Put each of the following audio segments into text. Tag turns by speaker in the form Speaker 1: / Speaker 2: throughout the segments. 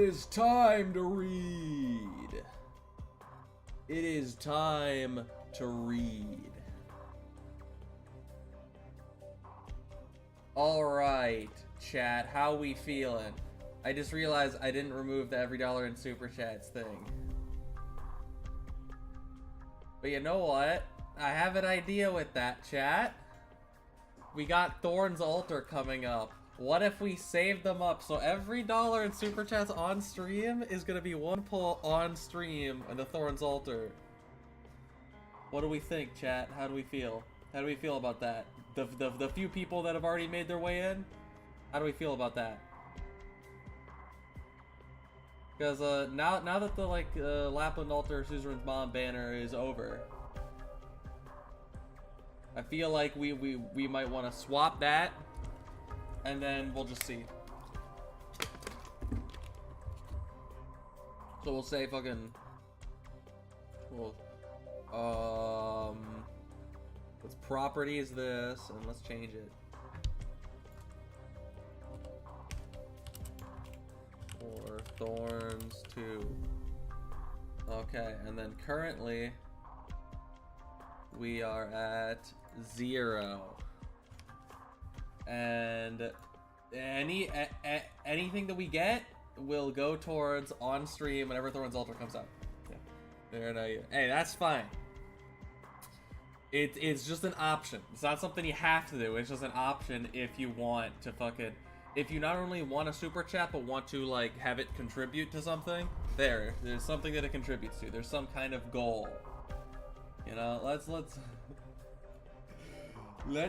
Speaker 1: is time to read. It is time to read. Alright, chat, how we feeling? I just realized I didn't remove the every dollar in super chats thing. But you know what? I have an idea with that, chat. We got Thorn's altar coming up. What if we save them up? So every dollar in super chats on stream is gonna be one pull on stream in the Thorn's altar. What do we think, chat? How do we feel? How do we feel about that? The few people that have already made their way in? How do we feel about that? Because now that the Lapland altar Suzerain's Mom banner is over, I feel like we might want to swap that, and then we'll just see. So we'll say fucking, let's properties this, and let's change it. For Thorns 2. Okay, and then currently we are at 0. And anything that we get will go towards on stream whenever Thorn's altar comes out. Yeah. Hey, that's fine. It's just an option. It's not something you have to do. It's just an option if you want to fucking, if you not only want a super chat but want to like have it contribute to something. There's something that it contributes to. There's some kind of goal. You know, let's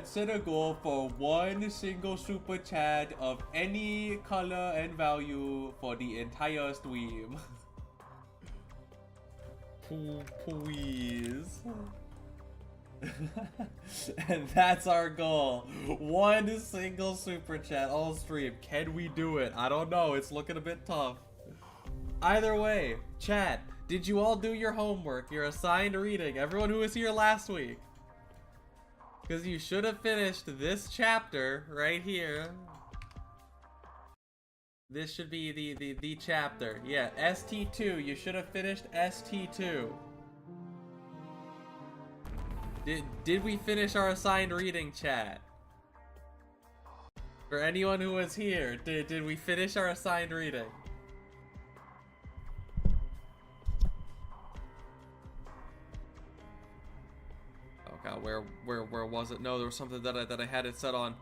Speaker 1: set a goal for one single super chat of any color and value for the entire stream. Please. And that's our goal. One single super chat all stream. Can we do it? I don't know. It's looking a bit tough. Either way, chat, did you all do your homework? Your assigned reading? Everyone who was here last week. Because you should have finished this chapter right here. This should be the chapter. Yeah, ST2. You should have finished ST2. Did we finish our assigned reading, chat? For anyone who was here, did we finish our assigned reading? Oh god, where was it? No, there was something that I had it set on.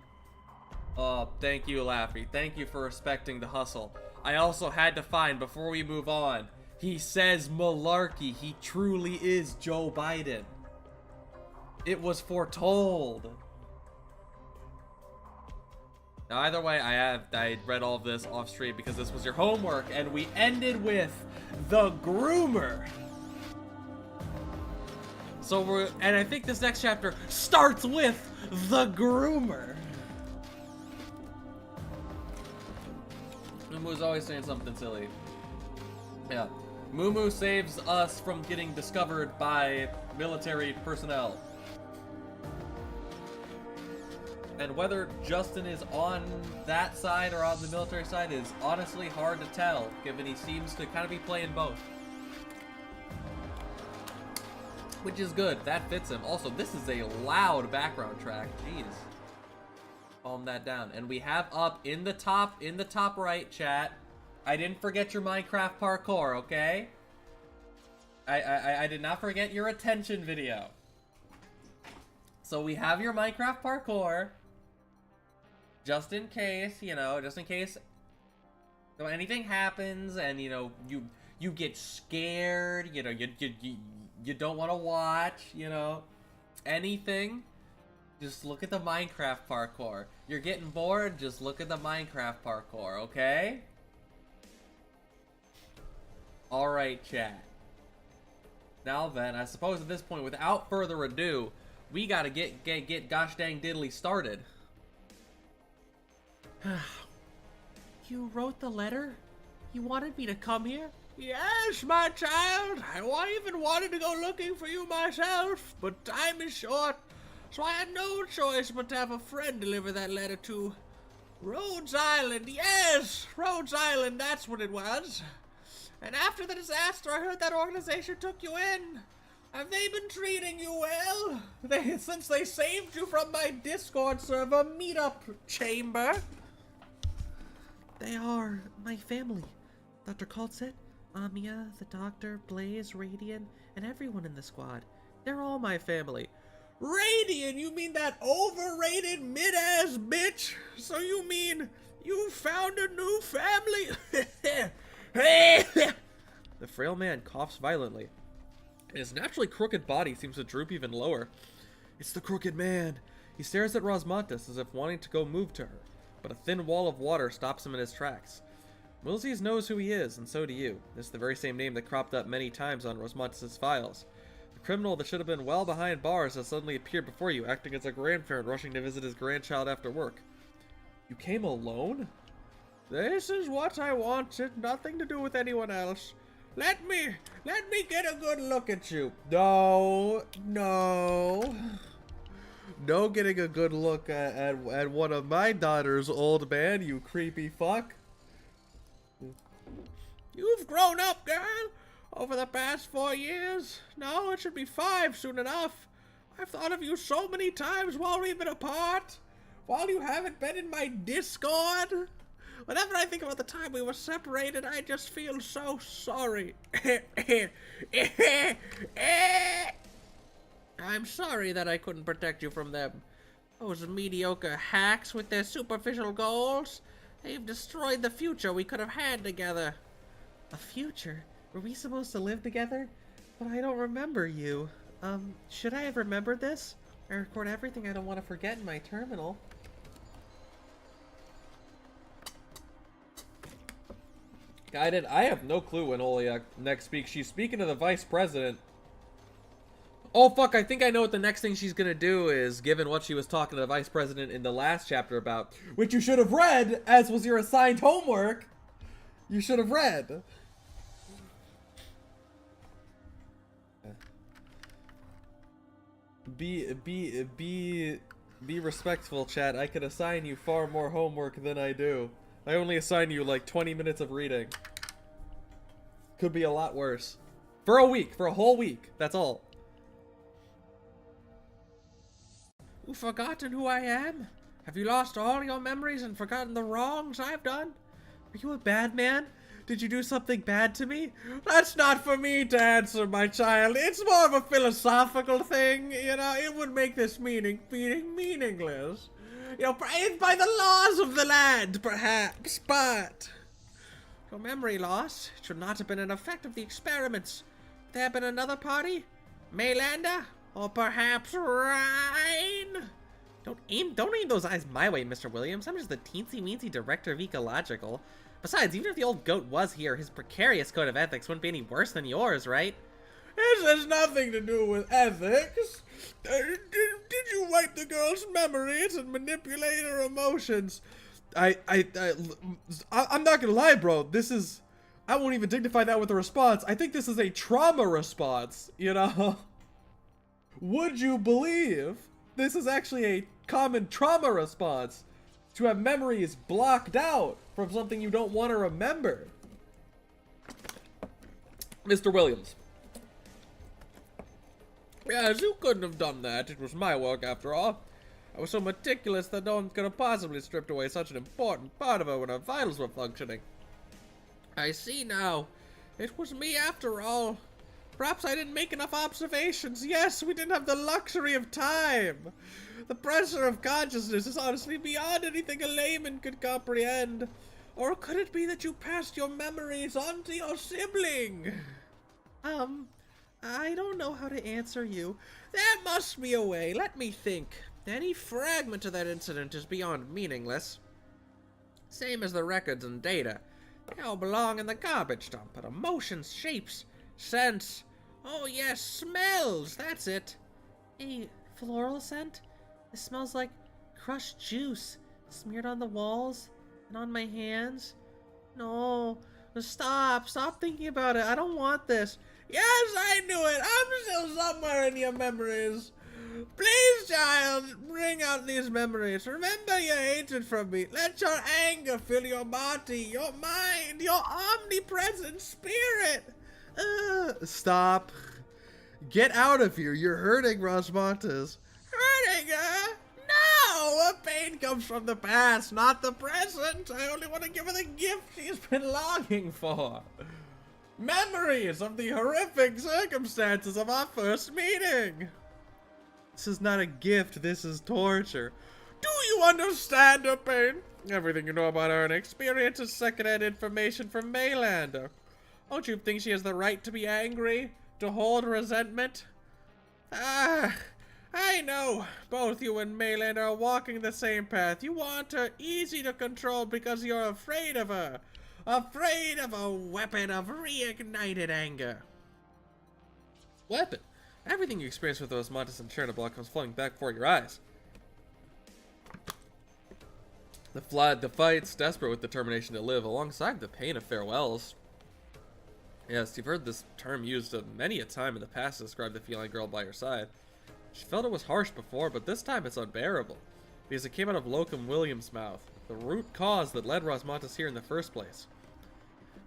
Speaker 1: Thank you, Laffy. Thank you for respecting the hustle. I also had to find, before we move on, he says malarkey. He truly is Joe Biden. It was foretold. Now, either way, I read all of this off stream because this was your homework, and we ended with the groomer. So and I think this next chapter starts with the groomer. Moomoo's always saying something silly. Yeah, Moomoo saves us from getting discovered by military personnel. And whether Justin is on that side or on the military side is honestly hard to tell, given he seems to kind of be playing both. Which is good, that fits him. Also, this is a loud background track, jeez. Calm that down. And we have up in the top right, chat, I didn't forget your Minecraft parkour, okay? I did not forget your attention video. So we have your Minecraft parkour. Just in case, you know, anything happens and, you know, you get scared, you know, you don't want to watch, you know, anything, just look at the Minecraft parkour. You're getting bored, just look at the Minecraft parkour, okay? Alright, chat. Now then, I suppose at this point, without further ado, we gotta get gosh dang diddly started.
Speaker 2: You wrote the letter? You wanted me to come here? Yes, my child. I even wanted to go looking for you myself, but time is short, so I had no choice but to have a friend deliver that letter to. Rhodes Island, yes! Rhodes Island, that's what it was. And after the disaster, I heard that organization took you in. Have they been treating you well? Since they saved you from my Discord server meetup chamber?
Speaker 3: They are my family. Dr. Colt said, Amia, the doctor, Blaze, Radiant, and everyone in the squad. They're all my family.
Speaker 2: Radiant? You mean that overrated mid-ass bitch? So you mean you found a new family?
Speaker 1: The frail man coughs violently. His naturally crooked body seems to droop even lower. It's the crooked man. He stares at Rosmontis as if wanting to go move to her, but a thin wall of water stops him in his tracks. Wilsies knows who he is, and so do you. This is the very same name that cropped up many times on Rosmontis' files. The criminal that should have been well behind bars has suddenly appeared before you, acting as a grandparent rushing to visit his grandchild after work. You came alone?
Speaker 2: This is what I wanted, nothing to do with anyone else. Let me get a good look at you. No. No getting a good look at one of my daughters, old man, you creepy fuck. You've grown up, girl, over the past 4 years. No, it should be 5 soon enough. I've thought of you so many times while we've been apart, while you haven't been in my Discord. Whenever I think about the time we were separated, I just feel so sorry. I'm sorry that I couldn't protect you from them. Those mediocre hacks with their superficial goals. They've destroyed the future we could have had together.
Speaker 3: A future? Were we supposed to live together? But I don't remember you. Should I have remembered this? I record everything I don't want to forget in my terminal.
Speaker 1: Guided, I have no clue when Oliak next speaks. She's speaking to the vice president. Oh fuck, I think I know what the next thing she's gonna do is, given what she was talking to the vice president in the last chapter about, which you should have read, as was your assigned homework. You should have read. Be respectful, chat. I could assign you far more homework than I do. I only assign you like 20 minutes of reading. Could be a lot worse. For a week, for a whole week. That's all.
Speaker 2: You've forgotten who I am? Have you lost all your memories and forgotten the wrongs I've done?
Speaker 3: Are you a bad man? Did you do something bad to me?
Speaker 2: That's not for me to answer, my child. It's more of a philosophical thing, you know. It would make this meeting meaningless. You know, it's by the laws of the land, perhaps, but your memory loss should not have been an effect of the experiments. Could there have been another party? Maylander? Or perhaps Rhine?
Speaker 3: Don't aim those eyes my way, Mr. Williams. I'm just the teensy-weensy director of ecological. Besides, even if the old goat was here, his precarious code of ethics wouldn't be any worse than yours, right?
Speaker 2: This has nothing to do with ethics. Did you wipe the girl's memories and manipulate her emotions?
Speaker 1: I'm not gonna lie, bro. This is... I won't even dignify that with a response. I think this is a trauma response, you know? Would you believe this is actually a common trauma response? To have memories blocked out from something you don't want to remember. Mr. Williams.
Speaker 2: Yes, you couldn't have done that. It was my work after all. I was so meticulous that no one could have possibly stripped away such an important part of her when her vitals were functioning. I see now. It was me after all. Perhaps I didn't make enough observations. Yes, we didn't have the luxury of time. The pressure of consciousness is honestly beyond anything a layman could comprehend. Or could it be that you passed your memories on to your sibling?
Speaker 3: I don't know how to answer you.
Speaker 2: There must be a way. Let me think. Any fragment of that incident is beyond meaningless. Same as the records and data. They all belong in the garbage dump, but emotions, shapes, scents. Oh yes, smells, that's it.
Speaker 3: A floral scent? It smells like crushed juice smeared on the walls and on my hands. No, stop thinking about it. I don't want this.
Speaker 2: Yes, I knew it. I'm still somewhere in your memories. Please, child, bring out these memories. Remember your hatred from me. Let your anger fill your body, your mind, your omnipresent spirit.
Speaker 3: Stop. Get out of here. You're hurting Rosmontes.
Speaker 2: Hurting her? No, her pain comes from the past, not the present. I only want to give her the gift she's been longing for. Memories of the horrific circumstances of our first meeting.
Speaker 3: This is not a gift. This is torture.
Speaker 2: Do you understand her pain? Everything you know about her and experience is secondhand information from Maylander. Don't you think she has the right to be angry? To hold resentment? Ah, I know. Both you and Maylander are walking the same path. You want her easy to control because you're afraid of her. Afraid of a weapon of reignited anger.
Speaker 3: Weapon? Everything you experienced with Rosmontes and Chernobog comes flowing back before your eyes. The fight's desperate with determination to live, alongside the pain of farewells. Yes, you've heard this term used many a time in the past to describe the feline girl by your side. She felt it was harsh before, but this time it's unbearable, because it came out of Locum Williams' mouth, the root cause that led Rosmontes here in the first place.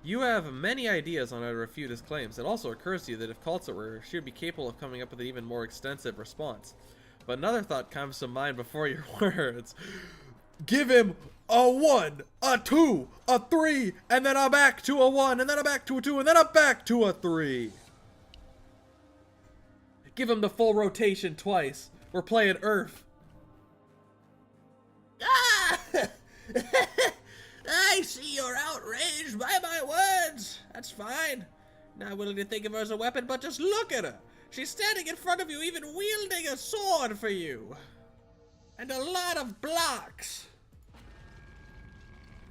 Speaker 3: You have many ideas on how to refute his claims. It also occurs to you that if Kaltzer were here, she would be capable of coming up with an even more extensive response. But another thought comes to mind before your words. Give him a 1, a 2, a 3, and then a back to a 1, and then a back to a 2, and then a back to a 3. Give him the full rotation twice. We're playing Earth.
Speaker 2: Ah! I see you're outraged by my words. That's fine. Not willing to think of her as a weapon, but just look at her. She's standing in front of you, even wielding a sword for you. And a lot of blocks.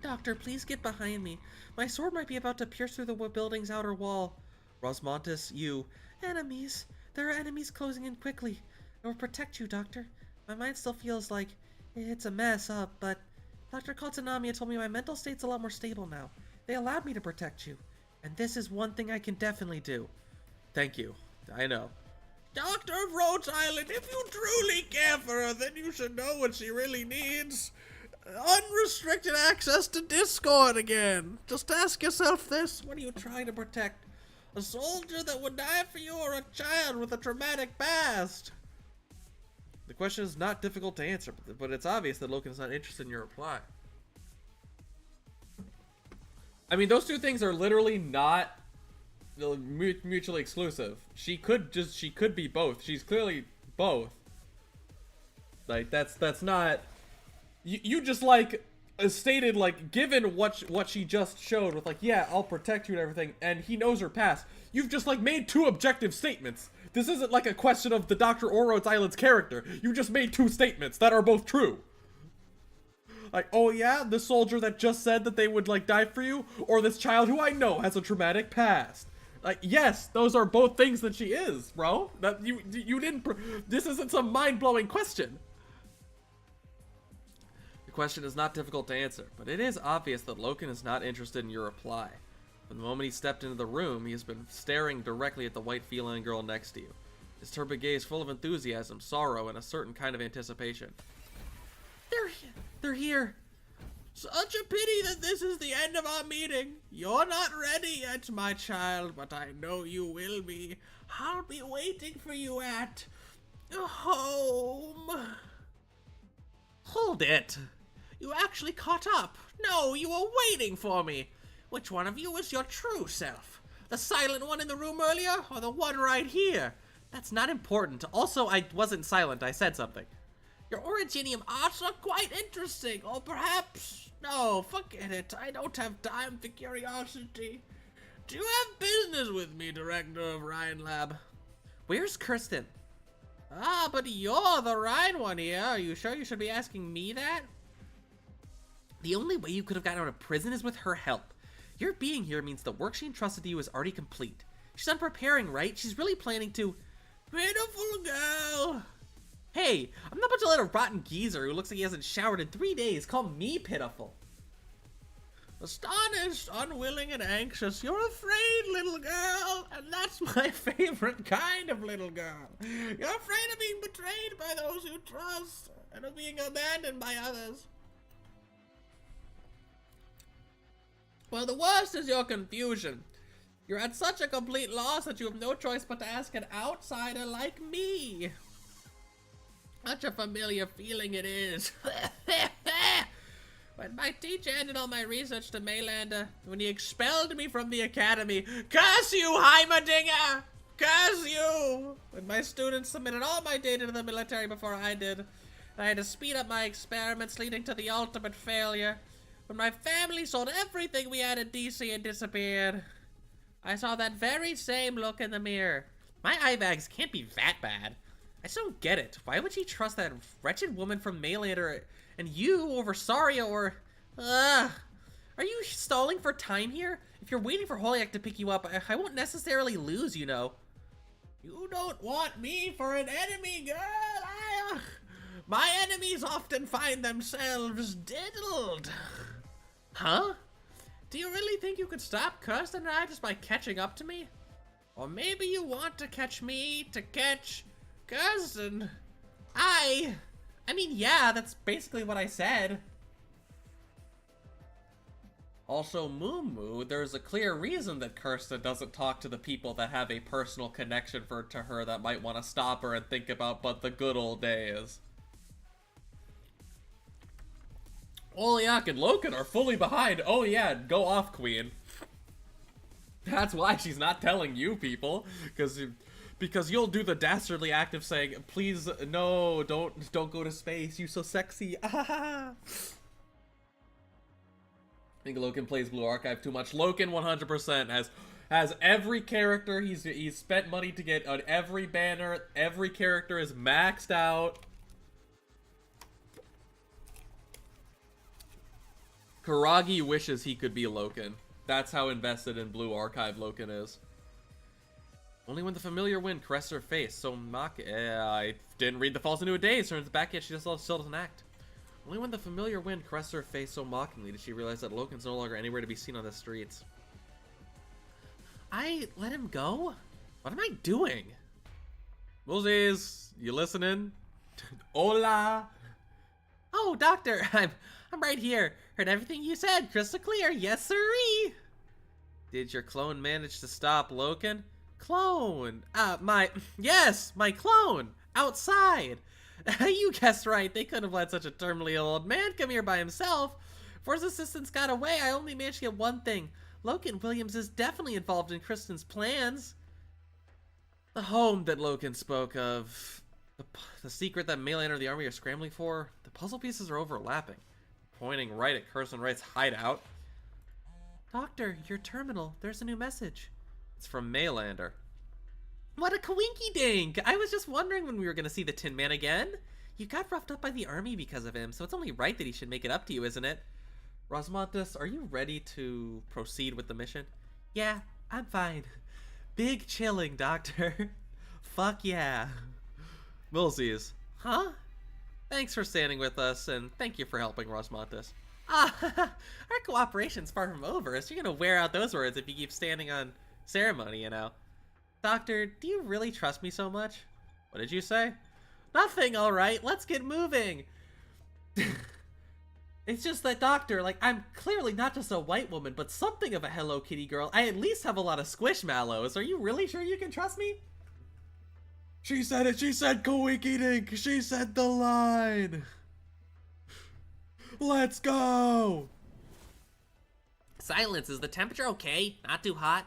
Speaker 3: Doctor, please get behind me. My sword might be about to pierce through the building's outer wall. Rosmontes, you... Enemies. There are enemies closing in quickly. I will protect you, Doctor. My mind still feels like it's a mess up, but Dr. Katsunamiya told me my mental state's a lot more stable now. They allowed me to protect you. And this is one thing I can definitely do. Thank you. I know.
Speaker 2: Doctor of Rhodes Island, if you truly care for her, then you should know what she really needs. Unrestricted access to Discord again. Just ask yourself this. What are you trying to protect? A soldier that would die for you, or a child with a traumatic past?
Speaker 3: The question is not difficult to answer, but it's obvious that Loken's not interested in your reply.
Speaker 1: I mean, those two things are literally not mutually exclusive. She could be both. She's clearly both. Like, that's not... You just, like, stated, like, given what she just showed with, like, yeah, I'll protect you and everything, and he knows her past. You've just, like, made two objective statements. This isn't, like, a question of the Dr. Rhodes Island's character. You just made two statements that are both true. Like, oh yeah, the soldier that just said that they would, like, die for you, or this child who I know has a traumatic past. Like, yes, those are both things that she is, bro. That you didn't. This isn't some mind-blowing question.
Speaker 3: The question is not difficult to answer, but it is obvious that Loken is not interested in your reply. From the moment he stepped into the room, he has been staring directly at the white feline girl next to you. His turbid gaze full of enthusiasm, sorrow, and a certain kind of anticipation.
Speaker 2: They're here. Such a pity that this is the end of our meeting. You're not ready yet, my child, but I know you will be. I'll be waiting for you at home. Hold it. You actually caught up. No, you were waiting for me. Which one of you is your true self? The silent one in the room earlier, or the one right here?
Speaker 3: That's not important. Also, I wasn't silent. I said something.
Speaker 2: Your Originium arts are quite interesting, or perhaps... No, forget it. I don't have time for curiosity. Do you have business with me, Director of Rhine Lab?
Speaker 3: Where's Kirsten?
Speaker 2: Ah, but you're the Rhine one here. Are you sure you should be asking me that?
Speaker 3: The only way you could have gotten out of prison is with her help. Your being here means the work she entrusted to you is already complete. She's done preparing, right? She's really planning to...
Speaker 2: Pitiful girl.
Speaker 3: Hey, I'm not about to let a rotten geezer who looks like he hasn't showered in 3 days call me pitiful.
Speaker 2: Astonished, unwilling, and anxious. You're afraid, little girl, and that's my favorite kind of little girl. You're afraid of being betrayed by those you trust, and of being abandoned by others. Well, the worst is your confusion. You're at such a complete loss that you have no choice but to ask an outsider like me. Such a familiar feeling it is. When my teacher handed all my research to Maylander, when he expelled me from the academy, curse you, Heimerdinger! Curse you! When my students submitted all my data to the military before I did, I had to speed up my experiments, leading to the ultimate failure. When my family sold everything we had in DC and disappeared, I saw that very same look in the mirror. My eye bags can't be that bad. I just don't get it. Why would she trust that wretched woman from Maylander and you over Saria or... Are you stalling for time here? If you're waiting for Holyak to pick you up, I won't necessarily lose, you know. You don't want me for an enemy, girl. My enemies often find themselves diddled. Huh? Do you really think you could stop Kirsten and I just by catching up to me? Or maybe you want to catch me to catch Kirsten? I mean, yeah, that's basically what I said. Also, Moo, there's a clear reason that Kirsten doesn't talk to the people that have a personal connection to her that might want to stop her and think about but the good old days. Olyak and Loken are fully behind. Oh yeah, go off, Queen. That's why she's not telling you people, because you'll do the dastardly act of saying, "Please, no, don't go to space. You so sexy." I think Loken plays Blue Archive too much. Loken 100% has every character. He's spent money to get on every banner. Every character is maxed out. Karagi wishes he could be Loken. That's how invested in Blue Archive Loken is. Only when the familiar wind caresses her face, so I didn't read the Falls into a Daze. Turns back yet she still doesn't act. Only when the familiar wind caresses her face so mockingly did she realize that Loken's no longer anywhere to be seen on the streets. I let him go? What am I doing? Moses, you listening? Hola! Oh, Doctor, I'm right here. Heard everything you said, crystal clear. Yes, sirree. Did your clone manage to stop Loken? Clone? My clone. Outside. You guessed right. They couldn't have let such a terminally ill old man come here by himself. Before his assistants got away, I only managed to get one thing. Loken Williams is definitely involved in Kristen's plans. The home that Loken spoke of. The secret that Maylander and the army are scrambling for. The puzzle pieces are overlapping. Pointing right at Kirsten Wright's hideout. Doctor, your terminal. There's a new message. It's from Maylander. What a coinky dink! I was just wondering when we were going to see the Tin Man again. You got roughed up by the army because of him, so it's only right that he should make it up to you, isn't it? Rosmontis, are you ready to proceed with the mission? Yeah, I'm fine. Big chilling, Doctor. Fuck yeah. Millsies. Huh? Thanks for standing with us, and thank you for helping, Rosmontis. Our cooperation's far from over, so you're gonna wear out those words if you keep standing on ceremony, you know. Doctor, do you really trust me so much? What did you say? Nothing, alright, let's get moving! It's just that, Doctor, like, I'm clearly not just a white woman, but something of a Hello Kitty girl. I at least have a lot of squishmallows. Are you really sure you can trust me? She said it, she said Kawiki Dink, she said the line. Let's go! Silence, is the temperature okay? Not too hot?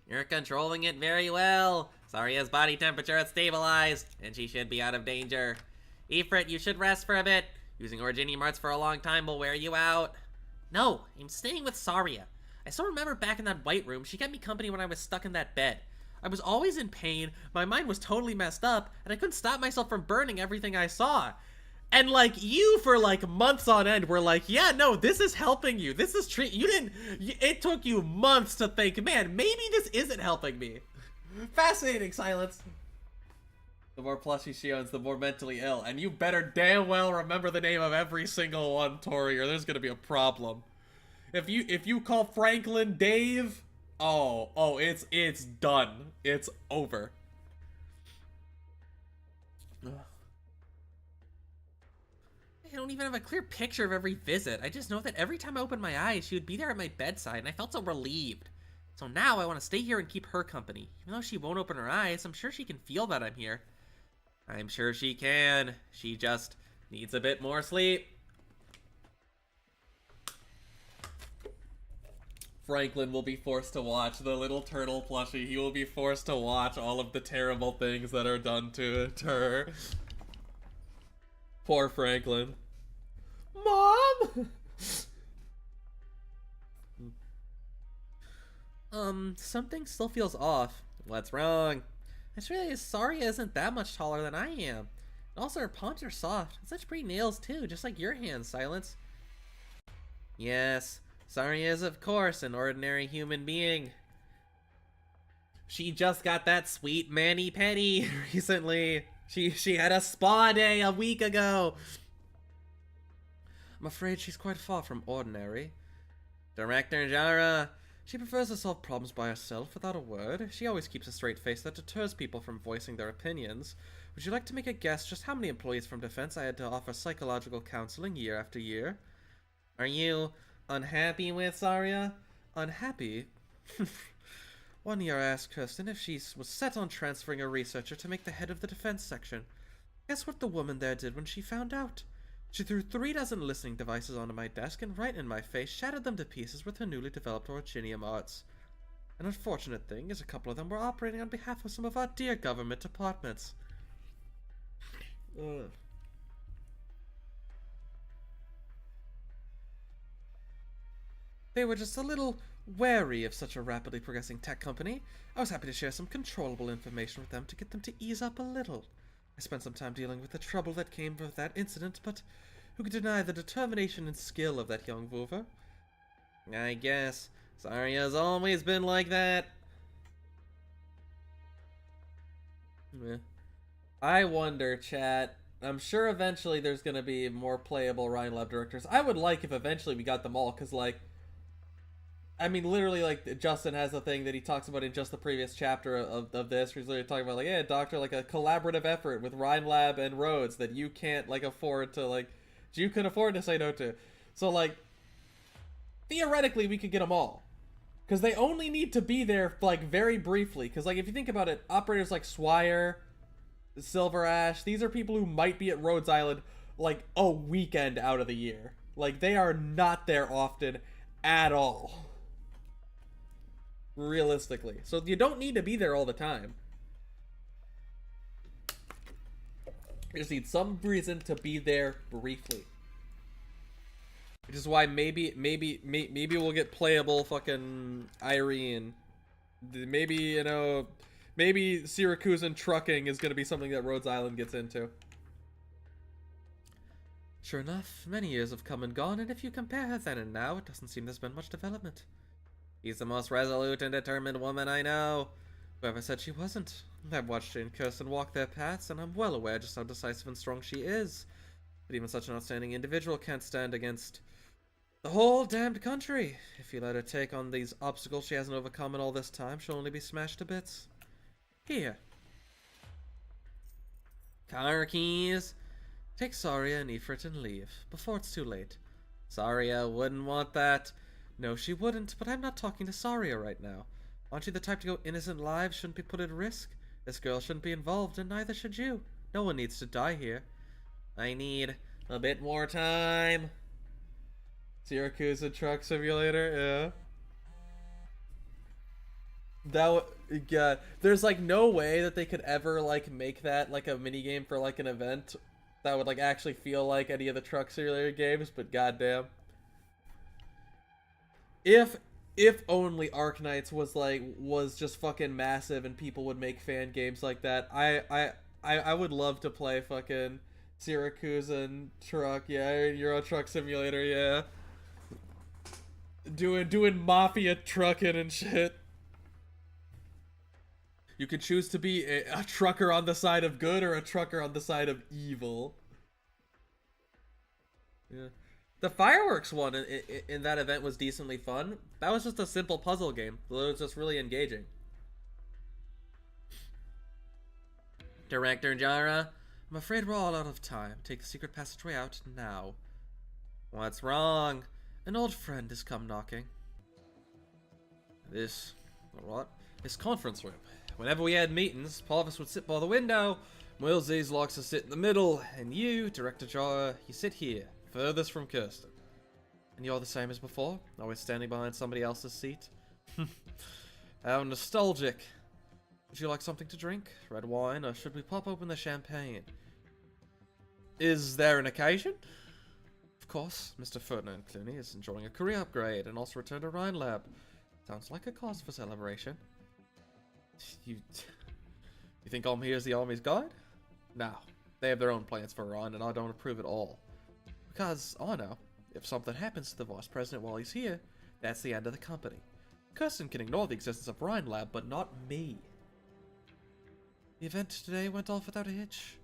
Speaker 2: You're controlling it very well. Saria's body temperature has stabilized, and she should be out of danger. Ifrit, you should rest for a bit. Using Originium Arts for a long time will wear you out. No, I'm staying with Saria. I still remember back in that white room, she kept me company when I was stuck in that bed. I was always in pain, my mind was totally messed up, and I couldn't stop myself from burning everything I saw. And like, you for like months on end were like, yeah, no, this is helping you. This is it took you months to think, man, maybe this isn't helping me. Fascinating, Silence. The more plushy she owns, the more mentally ill. And you better damn well remember the name of every single one, Tori, or there's gonna be a problem.
Speaker 1: If you call Franklin Dave, it's done. It's over.
Speaker 3: I don't even have a clear picture of every visit. I just know that every time I opened my eyes, she would be there at my bedside, and I felt so relieved. So now I want to stay here and keep her company. Even though she won't open her eyes, I'm sure she can feel that I'm here. I'm sure she can. She just needs a bit more sleep.
Speaker 1: Franklin will be forced to watch the little turtle plushie. He will be forced to watch all of the terrible things that are done to her. Poor Franklin. Mom!
Speaker 3: Something still feels off. What's wrong? It's really Saria isn't that much taller than I am. And also her palms are soft. And such pretty nails too, just like your hands, Silence. Yes, Saria is of course an ordinary human being. She just got that sweet mani-pedi recently. She had a spa day a week ago. I'm afraid she's quite far from ordinary. Director Jara, she prefers to solve problems by herself without a word. She always keeps a straight face that deters people from voicing their opinions. Would you like to make a guess just how many employees from Defense I had to offer psychological counseling year after year? Are you unhappy with Saria? Unhappy? One year I asked Kirsten if she was set on transferring a researcher to make the head of the defense section. Guess what the woman there did when she found out? She threw 3 dozen listening devices onto my desk and right in my face shattered them to pieces with her newly developed originium arts. An unfortunate thing is a couple of them were operating on behalf of some of our dear government departments. Ugh. They were just a little wary of such a rapidly progressing tech company. I was happy to share some controllable information with them to get them to ease up a little. I spent some time dealing with the trouble that came with that incident, but who could deny the determination and skill of that young Voover? I guess Saria's always been like that.
Speaker 1: I wonder, chat. I'm sure eventually there's gonna be more playable Ryan Lab directors. I would like if eventually we got them all, because, like, I mean, literally, like, Justin has a thing that he talks about in just the previous chapter of this, where he's literally talking about, like, yeah, Doctor, like, a collaborative effort with Ryan Lab and Rhodes that you can't, like, afford to, like, you can afford to say no to. So, like, theoretically, we could get them all. Because they only need to be there, like, very briefly. Because, like, if you think about it, operators like Swire, Silver Ash, these are people who might be at Rhodes Island, like, a weekend out of the year. Like, they are not there often at all. Realistically. So you don't need to be there all the time. You just need some reason to be there briefly. Which is why maybe we'll get playable fucking Irene. Maybe, you know, maybe Syracusan trucking is going to be something that Rhodes Island gets into.
Speaker 3: Sure enough, many years have come and gone, and if you compare her then and now, it doesn't seem there's been much development. She's the most resolute and determined woman I know. Whoever said she wasn't? I've watched she and Kirsten walk their paths, and I'm well aware just how decisive and strong she is. But even such an outstanding individual can't stand against the whole damned country. If you let her take on these obstacles she hasn't overcome in all this time, she'll only be smashed to bits. Here. Car keys. Take Saria and Ifrit and leave, before it's too late. Saria wouldn't want that. No, she wouldn't, but I'm not talking to Saria right now. Aren't you the type to go innocent lives shouldn't be put at risk? This girl shouldn't be involved, and neither should you. No one needs to die here. I need a bit more time.
Speaker 1: Syracuse Truck Simulator, yeah. God, there's, like, no way that they could ever, like, make that, like, a minigame for, like, an event that would, like, actually feel like any of the Truck Simulator games, but goddamn. If only Arknights was just fucking massive and people would make fan games like that, I would love to play fucking Syracuse and Truck, yeah, Euro Truck Simulator, yeah. Doing mafia trucking and shit. You could choose to be a trucker on the side of good or a trucker on the side of evil. Yeah.
Speaker 3: The fireworks one in that event was decently fun. That was just a simple puzzle game. It was just really engaging. Director Jara, I'm afraid we're all out of time. Take the secret passageway out now. What's wrong? An old friend has come knocking. This conference room. Whenever we had meetings, Parvis would sit by the window. Millsies likes to sit in the middle, and you, Director Jara, you sit here, furthest from Kirsten. And you're the same as before, always standing behind somebody else's seat. How nostalgic. Would you like something to drink? Red wine, or should we pop open the champagne? Is there an occasion? Of course, Mr. Ferdinand Clooney is enjoying a career upgrade and also returned to Rhine Lab. Sounds like a cause for celebration. You think I'm here as the Army's guide? No, they have their own plans for Rhine, and I don't approve at all. Because, I know, if something happens to the Vice President while he's here, that's the end of the company. Kirsten can ignore the existence of Rhine Lab, but not me. The event today went off without a hitch.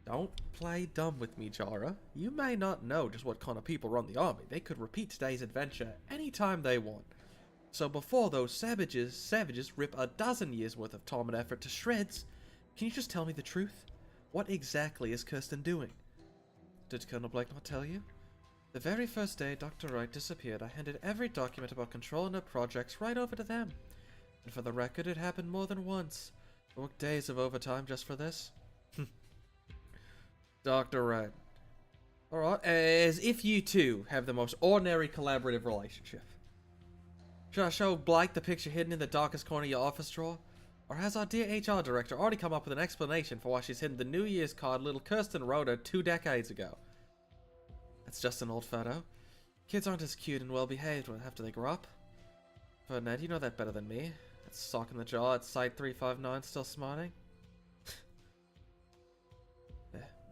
Speaker 3: Don't play dumb with me, Jara. You may not know just what kind of people run the army. They could repeat today's adventure anytime they want. So before those savages rip a dozen years worth of time and effort to shreds, can you just tell me the truth? What exactly is Kirsten doing? Did Colonel Blake not tell you? The very first day Dr. Wright disappeared, I handed every document about controlling her projects right over to them. And for the record, it happened more than once. I worked days of overtime just for this. Dr. Wright. Alright, as if you two have the most ordinary collaborative relationship. Should I show Blake the picture hidden in the darkest corner of your office drawer? Or has our dear HR director already come up with an explanation for why she's hidden the New Year's card little Kirsten wrote her 2 decades ago? That's just an old photo. Kids aren't as cute and well behaved after they grow up. Ferdinand, you know that better than me. That sock in the jaw at Site 359 still smarting.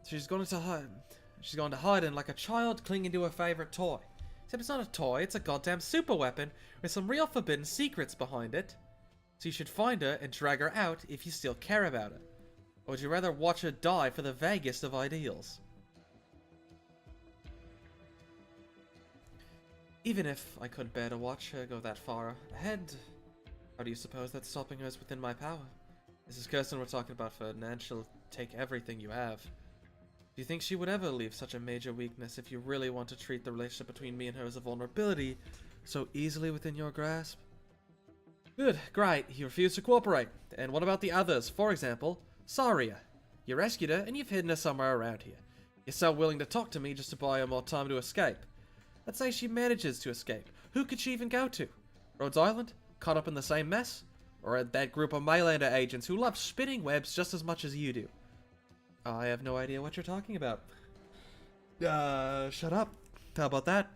Speaker 3: She's going to hide in like a child clinging to her favorite toy. Except it's not a toy, it's a goddamn super weapon with some real forbidden secrets behind it. So you should find her and drag her out if you still care about her. Or would you rather watch her die for the vaguest of ideals? Even if I couldn't bear to watch her go that far ahead, how do you suppose that stopping her is within my power? This is Kirsten we're talking about, Ferdinand. She'll take everything you have. Do you think she would ever leave such a major weakness if you really want to treat the relationship between me and her as a vulnerability so easily within your grasp? Good, great. You refuse to cooperate. And what about the others? For example, Saria. You rescued her and you've hidden her somewhere around here. You're so willing to talk to me just to buy her more time to escape. Let's say she manages to escape. Who could she even go to? Rhodes Island? Caught up in the same mess? Or that group of Maylander agents who love spinning webs just as much as you do? I have no idea what you're talking about. Shut up. How about that?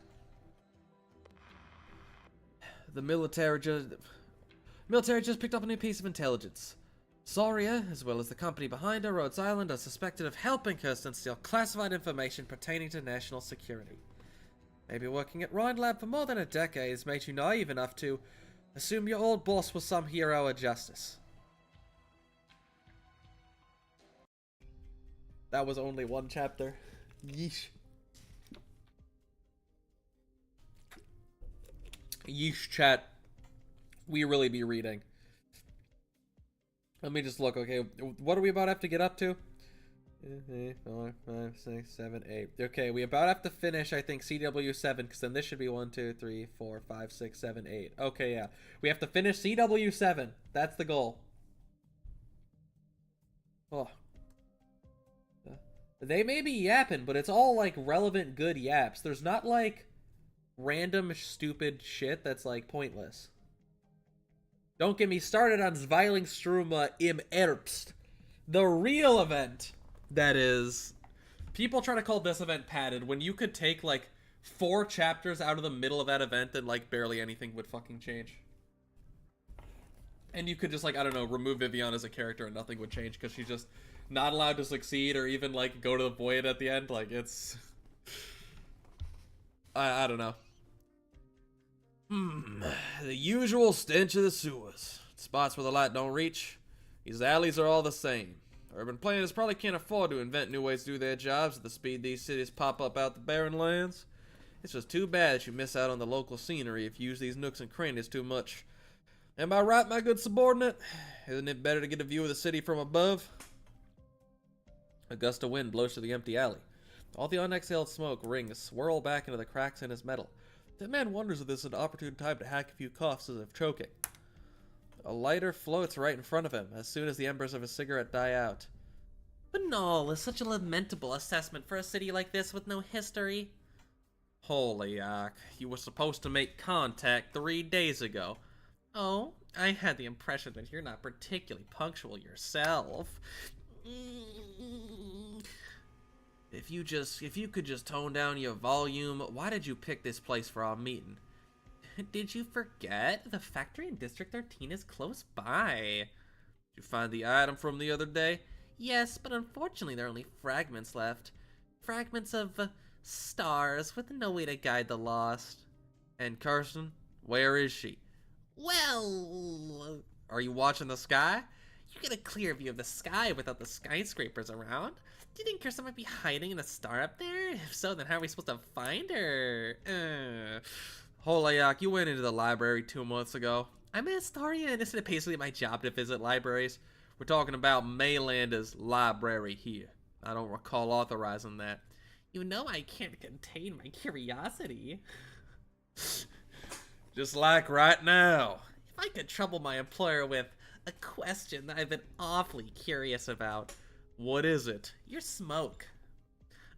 Speaker 3: The military just picked up a new piece of intelligence. Saria, as well as the company behind her, Rhodes Island, are suspected of helping Kirsten steal classified information pertaining to national security. Maybe working at Rhine Lab for more than a decade has made you naive enough to assume your old boss was some hero of justice. That was only one chapter. Yeesh. Yeesh, chat. We really be reading. Let me just look, okay. What are we about to have to get up to? 4, 5, 6, 7, 8. Okay, we about have to finish, I think, CW7, because then this should be 1, 2, 3, 4, 5, 6, 7, 8. Okay, yeah. We have to finish CW7. That's the goal. Oh. They may be yapping, but it's all, like, relevant, good yaps. There's not, like, random, stupid shit that's, like, pointless. Don't get me started on Zweilingströme im Herbst. The real event. That is, people try to call this event padded when you could take like 4 chapters out of the middle of that event and like barely anything would fucking change. And you could just like, I don't know, remove Vivian as a character and nothing would change because she's just not allowed to succeed or even like go to the void at the end. Like it's, I don't know. The usual stench of the sewers. Spots where the light don't reach. These alleys are all the same. Urban planners probably can't afford to invent new ways to do their jobs at the speed these cities pop up out the barren lands. It's just too bad that you miss out on the local scenery if you use these nooks and crannies too much. Am I right, my good subordinate? Isn't it better to get a view of the city from above? A gust of wind blows through the empty alley. All the unexhaled smoke rings swirl back into the cracks in his metal. The man wonders if this is an opportune time to hack a few coughs as if choking. A lighter floats right in front of him as soon as the embers of his cigarette die out.
Speaker 1: Banal is such a lamentable assessment for a city like this with no history.
Speaker 3: Holy you were supposed to make contact 3 days ago.
Speaker 1: Oh, I had the impression that you're not particularly punctual yourself.
Speaker 3: If you could just tone down your volume, why did you pick this place for our meeting?
Speaker 1: Did you forget? The factory in District 13 is close by.
Speaker 3: Did you find the item from the other day?
Speaker 1: Yes, but unfortunately there are only fragments left. Fragments of stars with no way to guide the lost.
Speaker 3: And Kirsten, where is she?
Speaker 1: Well,
Speaker 3: are you watching the sky?
Speaker 1: You get a clear view of the sky without the skyscrapers around. Do you think Kirsten might be hiding in a star up there? If so, then how are we supposed to find her?
Speaker 3: Holayak, you went into the library 2 months ago.
Speaker 1: I'm a historian. Isn't it basically my job to visit libraries?
Speaker 3: We're talking about Maylander's library here. I don't recall authorizing that.
Speaker 1: You know I can't contain my curiosity.
Speaker 3: Just like right now.
Speaker 1: If I could trouble my employer with a question that I've been awfully curious about.
Speaker 3: What is it?
Speaker 1: Your smoke.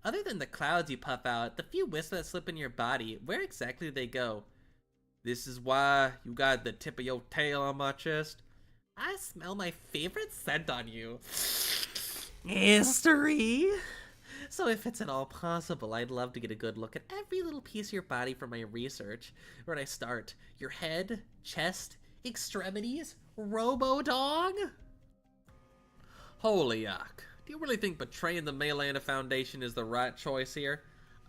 Speaker 1: Other than the clouds you puff out, the few wisps that slip in your body, where exactly do they go?
Speaker 3: This is why you got the tip of your tail on my chest?
Speaker 1: I smell my favorite scent on you. History. So if it's at all possible, I'd love to get a good look at every little piece of your body for my research. Where'd I start? Your head, chest, extremities, robo-dog?
Speaker 3: Holayak, do you really think betraying the Maylander Foundation is the right choice here?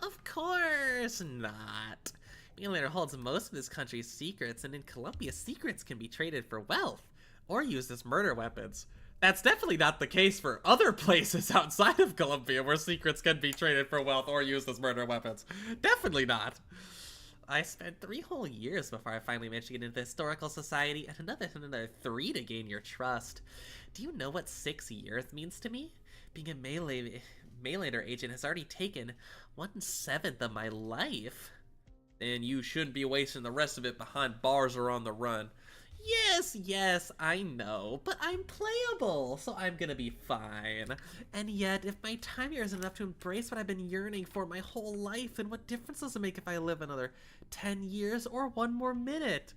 Speaker 1: Of course not. Maylander holds most of this country's secrets, and in Columbia, secrets can be traded for wealth, or used as murder weapons. That's definitely not the case for other places outside of Columbia where secrets can be traded for wealth or used as murder weapons. Definitely not. I spent 3 whole years before I finally managed to get into the Historical Society, and another 3 to gain your trust. Do you know what 6 years means to me? Being a Maylander agent has already taken 1/7 of my life.
Speaker 3: And you shouldn't be wasting the rest of it behind bars or on the run.
Speaker 1: Yes, I know, but I'm playable, so I'm gonna be fine. And yet, if my time here isn't enough to embrace what I've been yearning for my whole life, then what difference does it make if I live another 10 years or 1 more minute?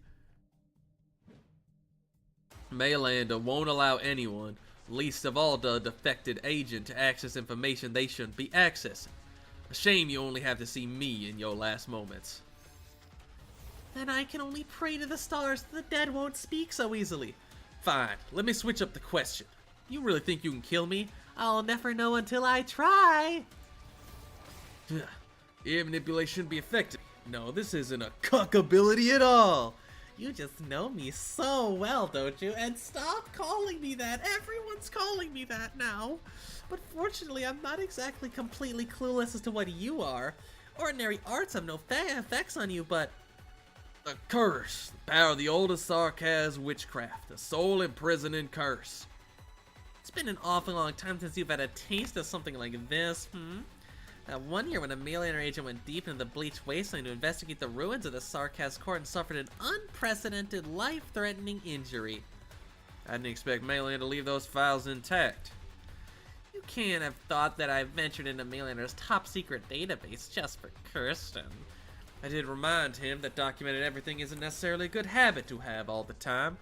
Speaker 3: Maylander won't allow anyone, least of all the defected agent, to access information they shouldn't be accessing. A shame you only have to see me in your last moments.
Speaker 1: Then I can only pray to the stars that the dead won't speak so easily.
Speaker 3: Fine, let me switch up the question. You really think you can kill me?
Speaker 1: I'll never know until I try.
Speaker 3: Ear manipulation shouldn't be effective.
Speaker 1: No, this isn't a cuck ability at all. You just know me so well, don't you? And stop calling me that. Everyone's calling me that now. But fortunately, I'm not exactly completely clueless as to what you are. Ordinary arts have no effects on you, but...
Speaker 3: A curse. The power of the oldest Sarkaz witchcraft. A soul imprisoned in curse.
Speaker 1: It's been an awful long time since you've had a taste of something like this, That 1 year when a Maylander agent went deep into the Bleached Wasteland to investigate the ruins of the Sarkaz court and suffered an unprecedented, life-threatening injury.
Speaker 3: I didn't expect Maylander to leave those files intact.
Speaker 1: You can't have thought that I ventured into Maylander's top-secret database just for Kirsten.
Speaker 3: I did remind him that documenting everything isn't necessarily a good habit to have all the time.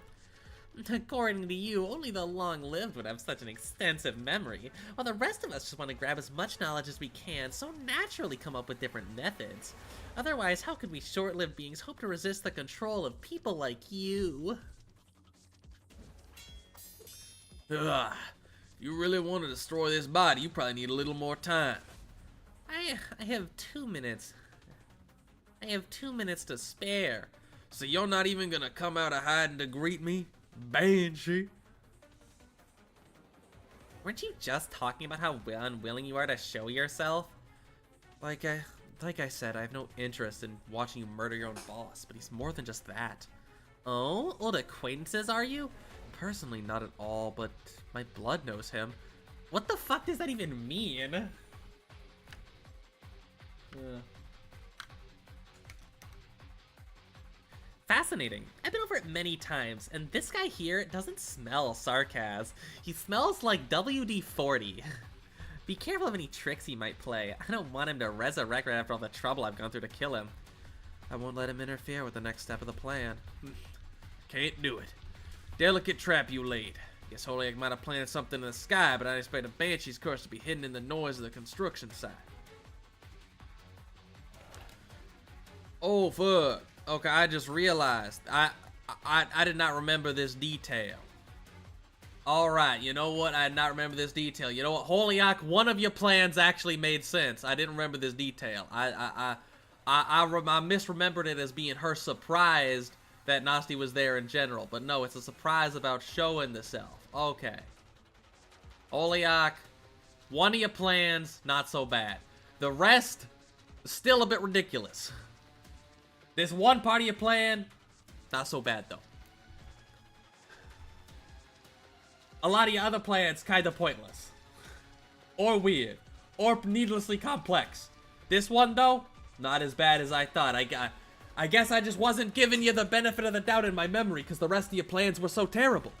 Speaker 1: According to you, only the long-lived would have such an extensive memory, while the rest of us just want to grab as much knowledge as we can, so naturally come up with different methods. Otherwise, how could we short-lived beings hope to resist the control of people like you?
Speaker 3: Ugh. If you really want to destroy this body, you probably need a little more time.
Speaker 1: I have 2 minutes. I have 2 minutes to spare.
Speaker 3: So you're not even gonna come out of hiding to greet me? Banshee?
Speaker 1: Weren't you just talking about how unwilling you are to show yourself?
Speaker 3: Like I Like I said, I have no interest in watching you murder your own boss, but he's more than just that. Oh, old acquaintances, are you? Personally, not at all, but my blood knows him. What the fuck does that even mean? Fascinating. I've been over it many times, and this guy here doesn't smell sarcasm. He smells like WD-40. Be careful of any tricks he might play. I don't want him to resurrect right after all the trouble I've gone through to kill him. I won't let him interfere with the next step of the plan.
Speaker 2: Can't do it. Delicate trap you laid. Guess Holy Egg might have planted something in the sky, but I expect a Banshee's curse to be hidden in the noise of the construction site. Oh, fuck. Okay, I just realized. I did not remember this detail. Alright, you know what? I did not remember this detail. You know what? Holyoke, one of your plans actually made sense. I didn't remember this detail. I misremembered it as being her surprised that Nasty was there in general. But no, it's a surprise about showing the self. Okay. Holyoke, one of your plans, not so bad. The rest, still a bit ridiculous. This one part of your plan, not so bad though. A lot of your other plans kind of pointless. Or weird. Or needlessly complex. This one though, not as bad as I thought. I guess I just wasn't giving you the benefit of the doubt in my memory because the rest of your plans were so terrible.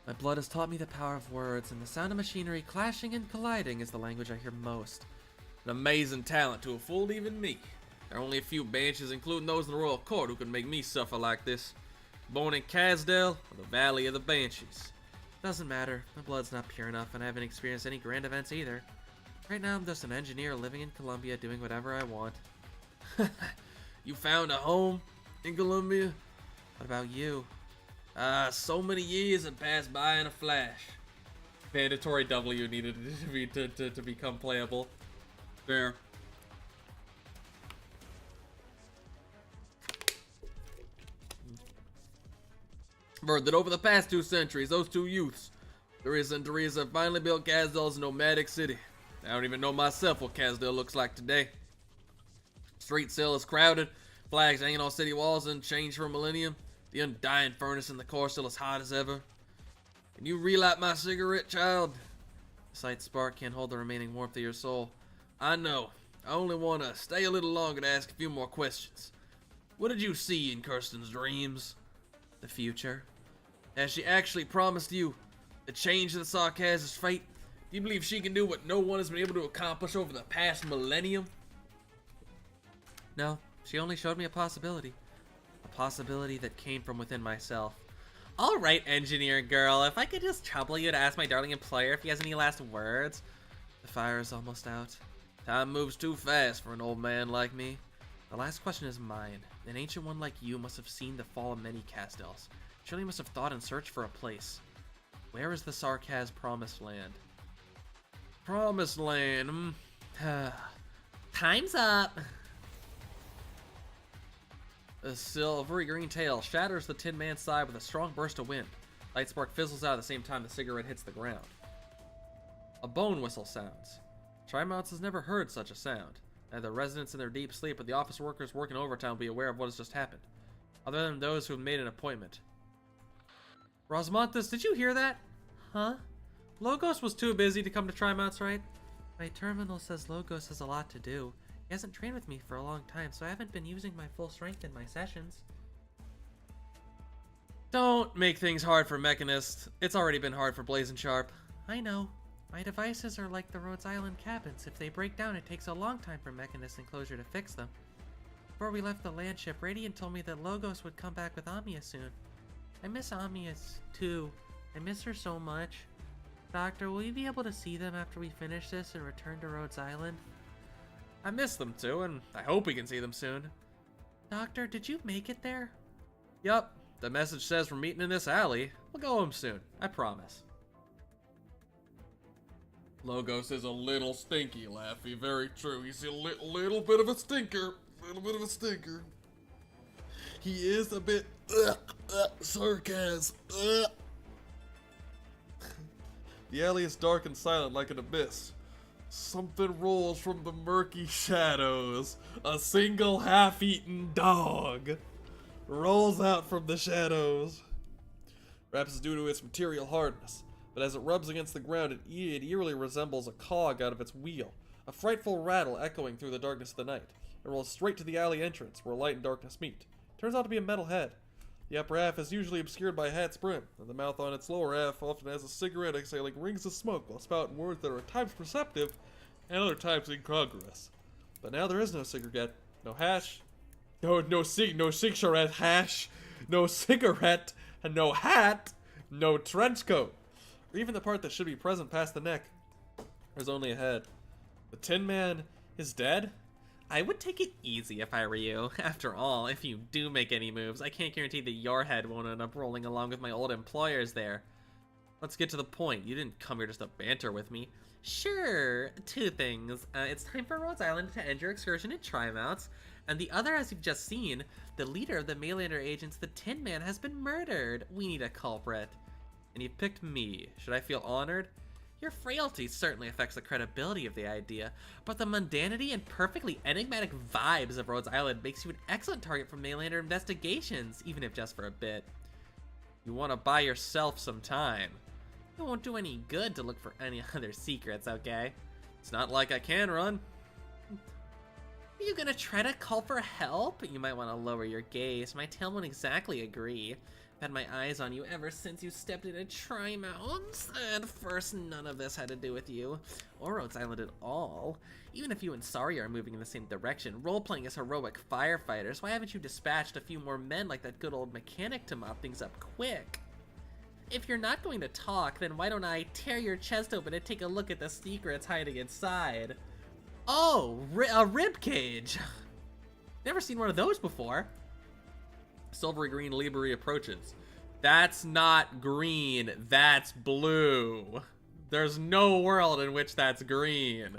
Speaker 3: My blood has taught me the power of words, and the sound of machinery clashing and colliding is the language I hear most.
Speaker 2: An amazing talent to have fooled even me. There are only a few banshees, including those in the royal court, who can make me suffer like this. Born in Casdale, or the Valley of the Banshees.
Speaker 3: Doesn't matter. My blood's not pure enough, and I haven't experienced any grand events either. Right now, I'm just an engineer living in Columbia doing whatever I want.
Speaker 2: You found a home in Columbia?
Speaker 3: What about you?
Speaker 2: So many years have passed by in a flash.
Speaker 1: Mandatory W needed to become playable.
Speaker 2: Fair. Heard that over the past 2 centuries, those two youths, Teresa and Teresa, have finally built Casdale's nomadic city. I don't even know myself what Casdale looks like today. Street still is crowded, flags hanging on city walls unchanged for a millennium. The undying furnace in the core still as hot as ever. Can you relight my cigarette, child?
Speaker 3: The slight spark can't hold the remaining warmth of your soul.
Speaker 2: I know. I only want to stay a little longer to ask a few more questions. What did you see in Kirsten's dreams?
Speaker 3: The future.
Speaker 2: Has she actually promised you the change of the Sarkaz's fate? Do you believe she can do what no one has been able to accomplish over the past millennium?
Speaker 3: No, she only showed me a possibility. A possibility that came from within myself. Alright, engineer girl, if I could just trouble you to ask my darling employer if he has any last words. The fire is almost out.
Speaker 2: Time moves too fast for an old man like me.
Speaker 3: The last question is mine. An ancient one like you must have seen the fall of many Casdales. Surely must have thought and searched for a place. Where is the Sarkaz Promised Land?
Speaker 2: Promised Land,
Speaker 3: Time's up!
Speaker 2: A silvery green tail shatters the Tin Man's side with a strong burst of wind.
Speaker 3: Light spark fizzles out at the same time the cigarette hits the ground. A bone whistle sounds. Trimonts has never heard such a sound. Neither residents in their deep sleep or the office workers working overtime will be aware of what has just happened, other than those who have made an appointment. Rosmonthus, did you hear that? Huh? Logos was too busy to come to Trimonts, right? My terminal says Logos has a lot to do. He hasn't trained with me for a long time, so I haven't been using my full strength in my sessions.
Speaker 2: Don't make things hard for Mechanists. It's already been hard for Blazing Sharp.
Speaker 3: I know. My devices are like the Rhodes Island cabins. If they break down, it takes a long time for Mechanist Enclosure to fix them. Before we left the land ship, Radiant told me that Logos would come back with Amia soon. I miss Amia too. I miss her so much. Doctor, will you be able to see them after we finish this and return to Rhodes Island?
Speaker 2: I miss them too, and I hope we can see them soon.
Speaker 3: Doctor, did you make it there?
Speaker 2: Yup. The message says we're meeting in this alley. We'll go home soon. I promise.
Speaker 1: Logos is a little stinky, Laffy. Very true. He's a little bit of a stinker. He is a bit sarcasm. The alley is dark and silent like an abyss.
Speaker 3: Something rolls from the murky shadows. A single half-eaten dog rolls out from the shadows. Perhaps it's due to its material hardness, but as it rubs against the ground, it eerily resembles a cog out of its wheel, a frightful rattle echoing through the darkness of the night. It rolls straight to the alley entrance, where light and darkness meet. Turns out to be a metal head. The upper half is usually obscured by a hat's brim, and the mouth on its lower half often has a cigarette exhaling rings of smoke while spouting words that are at times perceptive and other times incongruous. But now there is no cigarette, no hash, no cigarette hash, no cigarette, and no hat, no trench coat, or even the part that should be present past the neck. There's only a head. The Tin Man is dead?
Speaker 1: I would take it easy if I were you. After all, if you do make any moves, I can't guarantee that your head won't end up rolling along with my old employers there. Let's get to the point. You didn't come here just to banter with me. Sure, two things. It's time for Rhodes Island to end your excursion at Trimount's, and the other, as you've just seen, the leader of the Mainlander agents, the Tin Man, has been murdered. We need a culprit. And you've picked me. Should I feel honored? Your frailty certainly affects the credibility of the idea, but the mundanity and perfectly enigmatic vibes of Rhodes Island makes you an excellent target for Mainlander investigations, even if just for a bit. You want to buy yourself some time. It won't do any good to look for any other secrets, okay? It's not like I can run. Are you gonna try to call for help? You might want to lower your gaze. My tail won't exactly agree. I've had my eyes on you ever since you stepped into Trimount's. At first, none of this had to do with you, or Rhodes Island at all. Even if you and Sari are moving in the same direction, role-playing as heroic firefighters, why haven't you dispatched a few more men like that good old mechanic to mop things up quick? If you're not going to talk, then why don't I tear your chest open and take a look at the secrets hiding inside? Oh, a rib cage! Never seen one of those before. Silvery green Liberi approaches. That's not green, that's blue. There's no world in which that's green.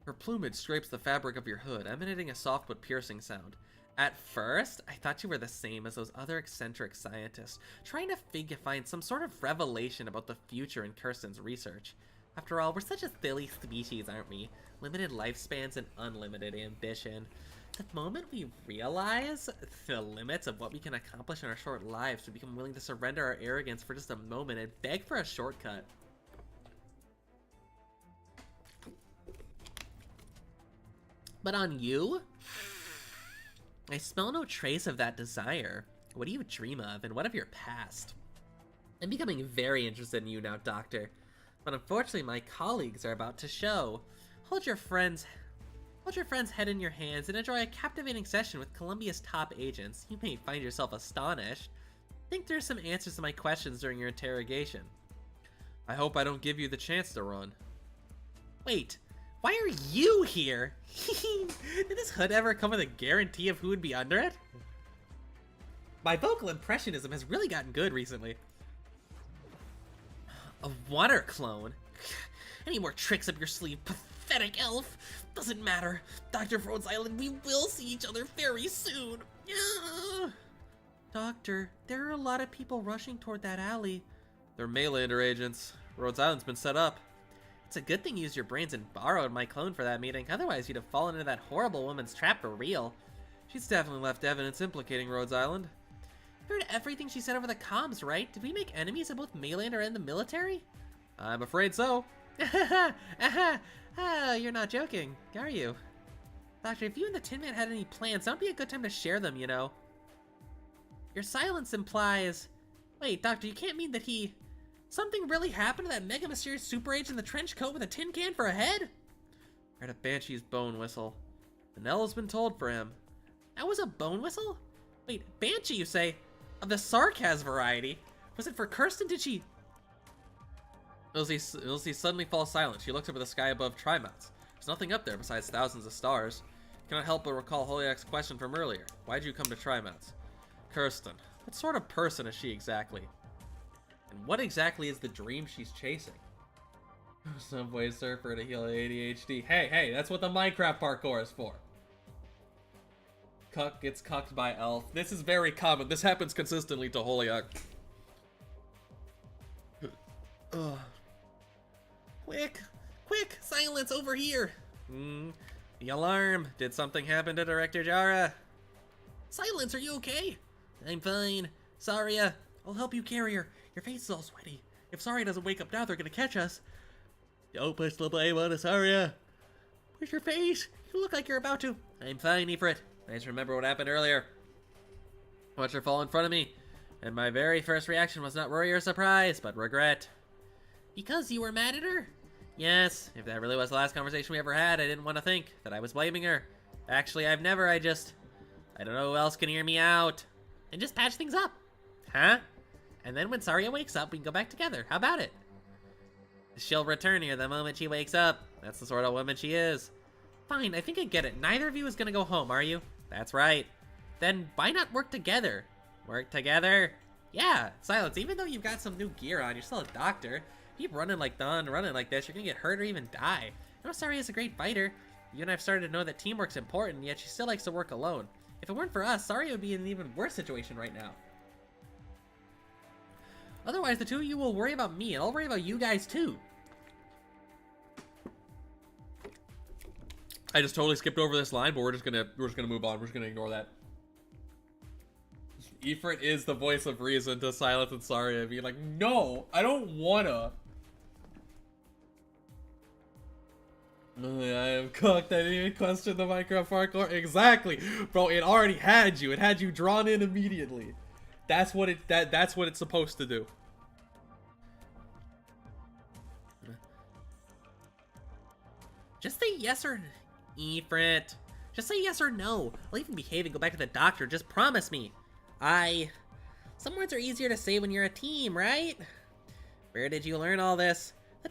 Speaker 1: Her plumage scrapes the fabric of your hood, emanating a soft but piercing sound. At first, I thought you were the same as those other eccentric scientists, trying to find some sort of revelation about the future in Kirsten's research. After all, we're such a silly species, aren't we? Limited lifespans and unlimited ambition. The moment we realize the limits of what we can accomplish in our short lives, we become willing to surrender our arrogance for just a moment and beg for a shortcut. But on you, I smell no trace of that desire. What do you dream of, and what of your past? I'm becoming very interested in you now, Doctor. But unfortunately, my colleagues are about to show. Hold your friend's head in your hands and enjoy a captivating session with Columbia's top agents. You may find yourself astonished. Think through some answers to my questions during your interrogation.
Speaker 3: I hope I don't give you the chance to run.
Speaker 1: Wait, why are you here? Did this hood ever come with a guarantee of who would be under it? My vocal impressionism has really gotten good recently. A water clone? Any more tricks up your sleeve, pathetic elf? Doesn't matter. Dr. Rhodes Island, we will see each other very soon. Doctor, there are a lot of people rushing toward that alley.
Speaker 3: They're Mainlander agents. Rhodes Island's been set up.
Speaker 1: It's a good thing you used your brains and borrowed my clone for that meeting. Otherwise, you'd have fallen into that horrible woman's trap for real.
Speaker 3: She's definitely left evidence implicating Rhodes Island.
Speaker 1: Heard everything she said over the comms, right? Did we make enemies of both Mainlander and the military?
Speaker 3: I'm afraid so.
Speaker 1: You're not joking, are you? Doctor, if you and the Tin Man had any plans, that would be a good time to share them, you know. Your silence implies... Wait, Doctor, you can't mean that he... Something really happened to that mega mysterious super agent in the trench coat with a tin can for a head?
Speaker 3: Heard a Banshee's bone whistle. Vanello's been told for him.
Speaker 1: That was a bone whistle? Wait, Banshee, you say? Of the sarcasm variety? Was it for Kirsten? Did she...
Speaker 3: Ilse suddenly falls silent. She looks up at the sky above Trimount's. There's nothing up there besides thousands of stars. Cannot help but recall Holiak's question from earlier. Why'd you come to Trimount's? Kirsten. What sort of person is she exactly?
Speaker 1: And what exactly is the dream she's chasing?
Speaker 3: Subway Surfer to heal ADHD. Hey, that's what the Minecraft parkour is for. Cuck gets cucked by Elf. This is very common. This happens consistently to Holiak.
Speaker 1: Quick,
Speaker 3: Silence over here! The alarm. Did something happen to Director Jara? Silence, are you okay? I'm fine. Saria, I'll help you carry her. Your face is all sweaty. If Saria doesn't wake up now, they're gonna catch us. Don't push the blame on us, Saria. Push your face. You look like you're about to. I'm fine, Ifrit. I just remember what happened earlier. Watched her fall in front of me, and my very first reaction was not worry or surprise, but regret. Because you were mad at her? Yes, if that really was the last conversation we ever had, I didn't want to think that I was blaming her. Actually, I've never, I don't know who else can hear me out. And just patch things up. Huh? And then when Saria wakes up, we can go back together. How about it? She'll return here the moment she wakes up. That's the sort of woman she is. Fine, I think I get it. Neither of you is gonna go home, are you? That's right. Then why not work together? Work together? Yeah, Silence, even though you've got some new gear on, you're still a doctor. Keep running like this, you're gonna get hurt or even die. I know Saria's a great fighter. You and I have started to know that teamwork's important, yet she still likes to work alone. If it weren't for us, Saria would be in an even worse situation right now. Otherwise, the two of you will worry about me, and I'll worry about you guys too.
Speaker 2: I just totally skipped over this line, but we're just gonna move on. We're just gonna ignore that. Ifrit is the voice of reason to Silence and Saria being like, no, I don't wanna. I am cooked. I didn't even question the Minecraft parkour. Exactly, bro. It already had you. It had you drawn in immediately. That's what that's what it's supposed to do.
Speaker 3: Just say yes or Ifrit. Just say yes or no. I'll even behave and go back to the doctor. Just promise me. Some words are easier to say when you're a team, right? Where did you learn all this? The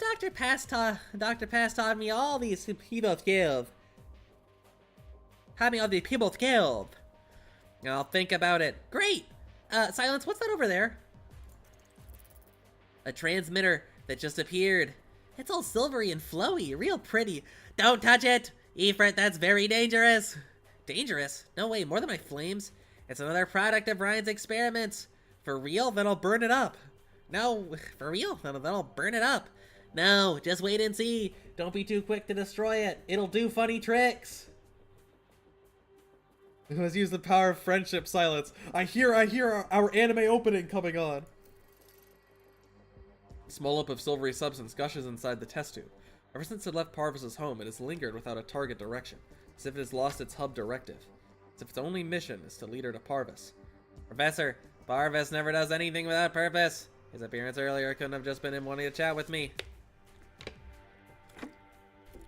Speaker 3: doctor taught me all these people skills. Taught me all these people skills. I'll think about it. Great! Silence, what's that over there? A transmitter that just appeared. It's all silvery and flowy, real pretty. Don't touch it! Ifrit, that's very dangerous. Dangerous? No way, more than my flames. It's another product of Ryan's experiments. For real? Then I'll burn it up. No, for real? Then I'll burn it up. No, just wait and see. Don't be too quick to destroy it. It'll do funny tricks.
Speaker 2: Let's use the power of friendship, Silence. I hear our anime opening coming on. A small lump of silvery substance gushes inside the test tube. Ever since it left Parvis's home, it has lingered without a target direction, as if it has lost its hub directive. As if its only mission is to lead her to Parvis. Professor, Parvis never does anything without purpose. His appearance earlier couldn't have just been him wanting to chat with me.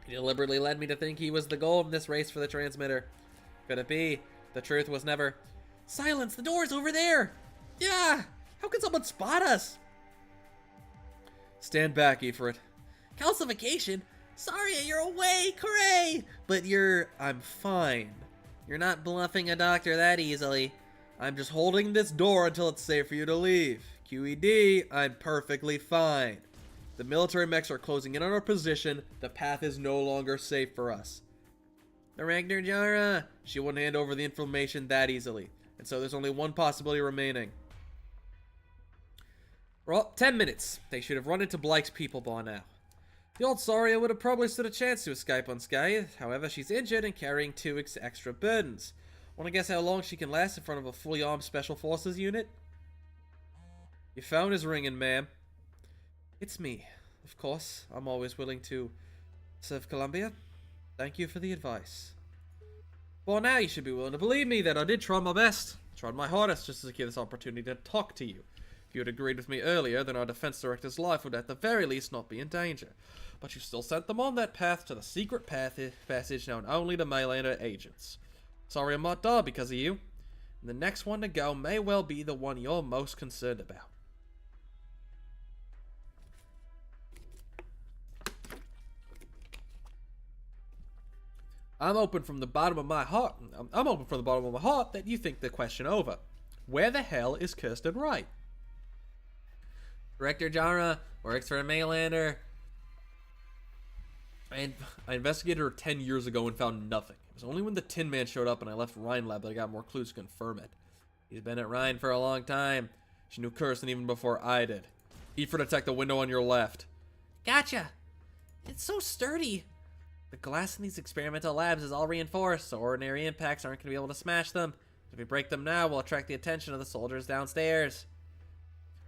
Speaker 2: He deliberately led me to think he was the goal in this race for the transmitter. Could it be? The truth was never... Silence! The door's over there! Yeah! How can someone spot us? Stand back, Ifrit. Calcification? Sorry, you're awake! Hooray! But I'm fine. You're not bluffing a doctor that easily. I'm just holding this door until it's safe for you to leave. QED, I'm perfectly fine. The military mechs are closing in on our position. The path is no longer safe for us. Director Jara, she wouldn't hand over the information that easily. And so there's only one possibility remaining. Well, 10 minutes. They should have run into Blyke's people by now. The old Saria would have probably stood a chance to escape unscathed. However, she's injured and carrying 2 extra burdens. Wanna guess how long she can last in front of a fully armed Special Forces unit? Your phone is ringing, ma'am. It's me. Of course, I'm always willing to serve Columbia. Thank you for the advice. Well, now you should be willing to believe me that I did try my best. Tried my hardest just to secure this opportunity to talk to you. If you had agreed with me earlier, then our defense director's life would at the very least not be in danger. But you still sent them on that path to the secret passage known only to Maylander agents. Sorry I'm not there because of you. And the next one to go may well be the one you're most concerned about. I'm open from the bottom of my heart that you think the question over. Where the hell is Kirsten Wright? Director Jara works for a Maylander. I investigated her 10 years ago and found nothing. It was only when the Tin Man showed up and I left Rhine Lab that I got more clues to confirm it. He's been at Rhine for a long time. She knew Kirsten even before I did. Ifrit attacked the window on your left. Gotcha. It's so sturdy.
Speaker 3: The glass in these experimental labs is all reinforced, so ordinary impacts aren't going to be able to smash them. If we break them now, we'll attract the attention of the soldiers downstairs.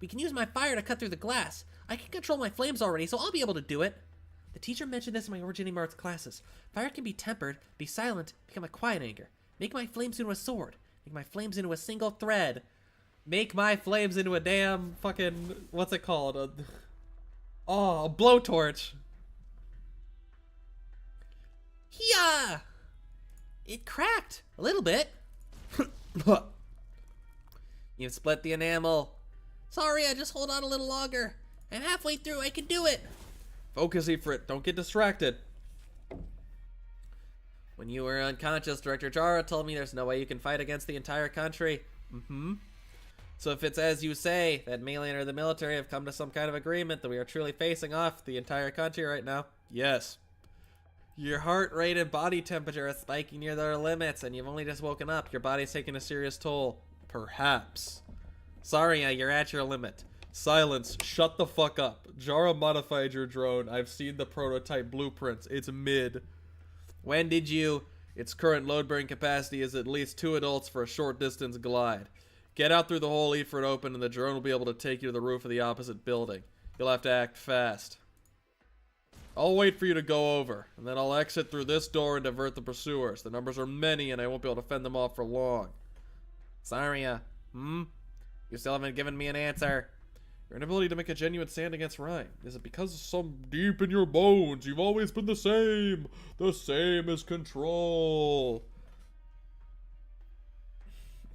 Speaker 3: We can use my fire to cut through the glass. I can control my flames already, so I'll be able to do it. The teacher mentioned this in my originating arts classes. Fire can be tempered, be silent, become a quiet anger. Make my flames into a sword. Make my flames into a single thread. Make my flames into a damn fucking... What's it called? A blowtorch. Yeah! It cracked. A little bit. You've split the enamel. Sorry, I just hold on a little longer. I'm halfway through. I can do it.
Speaker 2: Focus, Ifrit. Don't get distracted.
Speaker 3: When you were unconscious, Director Jara told me there's no way you can fight against the entire country. So if it's as you say, that Melee or the military have come to some kind of agreement that we are truly facing off the entire country right now.
Speaker 2: Yes.
Speaker 3: Your heart rate and body temperature are spiking near their limits, and you've only just woken up. Your body's taking a serious toll.
Speaker 2: Perhaps.
Speaker 3: Sorry, you're at your limit.
Speaker 2: Silence. Shut the fuck up. Jara modified your drone. I've seen the prototype blueprints. It's mid.
Speaker 3: When did you...
Speaker 2: Its current load-bearing capacity is at least 2 adults for a short distance glide. Get out through the hole Ifrit opened and the drone will be able to take you to the roof of the opposite building. You'll have to act fast. I'll wait for you to go over, and then I'll exit through this door and divert the pursuers. The numbers are many and I won't be able to fend them off for long.
Speaker 3: Saria, You still haven't given me an answer.
Speaker 2: Your inability to make a genuine stand against Ryan. Is it because of some deep in your bones? You've always been the same. The same as control.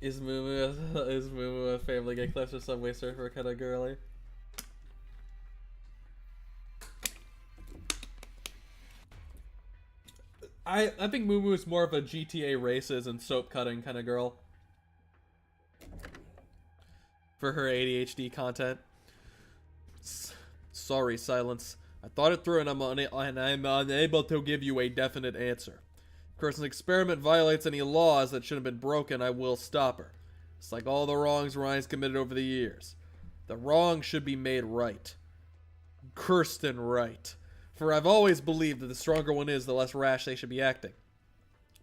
Speaker 3: Is Moo a Family Guy clips or Subway Surfer kind of girly?
Speaker 2: I think Moo is more of a GTA races and soap cutting kind of girl.
Speaker 3: For her ADHD content.
Speaker 2: Sorry, Silence. I thought it through and I'm unable to give you a definite answer. Of course, an experiment violates any laws that shouldn't have been broken, I will stop her. It's like all the wrongs Ryan's committed over the years. The wrong should be made right. Kirsten right. For I've always believed that the stronger one is, the less rash they should be acting.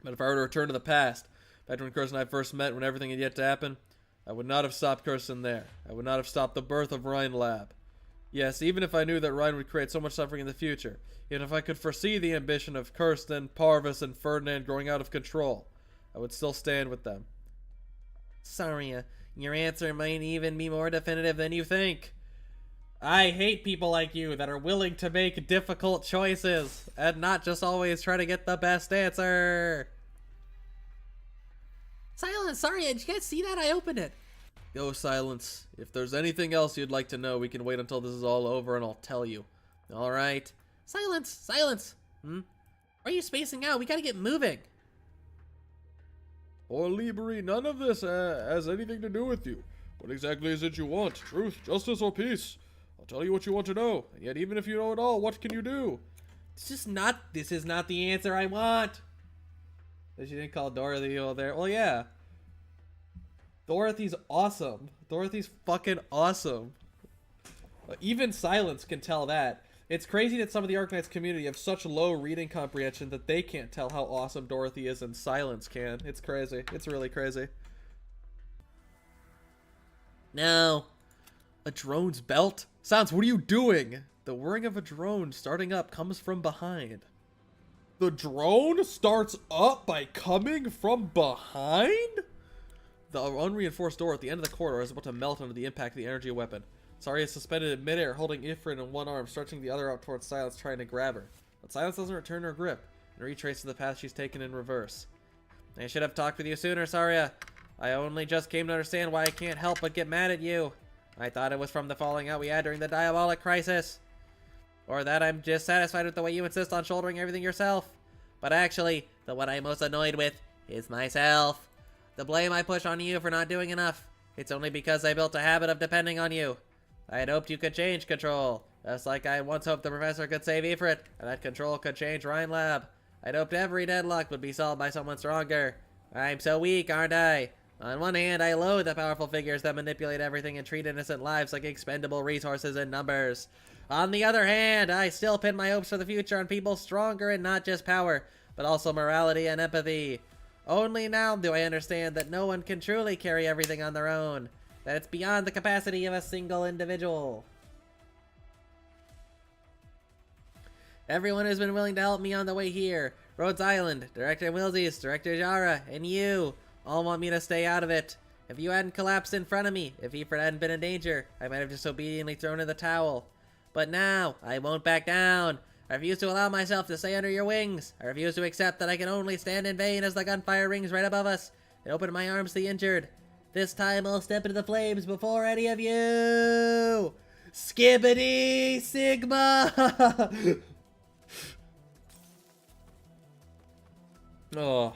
Speaker 2: But if I were to return to the past, back when Kirsten and I first met, when everything had yet to happen, I would not have stopped Kirsten there. I would not have stopped the birth of Ryan Lab. Yes, even if I knew that Ryan would create so much suffering in the future, even if I could foresee the ambition of Kirsten, Parvis, and Ferdinand growing out of control, I would still stand with them.
Speaker 3: Saria, your answer might even be more definitive than you think. I hate people like you that are willing to make difficult choices and not just always try to get the best answer. Silence, sorry, did you guys see that? I opened it.
Speaker 2: Go, Silence. If there's anything else you'd like to know, we can wait until this is all over and I'll tell you.
Speaker 3: Alright. Silence. Are you spacing out? We gotta get moving.
Speaker 2: Or Liberi, none of this has anything to do with you. What exactly is it you want? Truth, justice, or peace? I'll tell you what you want to know. And yet, even if you know it all, what can you do?
Speaker 3: This is not the answer I want. She didn't call Dorothy over there. Well, yeah. Dorothy's awesome. Dorothy's fucking awesome. Even Silence can tell that. It's crazy that some of the Arknights community have such low reading comprehension that they can't tell how awesome Dorothy is and Silence can. It's crazy. It's really crazy. No. A drone's belt? Sans, what are you doing? The whirring of a drone starting up comes from behind.
Speaker 2: The drone starts up by coming from behind?
Speaker 3: The unreinforced door at the end of the corridor is about to melt under the impact of the energy weapon. Saria is suspended in midair, holding Ifrit in one arm, stretching the other out towards Silence, trying to grab her. But Silence doesn't return her grip, and retraces the path she's taken in reverse. I should have talked with you sooner, Saria. I only just came to understand why I can't help but get mad at you. I thought it was from the falling out we had during the diabolic crisis. Or that I'm dissatisfied with the way you insist on shouldering everything yourself. But actually, the one I'm most annoyed with is myself. The blame I push on you for not doing enough. It's only because I built a habit of depending on you. I had hoped you could change Control. Just like I once hoped the professor could save Ifrit, and that Control could change Rhine Lab. I'd hoped every deadlock would be solved by someone stronger. I'm so weak, aren't I? On one hand, I loathe the powerful figures that manipulate everything and treat innocent lives like expendable resources and numbers. On the other hand, I still pin my hopes for the future on people stronger in not just power, but also morality and empathy. Only now do I understand that no one can truly carry everything on their own, that it's beyond the capacity of a single individual. Everyone who's been willing to help me on the way here, Rhodes Island, Director Wilsies, Director Jara, and you, all want me to stay out of it. If you hadn't collapsed in front of me, if Ifrit hadn't been in danger, I might have just obediently thrown in the towel. But now, I won't back down. I refuse to allow myself to stay under your wings. I refuse to accept that I can only stand in vain as the gunfire rings right above us and open my arms to the injured. This time I'll step into the flames before any of you! Skibbity Sigma! Oh.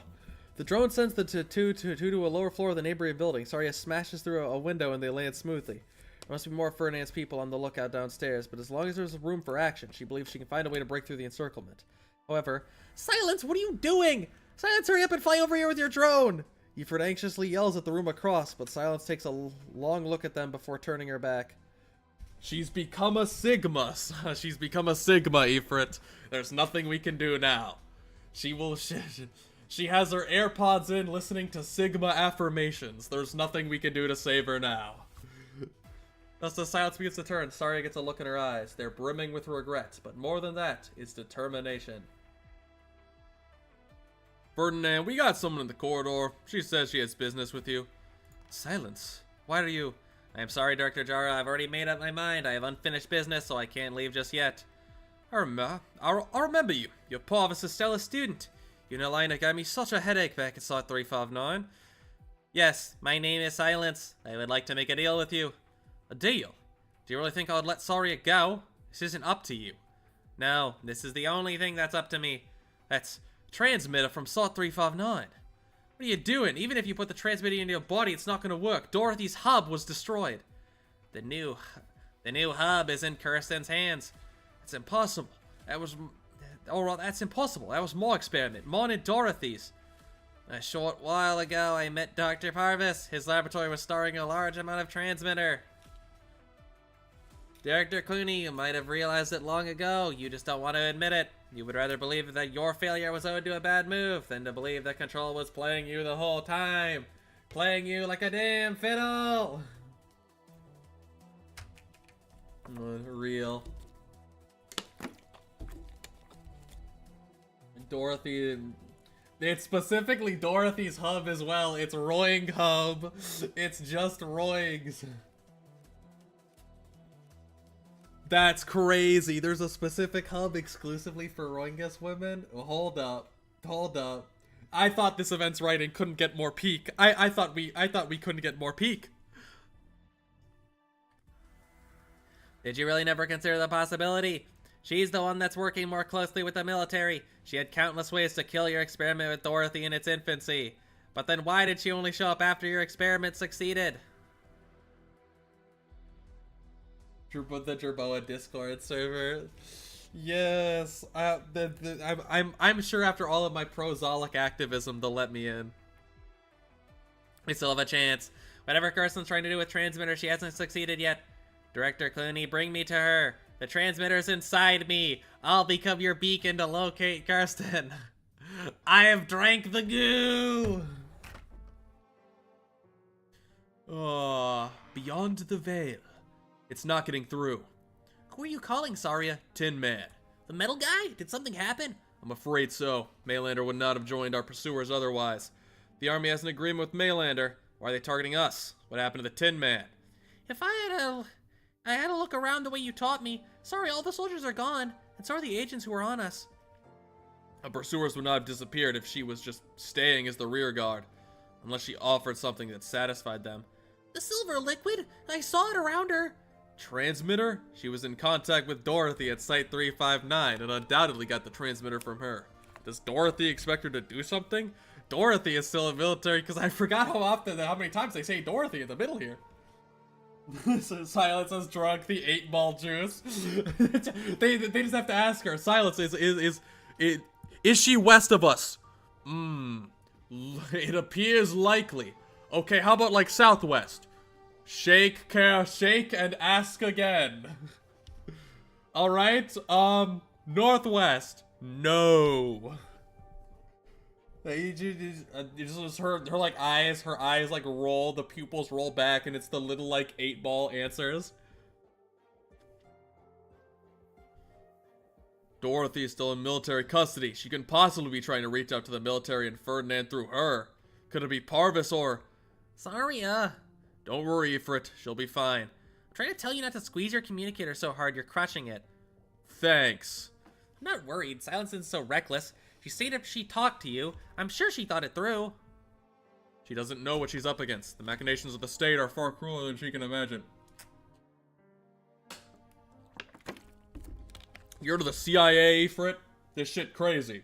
Speaker 3: The drone sends the two to a lower floor of the neighboring building. Saria smashes through a window and they land smoothly. There must be more Ferdinand's people on the lookout downstairs, but as long as there's room for action, she believes she can find a way to break through the encirclement. However, Silence, what are you doing? Silence, hurry up and fly over here with your drone! Ifrit anxiously yells at the room across, but Silence takes a long look at them before turning her back.
Speaker 1: She's become a Sigma. She's become a Sigma, Ifrit. There's nothing we can do now. She has her AirPods in listening to Sigma affirmations. There's nothing we can do to save her now. Thus the Silence begins to turn. Saria gets a look in her eyes. They're brimming with regret, but more than that is determination.
Speaker 3: Ferdinand, we got someone in the corridor. She says she has business with you.
Speaker 2: Silence. Why are you...
Speaker 3: I am sorry, Director Jara. I've already made up my mind. I have unfinished business, so I can't leave just yet.
Speaker 2: I'll remember you. You're Parvis's stellar student. You and Elena gave me such a headache back at Site 359.
Speaker 3: Yes, my name is Silence. I would like to make a deal with you.
Speaker 2: A deal? Do you really think I would let Saria go? This isn't up to you.
Speaker 3: No, this is the only thing that's up to me.
Speaker 2: That's transmitter from Site 359. What are you doing? Even if you put the transmitter in your body, it's not going to work. Dorothy's hub was destroyed.
Speaker 3: The new hub is in Kirsten's hands.
Speaker 2: It's impossible. Alright, that's impossible. That was my experiment. Mine and Dorothy's.
Speaker 3: A short while ago, I met Dr. Parvis. His laboratory was storing a large amount of transmitter. Director Clooney, you might have realized it long ago. You just don't want to admit it. You would rather believe that your failure was owed to a bad move than to believe that Control was playing you the whole time. Playing you like a damn fiddle.
Speaker 1: Real. Dorothy... It's specifically Dorothy's hub as well. It's Roing hub. It's just Roing's. That's crazy. There's a specific hub exclusively for Roingus women. Hold up. I thought this event's writing couldn't get more peak. I thought we couldn't get more peak.
Speaker 3: Did you really never consider the possibility? She's the one that's working more closely with the military. She had countless ways to kill your experiment with Dorothy in its infancy. But then why did she only show up after your experiment succeeded?
Speaker 1: The Jerboa Discord server. Yes. I'm sure after all of my pro-Zolok activism, they'll let me in.
Speaker 3: We still have a chance. Whatever Kirsten's trying to do with transmitter, she hasn't succeeded yet. Director Clooney, bring me to her. The transmitter's inside me. I'll become your beacon to locate Kirsten. I have drank the goo.
Speaker 2: Oh, beyond the veil. It's not getting through.
Speaker 3: Who are you calling, Saria?
Speaker 2: Tin Man.
Speaker 3: The metal guy? Did something happen?
Speaker 2: I'm afraid so. Maylander would not have joined our pursuers otherwise. The army has an agreement with Maylander. Why are they targeting us? What happened to the Tin Man?
Speaker 3: If I had a look around the way you taught me. Sorry, all the soldiers are gone, and so are the agents who were on us.
Speaker 2: Our pursuers would not have disappeared if she was just staying as the rear guard. Unless she offered something that satisfied them.
Speaker 3: The silver liquid? I saw it around her.
Speaker 2: Transmitter? She was in contact with Dorothy at Site 359 and undoubtedly got the transmitter from her. Does Dorothy expect her to do something? Dorothy is still a military, because I forgot how many times they say Dorothy in the middle here.
Speaker 1: Silence has drunk the 8-ball juice. they just have to ask her. Silence, is she west of us? It appears likely. Okay, how about like southwest? Shake and ask again. Alright, northwest. No. Just her like eyes, her eyes like roll, the pupils roll back, and it's the little like 8-ball answers.
Speaker 3: Dorothy is still in military custody. She couldn't possibly be trying to reach out to the military and Ferdinand through her. Could it be Parvis or...
Speaker 2: Sorry,
Speaker 3: Don't worry, Ifrit. She'll be fine.
Speaker 2: I'm trying to tell you not to squeeze your communicator so hard you're crushing it.
Speaker 3: Thanks.
Speaker 2: I'm not worried. Silence isn't so reckless. She said if she talked to you, I'm sure she thought it through.
Speaker 3: She doesn't know what she's up against. The machinations of the state are far crueler than she can imagine. You're to the CIA, Ifrit? This shit crazy.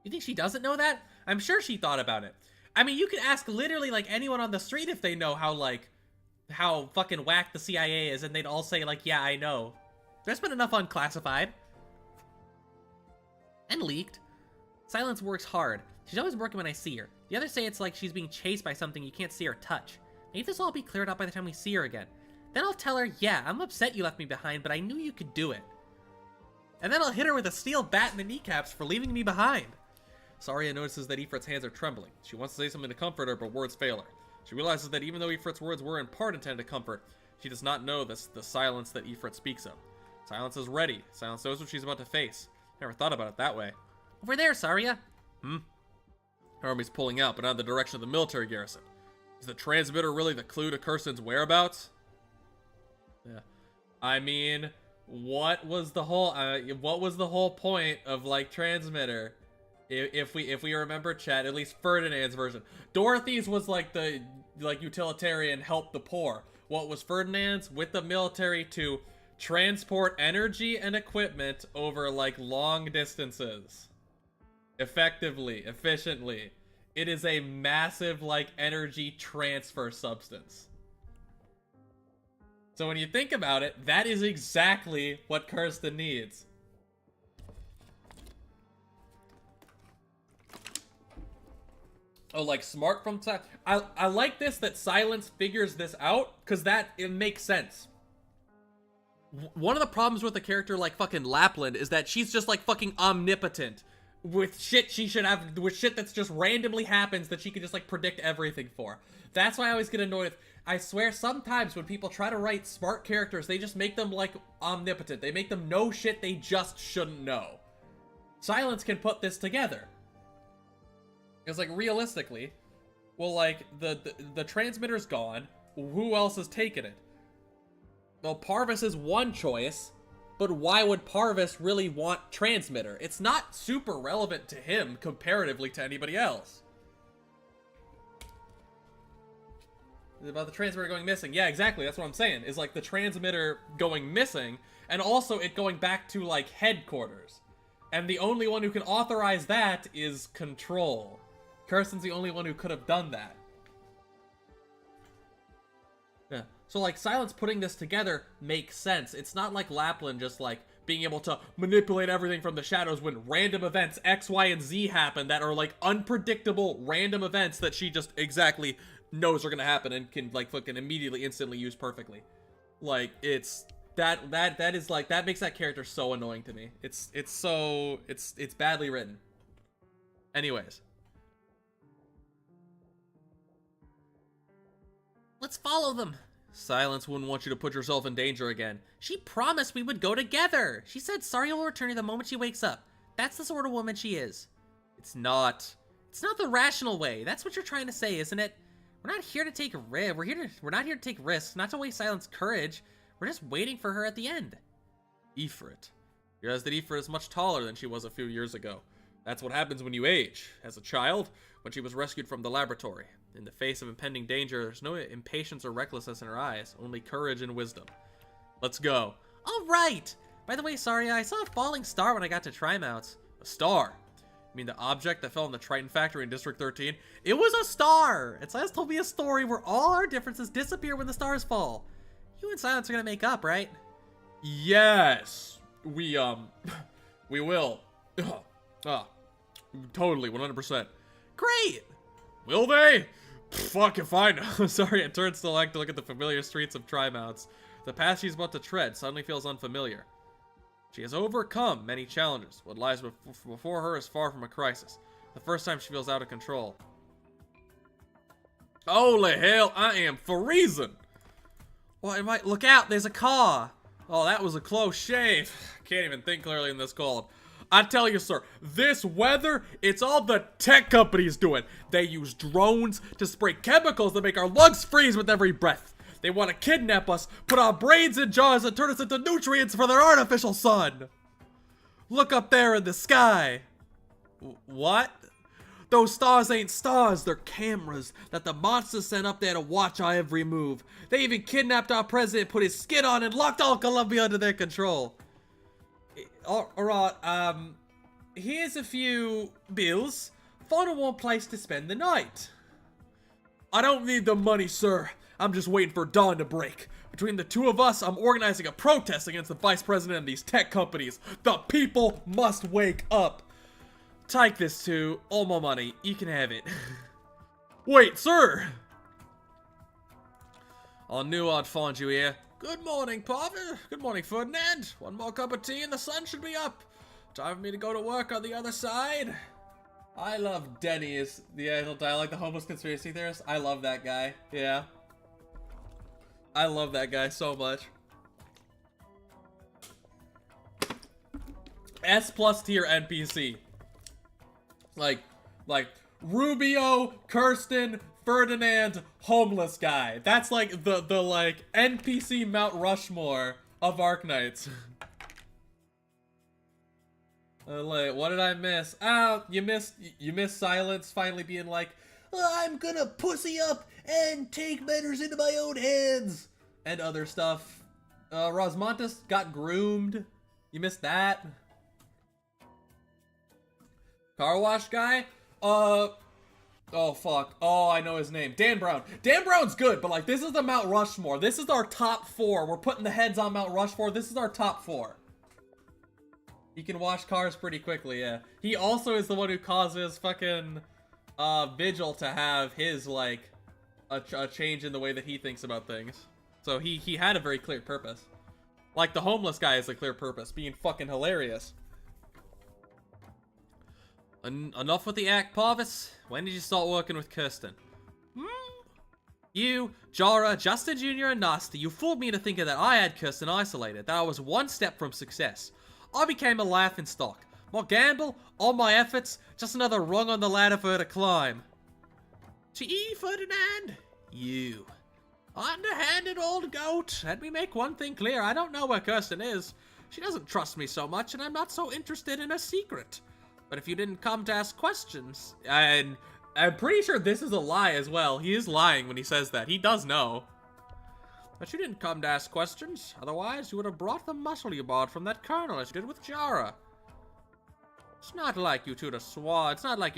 Speaker 2: You think she doesn't know that? I'm sure she thought about it. I mean, you could ask literally like anyone on the street if they know how fucking whack the CIA is, and they'd all say like, yeah, I know. There's been enough unclassified. And leaked. Silence works hard. She's always working when I see her. The others say it's like she's being chased by something you can't see or touch. Maybe this will all be cleared up by the time we see her again. Then I'll tell her, yeah, I'm upset you left me behind, but I knew you could do it. And then I'll hit her with a steel bat in the kneecaps for leaving me behind.
Speaker 3: Saria notices that Ifrit's hands are trembling. She wants to say something to comfort her, but words fail her. She realizes that even though Ifrit's words were in part intended to comfort, she does not know the silence that Ifrit speaks of. Silence is ready. Silence knows what she's about to face. Never thought about it that way.
Speaker 2: Over there, Saria.
Speaker 3: Her army's pulling out, but not in the direction of the military garrison. Is the transmitter really the clue to Kirsten's whereabouts?
Speaker 1: Yeah. I mean, what was the whole point of like transmitter? If we remember, chat, at least Ferdinand's version. Dorothy's was like the utilitarian help the poor. What was Ferdinand's? With the military to transport energy and equipment over like long distances. Effectively, efficiently. It is a massive like energy transfer substance. So when you think about it, that is exactly what Kirsten needs. Oh, like smart from time. I like this that Silence figures this out, because it makes sense.
Speaker 3: One of the problems with a character like fucking Lapland is that she's just like fucking omnipotent
Speaker 1: With shit with shit that's just randomly happens that she can just like predict everything for. That's why I always get annoyed with, I swear sometimes when people try to write smart characters, they just make them like omnipotent. They make them know shit they just shouldn't know. Silence can put this together. It's like, realistically, well, like, the transmitter's gone. Who else has taken it? Well, Parvis is one choice, but why would Parvis really want transmitter? It's not super relevant to him comparatively to anybody else. About the transmitter going missing. Yeah, exactly, that's what I'm saying. Is like the transmitter going missing, and also it going back to, like, headquarters. And the only one who can authorize that is Control. Kirsten's the only one who could have done that. Yeah. So, like, Silence putting this together makes sense. It's not like Lapland just, like, being able to manipulate everything from the shadows when random events X, Y, and Z happen that are, like, unpredictable random events that she just exactly knows are gonna happen and can, like, fucking immediately, instantly use perfectly. Like, it's... That is, like, that makes that character so annoying to me. It's badly written. Anyways.
Speaker 2: Let's follow them.
Speaker 3: Silence wouldn't want you to put yourself in danger again.
Speaker 2: She promised we would go together. She said Saria will return the moment she wakes up. That's the sort of woman she is.
Speaker 3: It's not.
Speaker 2: It's not the rational way. That's what you're trying to say, isn't it? We're not here to take risks. We're not here to take risks, not to waste Silence's courage. We're just waiting for her at the end.
Speaker 3: Ifrit. You realize that Ifrit is much taller than she was a few years ago. That's what happens when you age. As a child, when she was rescued from the laboratory. In the face of impending danger, there's no impatience or recklessness in her eyes, only courage and wisdom. Let's go.
Speaker 2: All right. By the way, Saria, I saw a falling star when I got to Trimouts.
Speaker 3: A star? You mean the object that fell in the Triton factory in District 13?
Speaker 2: It was a star! And Silence told me a story where all our differences disappear when the stars fall. You and Silence are gonna make up, right?
Speaker 3: Yes! We will. Totally, 100%.
Speaker 2: Great!
Speaker 3: Will they? Fuck if I know. Sorry, I turned still like to look at the familiar streets of Trimouts. The path she's about to tread suddenly feels unfamiliar. She has overcome many challenges. What lies before her is far from a crisis. The first time she feels out of control. Holy hell, I am freezing! Well, it might look out, there's a car! Oh, that was a close shave. Can't even think clearly in this cold. I tell you, sir, this weather, it's all the tech companies doing. They use drones to spray chemicals that make our lungs freeze with every breath. They want to kidnap us, put our brains in jars and turn us into nutrients for their artificial sun. Look up there in the sky. What? Those stars ain't stars, they're cameras that the monsters sent up there to watch our every move. They even kidnapped our president, put his skin on, and locked all Colombia under their control. Alright, here's a few bills. Find a warm place to spend the night. I don't need the money, sir. I'm just waiting for dawn to break. Between the two of us, I'm organizing a protest against the vice president of these tech companies. The people must wake up. Take this too. All my money. You can have it. Wait, sir! I knew I'd find you here. Good morning, Parker. Good morning, Ferdinand. One more cup of tea and the sun should be up. Time for me to go to work on the other side.
Speaker 1: I love Denny's, the actual dialogue, the homeless conspiracy theorist. I love that guy. Yeah. I love that guy so much. S+ tier NPC. Like Rubio, Kirsten, Ferdinand, homeless guy. That's like the like NPC Mount Rushmore of Arknights. Like, what did I miss? You missed Silence finally being like, I'm gonna pussy up and take matters into my own hands and other stuff. Rosmontis got groomed. You missed that. Car wash guy? Oh fuck. Oh, I know his name. Dan Brown. Dan Brown's good, but like, this is the Mount Rushmore. This is our top 4. We're putting the heads on Mount Rushmore. This is our top 4. He can wash cars pretty quickly, yeah. He also is the one who causes fucking Vigil to have his, like, a change in the way that he thinks about things. So he had a very clear purpose. Like, the homeless guy has a clear purpose, being fucking hilarious. Enough with the act, Parvis. When did you start working with Kirsten? You, Jara, Justin Jr., and Nasty, you fooled me to thinking that I had Kirsten isolated, that I was one step from success. I became a laughingstock. More gamble, all my efforts, just another rung on the ladder for her to climb. Gee, Ferdinand, you. Underhanded old goat. Let me make one thing clear, I don't know where Kirsten is. She doesn't trust me so much, and I'm not so interested in her secret. But if you didn't come to ask questions... And I'm pretty sure this is a lie as well. He is lying when he says that. He does know. But you didn't come to ask questions. Otherwise, you would have brought the muscle you bought from that colonel as you did with Jara. It's not like you to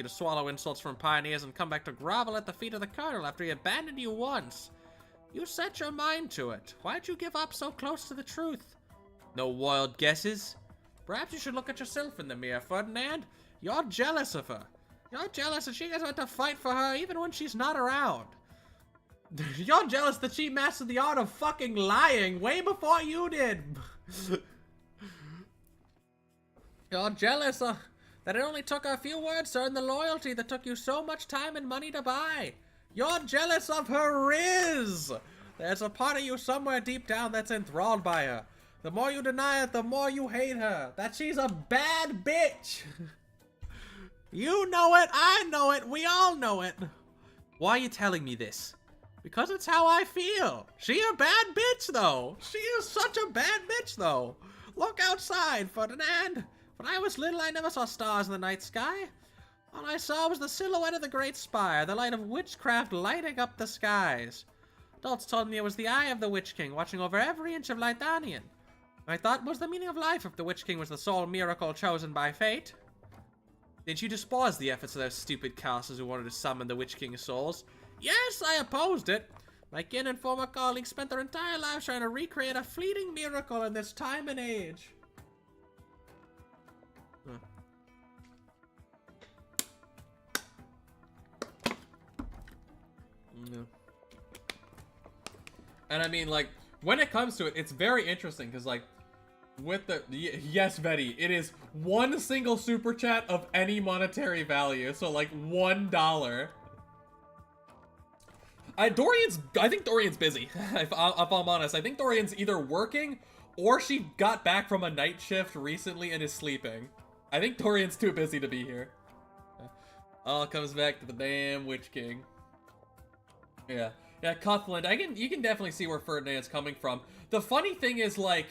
Speaker 1: swallow insults from pioneers and come back to grovel at the feet of the colonel after he abandoned you once. You set your mind to it. Why'd you give up so close to the truth? No wild guesses. Perhaps you should look at yourself in the mirror, Ferdinand. You're jealous of her. You're jealous that she gets to fight for her even when she's not around. You're jealous that she mastered the art of fucking lying way before you did. You're jealous that it only took a few words to earn the loyalty that took you so much time and money to buy. You're jealous of her riz. There's a part of you somewhere deep down that's enthralled by her. The more you deny it, the more you hate her. That she's a bad bitch. You know it, I know it, we all know it. Why are you telling me this? Because it's how I feel. She a bad bitch, though. She is such a bad bitch, though. Look outside, Ferdinand. When I was little, I never saw stars in the night sky. All I saw was the silhouette of the Great Spire, the light of witchcraft lighting up the skies. Adults told me it was the eye of the Witch King, watching over every inch of Lythanian. I thought, was the meaning of life if the Witch King was the sole miracle chosen by fate? Didn't you despise the efforts of those stupid casters who wanted to summon the Witch King's souls? Yes, I opposed it. My kin and former colleagues spent their entire lives trying to recreate a fleeting miracle in this time and age. And I mean, like, when it comes to it, it's very interesting because, like, with the yes, Betty, it is one single super chat of any monetary value, so like $1. I think Dorian's busy. if I'm honest, I think Dorian's either working or she got back from a night shift recently and is sleeping. I think Dorian's too busy to be here. All comes back to the damn Witch King. Yeah, Cuthland. You can definitely see where Ferdinand's coming from. The funny thing is, like,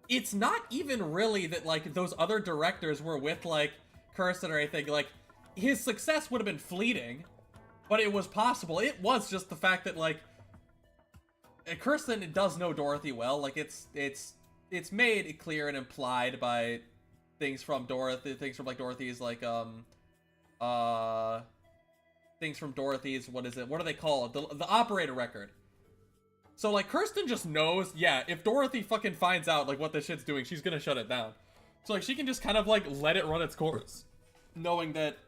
Speaker 1: it's not even really that, like, those other directors were with, like, Kirsten or anything. Like, his success would have been fleeting, but it was possible. It was just the fact that, like, Kirsten does know Dorothy well. Like, it's made clear and implied by things from Dorothy, things from, like, Dorothy's, like, things from Dorothy's, what is it? What do they call it? The operator record. So, like, Kirsten just knows, yeah, if Dorothy fucking finds out, like, what this shit's doing, she's gonna shut it down. So, like, she can just kind of, like, let it run its course, knowing that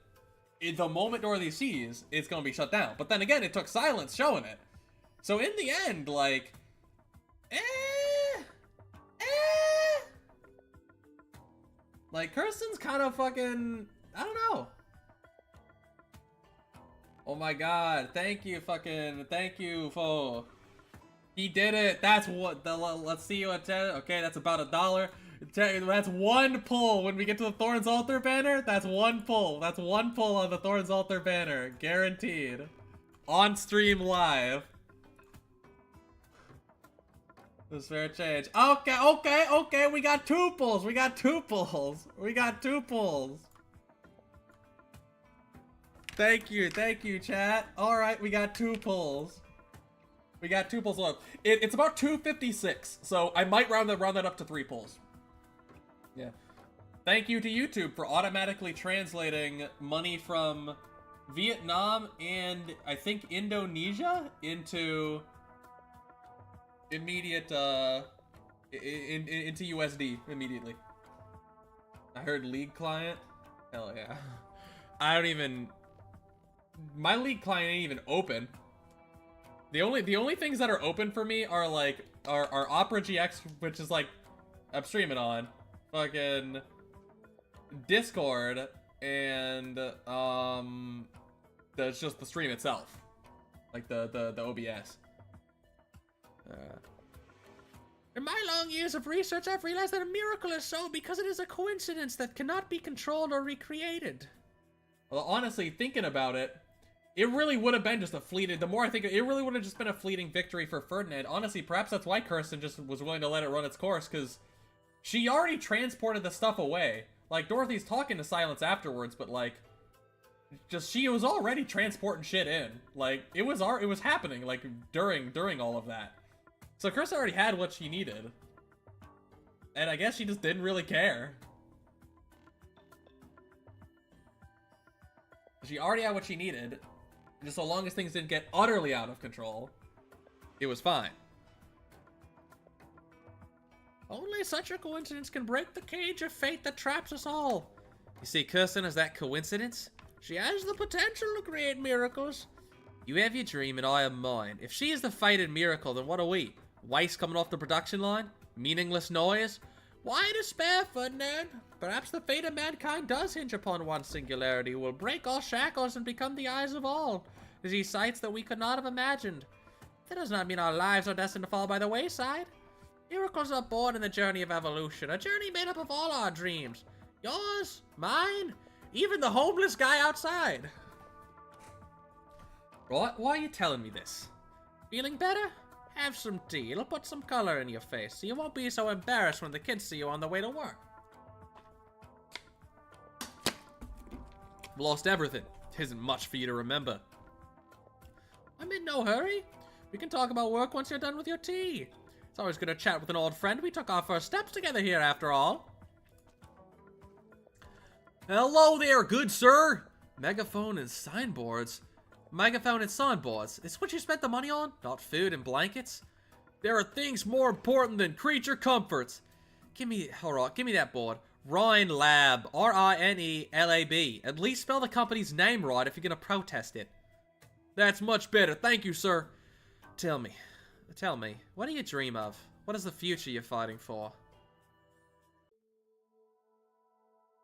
Speaker 1: the moment Dorothy sees, it's gonna be shut down. But then again, it took silence showing it. So, in the end, like, like, Kirsten's kind of fucking, I don't know. Oh my god, thank you, Fo. He did it. That's what let's see what 10. Okay, that's about $1. That's one pull. When we get to the Thorns Altar banner, that's one pull. That's one pull on the Thorns Altar banner, guaranteed. On stream live. This fair change. Okay. We got 2 pulls. We got 2 pulls. Thank you, chat. All right, we got 2 pulls. Left. It's about 256, so I might round that up to 3 pulls. Yeah. Thank you to YouTube for automatically translating money from Vietnam and I think Indonesia into immediate into USD immediately. I heard League client. Hell yeah. My League client ain't even open. The only things that are open for me are like our Opera GX, which is like I'm streaming on, fucking Discord, and that's just the stream itself, like the OBS.
Speaker 2: In my long years of research, I've realized that a miracle is so because it is a coincidence that cannot be controlled or recreated.
Speaker 1: Well, honestly, thinking about it, it really would have been just a fleeting. The more I think, it really would have just been a fleeting victory for Ferdinand. Honestly, perhaps that's why Kirsten just was willing to let it run its course, because she already transported the stuff away. Like, Dorothy's talking to Silence afterwards, but like, just she was already transporting shit in. Like, it was happening like during all of that. So Kirsten already had what she needed, and I guess she just didn't really care. She already had what she needed. Just so long as things didn't get utterly out of control, it was fine.
Speaker 2: Only such a coincidence can break the cage of fate that traps us all.
Speaker 3: You see Kirsten as that coincidence?
Speaker 2: She has the potential to create miracles.
Speaker 3: You have your dream and I have mine. If she is the fated miracle, then what are we? Waste coming off the production line? Meaningless noise?
Speaker 2: Why despair, Ferdinand? Perhaps the fate of mankind does hinge upon one singularity who will break all shackles and become the eyes of all, to see sights that we could not have imagined. That does not mean our lives are destined to fall by the wayside. Miracles are born in the journey of evolution, a journey made up of all our dreams. Yours, mine, even the homeless guy outside.
Speaker 3: Why are you telling me this?
Speaker 2: Feeling better? Have some tea. It'll put some color in your face, so you won't be so embarrassed when the kids see you on the way to work.
Speaker 3: I've lost everything. It isn't much for you to remember.
Speaker 2: I'm in no hurry. We can talk about work once you're done with your tea. It's always good to chat with an old friend. We took our first steps together here, after all.
Speaker 3: Hello there, good sir! Megaphone and signboards. Megaphone and signboards. Is what you spent the money on? Not food and blankets? There are things more important than creature comforts. Give me that board. Rhine Lab. R-I-N-E-L-A-B. At least spell the company's name right if you're gonna protest it. That's much better. Thank you, sir. Tell me, Tell me, what do you dream of? What is the future you're fighting for?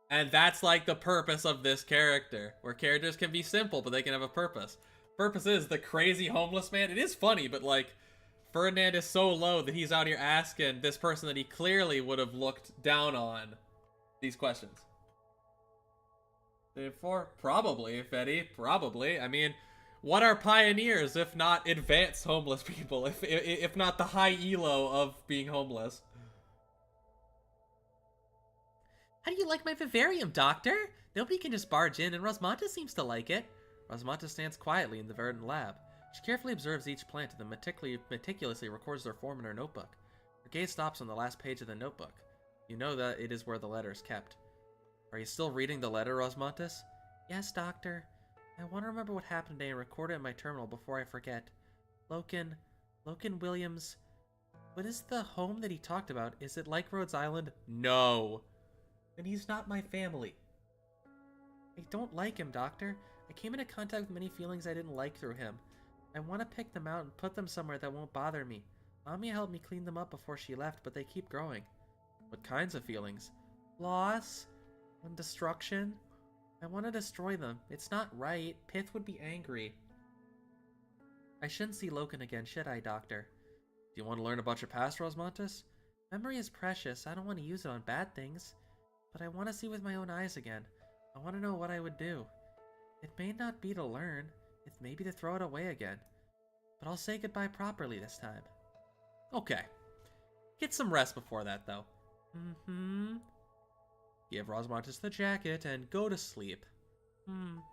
Speaker 1: And that's like the purpose of this character, where characters can be simple, but they can have a purpose. Purpose is the crazy homeless man. It is funny, but like, Ferdinand is so low that he's out here asking this person that he clearly would have looked down on these questions. Therefore, probably, Fetty, probably. I mean, what are pioneers if not advanced homeless people? If not the high elo of being homeless?
Speaker 3: How do you like my vivarium, Doctor? Nobody can just barge in, and Rosmanta seems to like it. Rosmanta stands quietly in the verdant lab. She carefully observes each plant and then meticulously records their form in her notebook. Her gaze stops on the last page of the notebook. You know that it is where the letter is kept. Are you still reading the letter, Rosmantis? Yes, Doctor. I want to remember what happened today and record it in my terminal before I forget. Loken Williams. What is the home that he talked about? Is it like Rhodes Island?
Speaker 1: No. And he's not my family.
Speaker 3: I don't like him, Doctor. I came into contact with many feelings I didn't like through him. I want to pick them out and put them somewhere that won't bother me. Mommy helped me clean them up before she left, but they keep growing. What kinds of feelings? Loss and destruction. I want to destroy them. It's not right.
Speaker 1: Pith would be angry.
Speaker 3: I shouldn't see Loken again, should I, Doctor? Do you want to learn about your past, Rosmantis? Memory is precious. I don't want to use it on bad things. But I want to see with my own eyes again. I want to know what I would do. It may not be to learn. It's maybe to throw it away again. But I'll say goodbye properly this time.
Speaker 1: Okay. Get some rest before that, though.
Speaker 3: Give Rosmantis the jacket and go to sleep.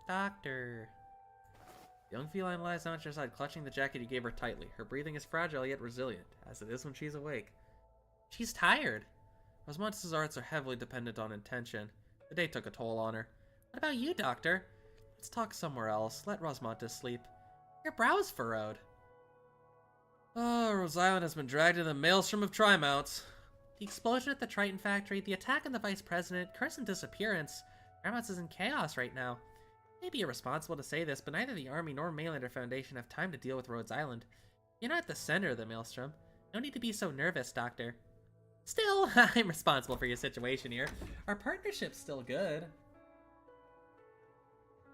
Speaker 3: Doctor. The young feline lies down at your side, clutching the jacket you gave her tightly. Her breathing is fragile yet resilient, as it is when she's awake. She's tired. Rosmantis' arts are heavily dependent on intention. The day took a toll on her. What about you, Doctor? Let's talk somewhere else. Let Rosmantis sleep. Your brow is furrowed. Oh, Rose Island has been dragged into the maelstrom of Trimounts. The explosion at the Triton factory, the attack on the Vice President, Curson's disappearance. Trimounts is in chaos right now. It may be irresponsible to say this, but neither the Army nor Maylander Foundation have time to deal with Rhodes Island. You're not at the center of the maelstrom. No need to be so nervous, Doctor. Still, I'm responsible for your situation here. Our partnership's still good.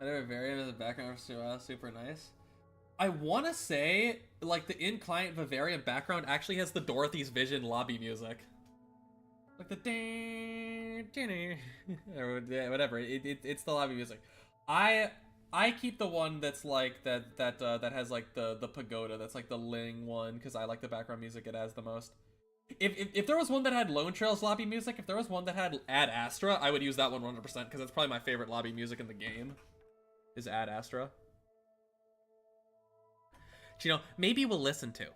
Speaker 1: Another variant in the background was super nice. I want to say, like, the in-client Vivarium background actually has the Dorothy's Vision lobby music. Like the ding, or whatever. It's the lobby music. I keep the one that's like that has like the pagoda. That's like the Ling one because I like the background music it has the most. If there was one that had Lonetrail's lobby music, if there was one that had Ad Astra, I would use that one 100% because that's probably my favorite lobby music in the game. Is Ad Astra.
Speaker 3: You know, maybe we'll listen to.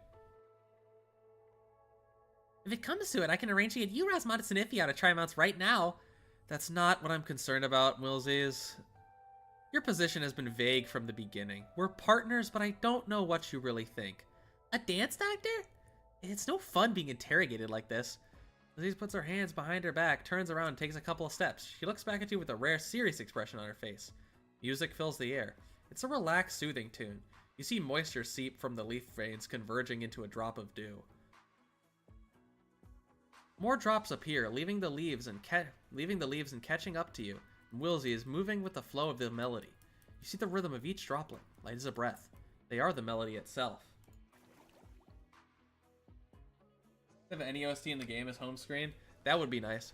Speaker 3: If it comes to it, I can arrange to get you, Rosmantis, and Iffy out of Trimounts right now. That's not what I'm concerned about, Millsies. Your position has been vague from the beginning. We're partners, but I don't know what you really think. A dance, Doctor? It's no fun being interrogated like this. Millsies puts her hands behind her back, turns around, and takes a couple of steps. She looks back at you with a rare, serious expression on her face. Music fills the air. It's a relaxed, soothing tune. You see moisture seep from the leaf veins, converging into a drop of dew. More drops appear, leaving the leaves and catching up to you. Willsey is moving with the flow of the melody. You see the rhythm of each droplet, light as a breath. They are the melody itself.
Speaker 1: If any OST in the game is home screen,
Speaker 3: that would be nice.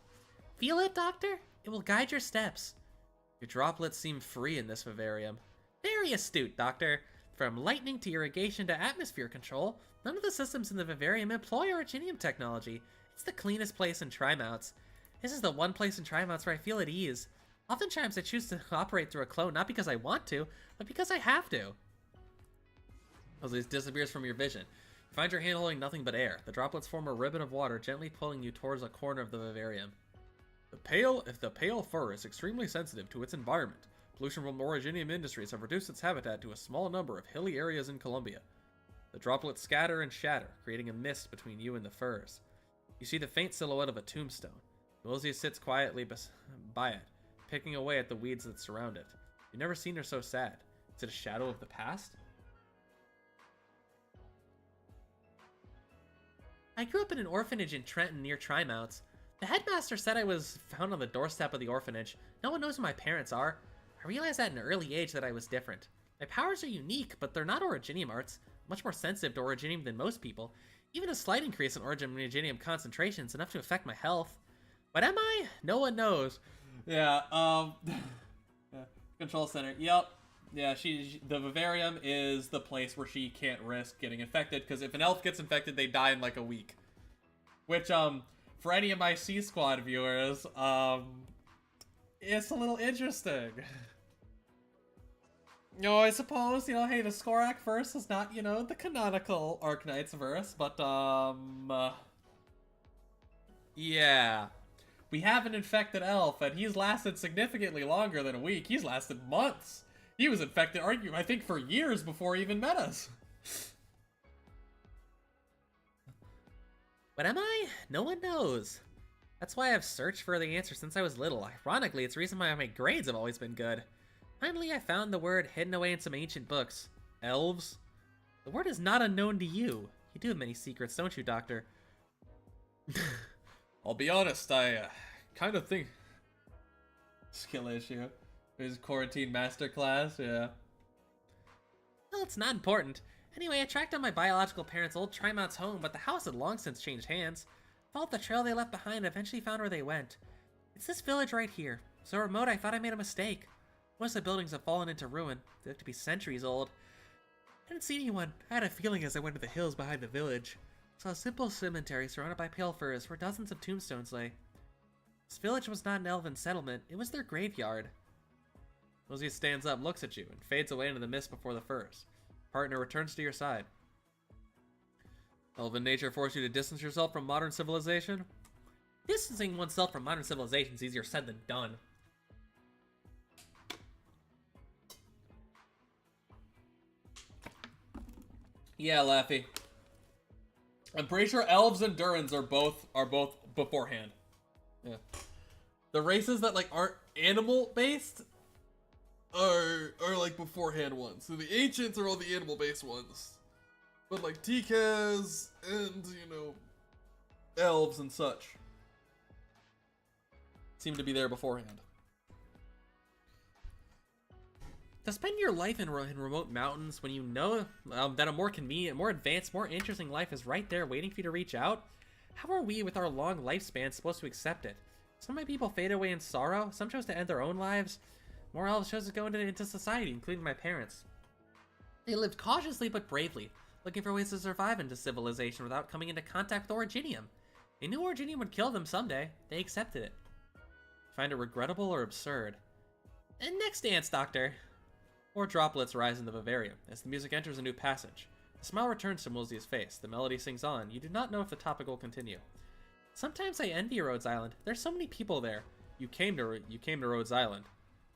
Speaker 3: Feel it, Doctor? It will guide your steps. Your droplets seem free in this vivarium. Very astute, Doctor. From lightning to irrigation to atmosphere control, none of the systems in the vivarium employ Originium technology. It's the cleanest place in Trimounts. This is the one place in Trimounts where I feel at ease. Oftentimes I choose to operate through a clone not because I want to, but because I have to. This disappears from your vision. You find your hand holding nothing but air. The droplets form a ribbon of water, gently pulling you towards a corner of the vivarium. If the pale fur is extremely sensitive to its environment, pollution from Originium industries have reduced its habitat to a small number of hilly areas in Colombia. The droplets scatter and shatter, creating a mist between you and the furs. You see the faint silhouette of a tombstone. Millsy sits quietly by it, picking away at the weeds that surround it. You've never seen her so sad. Is it a shadow of the past?
Speaker 4: I grew up in an orphanage in Trenton near Trimounts. The headmaster said I was found on the doorstep of the orphanage. No one knows who my parents are. I realized at an early age that I was different. My powers are unique, but they're not originium arts. Much more sensitive to originium than most people. Even a slight increase in originium concentration is enough to affect my health. What am I? No one knows.
Speaker 1: Yeah, yeah. Control center. Yep. Yeah, the vivarium is the place where she can't risk getting infected, because if an elf gets infected, they die in like a week. Which, for any of my C Squad viewers, it's a little interesting. No, I suppose, hey, the Skorak verse is not, the canonical Arknights verse, but, yeah. We have an infected elf, and he's lasted significantly longer than a week. He's lasted months. He was infected, I think, for years before he even met us.
Speaker 4: What am I? No one knows. That's why I've searched for the answer since I was little. Ironically, it's the reason why my grades have always been good. Finally, I found the word hidden away in some ancient books. Elves? The word is not unknown to you. You do have many secrets, don't you, Doctor?
Speaker 1: I'll be honest, I kind of think... Skill issue. His quarantine masterclass, yeah.
Speaker 4: Well, it's not important. Anyway, I tracked down my biological parents' old Trimounts home, but the house had long since changed hands. Followed the trail they left behind and eventually found where they went. It's this village right here. So remote, I thought I made a mistake. Most of the buildings have fallen into ruin. They look to be centuries old. I didn't see anyone. I had a feeling as I went to the hills behind the village. Saw a simple cemetery surrounded by pale firs where dozens of tombstones lay. This village was not an elven settlement. It was their graveyard.
Speaker 1: Mosey stands up, looks at you, and fades away into the mist before the firs. Partner returns to your side. Elven nature forced you to distance yourself from modern civilization?
Speaker 4: Distancing oneself from modern civilization is easier said than done.
Speaker 1: Yeah, Laffy. I'm pretty sure elves and Durans are both beforehand. Yeah. The races that aren't animal based are like beforehand ones. So the ancients are all the animal based ones. But like Tikaz and elves and such seem to be there beforehand.
Speaker 4: To spend your life in remote mountains when you know that a more convenient, more advanced, more interesting life is right there waiting for you to reach out? How are we, with our long lifespan, supposed to accept it? Some of my people fade away in sorrow, some chose to end their own lives. More elves chose to go into society, including my parents. They lived cautiously but bravely, looking for ways to survive into civilization without coming into contact with Originium. They knew Originium would kill them someday. They accepted it.
Speaker 1: Find it regrettable or absurd?
Speaker 4: And next dance, Doctor.
Speaker 1: More droplets rise in the vivarium as the music enters a new passage. A smile returns to Woolsey's face. The melody sings on. You do not know if the topic will continue.
Speaker 4: Sometimes I envy Rhodes Island. There's so many people there.
Speaker 1: You came to Rhodes Island.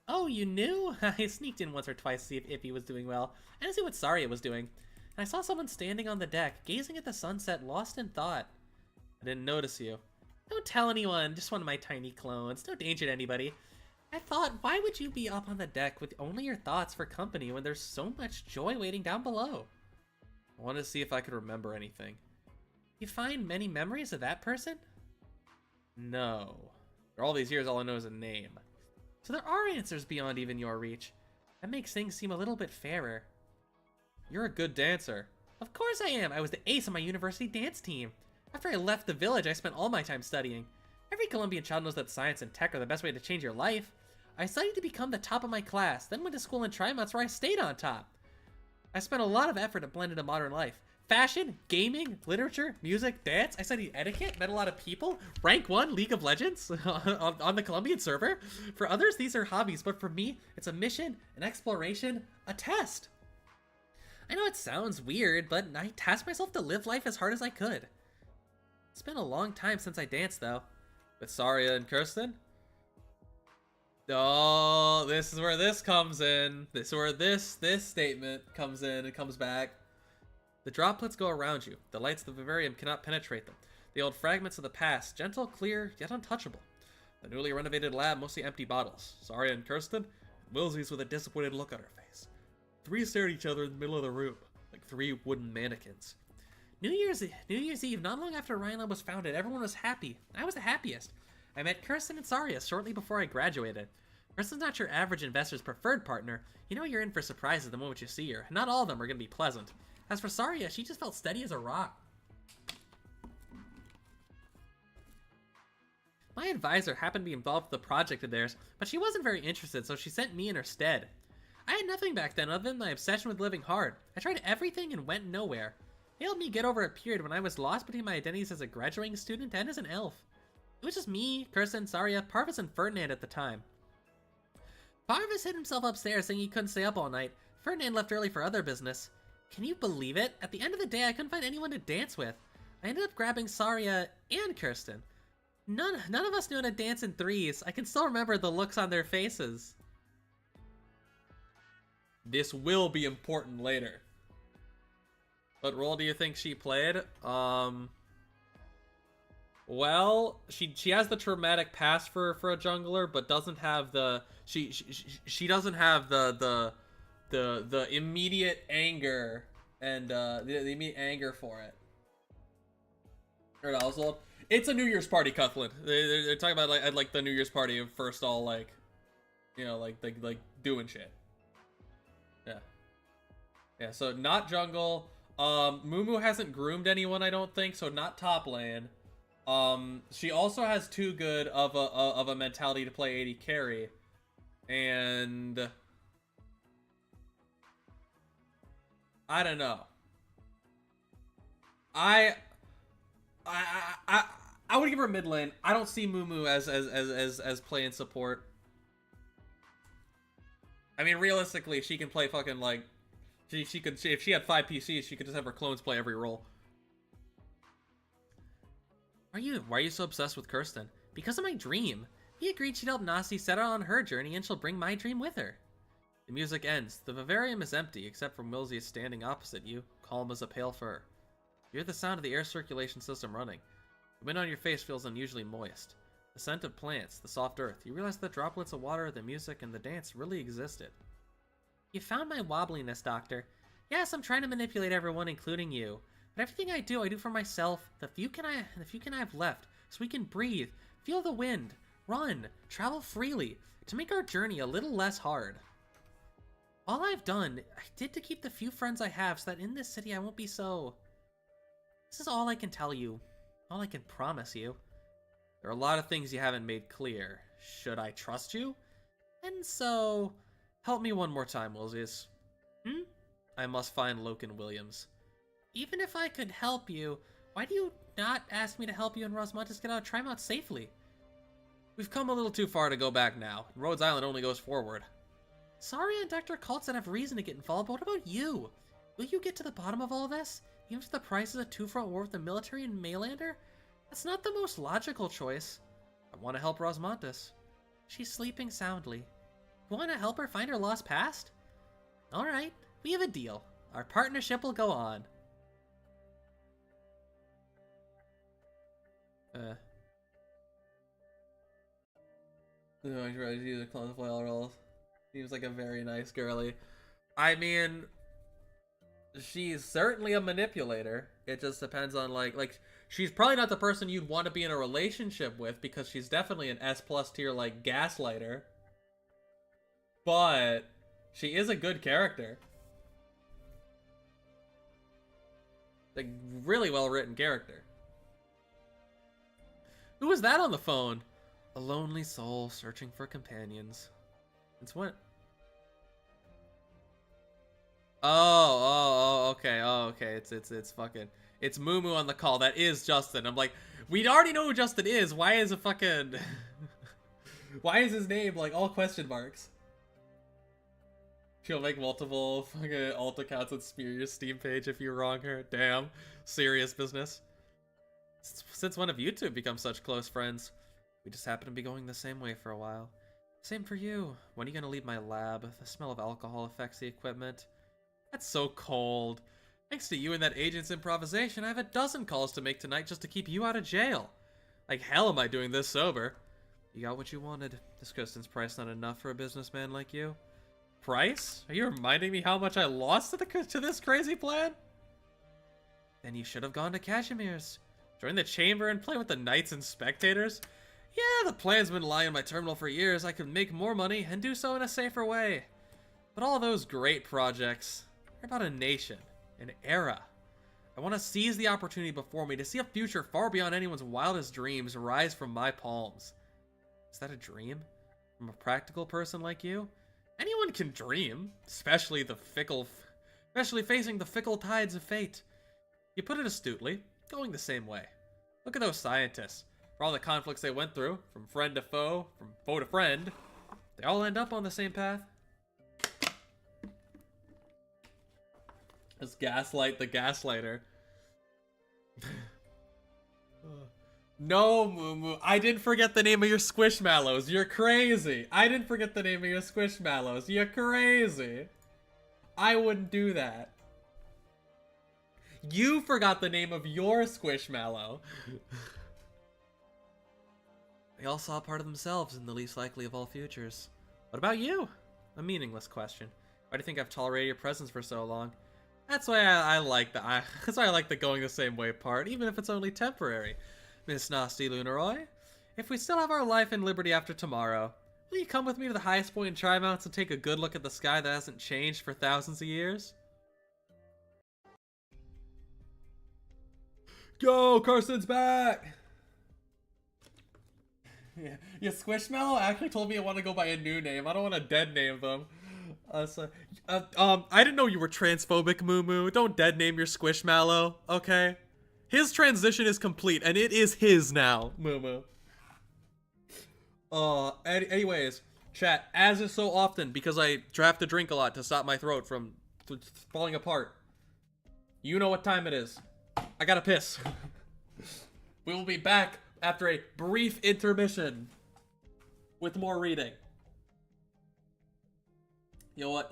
Speaker 4: Oh, you knew? I sneaked in once or twice to see if Ippy was doing well, and to see what Saria was doing. And I saw someone standing on the deck, gazing at the sunset, lost in thought.
Speaker 1: I didn't notice you.
Speaker 4: Don't tell anyone, just one of my tiny clones. No danger to anybody. I thought, why would you be up on the deck with only your thoughts for company when there's so much joy waiting down below?
Speaker 1: I wanted to see if I could remember anything.
Speaker 4: You find many memories of that person?
Speaker 1: No. For all these years, all I know is a name.
Speaker 4: So there are answers beyond even your reach. That makes things seem a little bit fairer.
Speaker 1: You're a good dancer.
Speaker 4: Of course I am. I was the ace on my university dance team. After I left the village, I spent all my time studying. Every Colombian child knows that science and tech are the best way to change your life. I studied to become the top of my class, then went to school in Trimonts where I stayed on top. I spent a lot of effort to blend into modern life. Fashion, gaming, literature, music, dance. I studied etiquette, met a lot of people. Rank 1, League of Legends on the Colombian server. For others, these are hobbies, but for me, it's a mission, an exploration, a test. I know it sounds weird, but I tasked myself to live life as hard as I could. It's been a long time since I danced, though.
Speaker 1: With Saria and Kirsten? Oh, this is where this comes in. This is where this statement comes in and comes back. The droplets go around you. The lights of the vivarium cannot penetrate them. The old fragments of the past, gentle, clear, yet untouchable. The newly renovated lab, mostly empty bottles. Saria and Kirsten, Wilsey's with a disappointed look on her face. Three stare at each other in the middle of the room, like three wooden mannequins.
Speaker 4: New Year's Eve, not long after Readalong was founded, everyone was happy. I was the happiest. I met Kirsten and Saria shortly before I graduated. Kirsten's not your average investor's preferred partner. You know you're in for surprises the moment you see her. Not all of them are going to be pleasant. As for Saria, she just felt steady as a rock. My advisor happened to be involved with the project of theirs, but she wasn't very interested, so she sent me in her stead. I had nothing back then other than my obsession with living hard. I tried everything and went nowhere. They helped me get over a period when I was lost between my identities as a graduating student and as an elf. It was just me, Kirsten, Saria, Parvis, and Ferdinand at the time. Parvis hid himself upstairs saying he couldn't stay up all night. Ferdinand left early for other business. Can you believe it? At the end of the day, I couldn't find anyone to dance with. I ended up grabbing Saria and Kirsten. None of us knew how to dance in threes. I can still remember the looks on their faces.
Speaker 1: This will be important later.
Speaker 3: What role do you think she played?
Speaker 1: Well, she has the traumatic past for a jungler, but doesn't have the she doesn't have the immediate anger and the immediate anger for it. Or also, it's a New Year's party, Cuthland. They're talking about like the New Year's party and first all like, you know, like doing shit. Yeah. So not jungle. Mumu hasn't groomed anyone, I don't think, so not top lane. She also has too good of a mentality to play AD carry, and I don't know. I would give her mid lane. I don't see Mumu as playing support. I mean, realistically, she can play fucking like she could, if she had 5 PCs, she could just have her clones play every role.
Speaker 4: Why are you so obsessed with Kirsten? Because of my dream. We agreed she'd help Nasi set out on her journey and she'll bring my dream with her. The music ends. The vivarium is empty, except for Millsy standing opposite you, calm as a pale fur. You hear the sound of the air circulation system running. The wind on your face feels unusually moist. The scent of plants, the soft earth. You realize the droplets of water, the music, and the dance really existed. You found my wobbliness, Doctor. Yes, I'm trying to manipulate everyone, including you. But everything I do for myself, the few can I have left, so we can breathe, feel the wind, run, travel freely, to make our journey a little less hard. All I've done, I did to keep the few friends I have so that in this city I won't be so... This is all I can tell you. All I can promise you.
Speaker 3: There are a lot of things you haven't made clear. Should I trust you?
Speaker 4: And so...
Speaker 3: Help me one more time, Wilsius. I must find Loken Williams.
Speaker 4: Even if I could help you, why do you not ask me to help you and Rosmontis get out of Trimount safely?
Speaker 3: We've come a little too far to go back now. Rhodes Island only goes forward.
Speaker 4: Saria and Dr. Kaltz have reason to get involved, but what about you? Will you get to the bottom of all this? Even if the price is a two-front war with the military and Maylander? That's not the most logical choice.
Speaker 3: I want to help Rosmontis.
Speaker 4: She's sleeping soundly. You want to help her find her lost past? Alright, we have a deal. Our partnership will go on.
Speaker 1: No, he's right. He's a clone of oil rolls. Seems like a very nice girly. I mean, she's certainly a manipulator. It just depends on like she's probably not the person you'd want to be in a relationship with because she's definitely an S+ tier like gaslighter. But she is a good character. Like really well written character.
Speaker 3: Who was that on the phone? A lonely soul searching for companions.
Speaker 1: It's what?
Speaker 3: Okay. It's fucking. It's Mumu on the call. That is Justin. I'm like, we already know who Justin is. Why is it fucking?
Speaker 1: Why is his name like all question marks? She'll make multiple fucking alt accounts and smear your Steam page if you wrong her. Damn, serious business.
Speaker 3: Since when have you two become such close friends? We just happen to be going the same way for a while. Same for you. When are you gonna leave my lab? The smell of alcohol affects the equipment.
Speaker 1: That's so cold.
Speaker 3: Thanks to you and that agent's improvisation, I have a dozen calls to make tonight just to keep you out of jail.
Speaker 1: Like hell am I doing this sober?
Speaker 3: You got what you wanted. This Kristen's price not enough for a businessman like you.
Speaker 1: Price? Are you reminding me how much I lost to this crazy plan?
Speaker 3: Then you should have gone to Cashimir's. Join the chamber and play with the knights and spectators? Yeah, the plan's been lying in my terminal for years. I could make more money and do so in a safer way. But all those great projects are about a nation, an era. I want to seize the opportunity before me to see a future far beyond anyone's wildest dreams rise from my palms. Is that a dream? From a practical person like you? Anyone can dream, especially facing the fickle tides of fate. You put it astutely, going the same way. Look at those scientists. For all the conflicts they went through, from friend to foe, from foe to friend, they all end up on the same path.
Speaker 1: Just gaslight the gaslighter. No, Moo Moo, I didn't forget the name of your Squishmallows. You're crazy. I didn't forget the name of your Squishmallows. You're crazy. I wouldn't do that. You forgot the name of your Squishmallow.
Speaker 3: They all saw a part of themselves in the least likely of all futures. What about you? A meaningless question. Why do you think I've tolerated your presence for so long? That's why I like that's why I like the going the same way part, even if it's only temporary. Miss Nasty Lunaroy, if we still have our life and liberty after tomorrow, will you come with me to the highest point in Tri-Mounts and take a good look at the sky that hasn't changed for thousands of years?
Speaker 1: Go, Carson's back! Yeah, Squishmallow actually told me I want to go by a new name. I don't want to dead name them. I didn't know you were transphobic, Moo Moo. Don't dead name your Squishmallow, okay? His transition is complete, and it is his now, Moo Moo. Anyways, chat, as is so often, because I have to drink a lot to stop my throat from falling apart. You know what time it is. I gotta piss. We will be back after a brief intermission with more reading. You know what?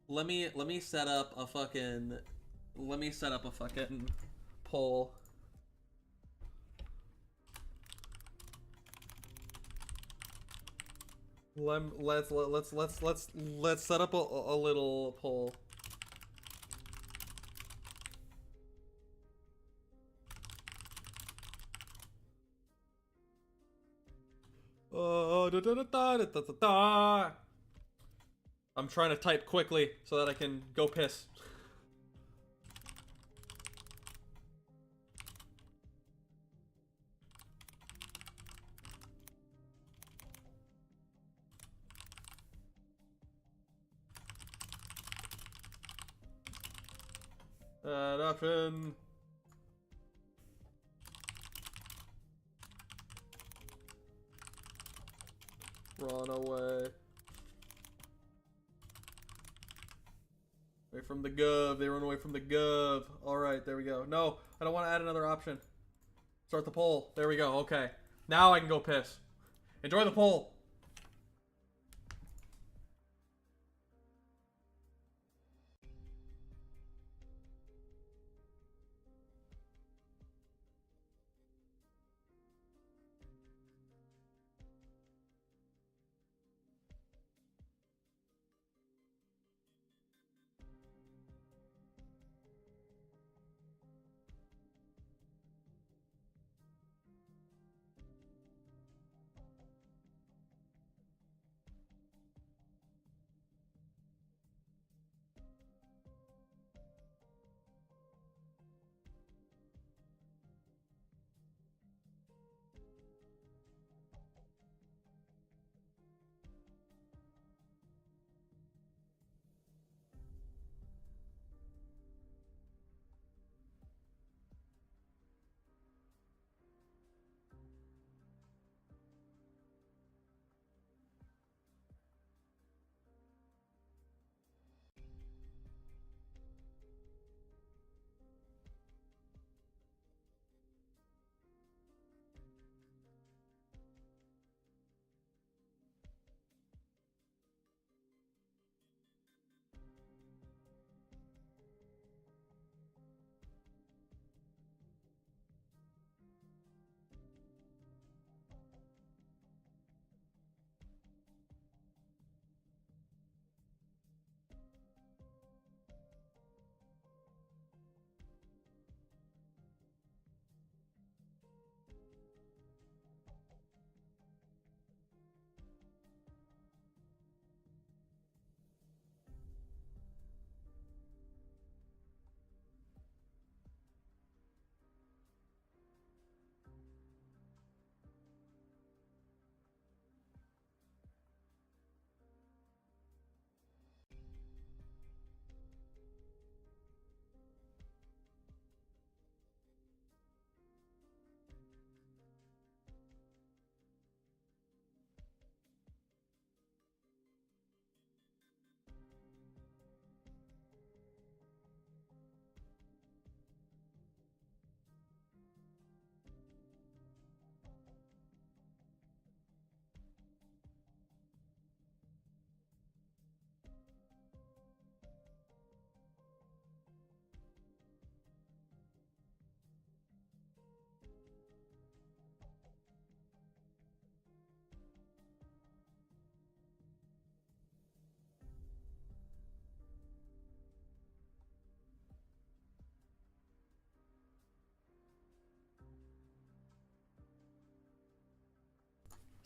Speaker 1: Let me set up a fucking poll. Let's set up a little poll. I'm trying to type quickly so that I can go piss. Option. Run away. Away from the gov. They run away from the gov. Alright, there we go. No, I don't want to add another option. Start the poll. There we go. Okay. Now I can go piss. Enjoy the poll.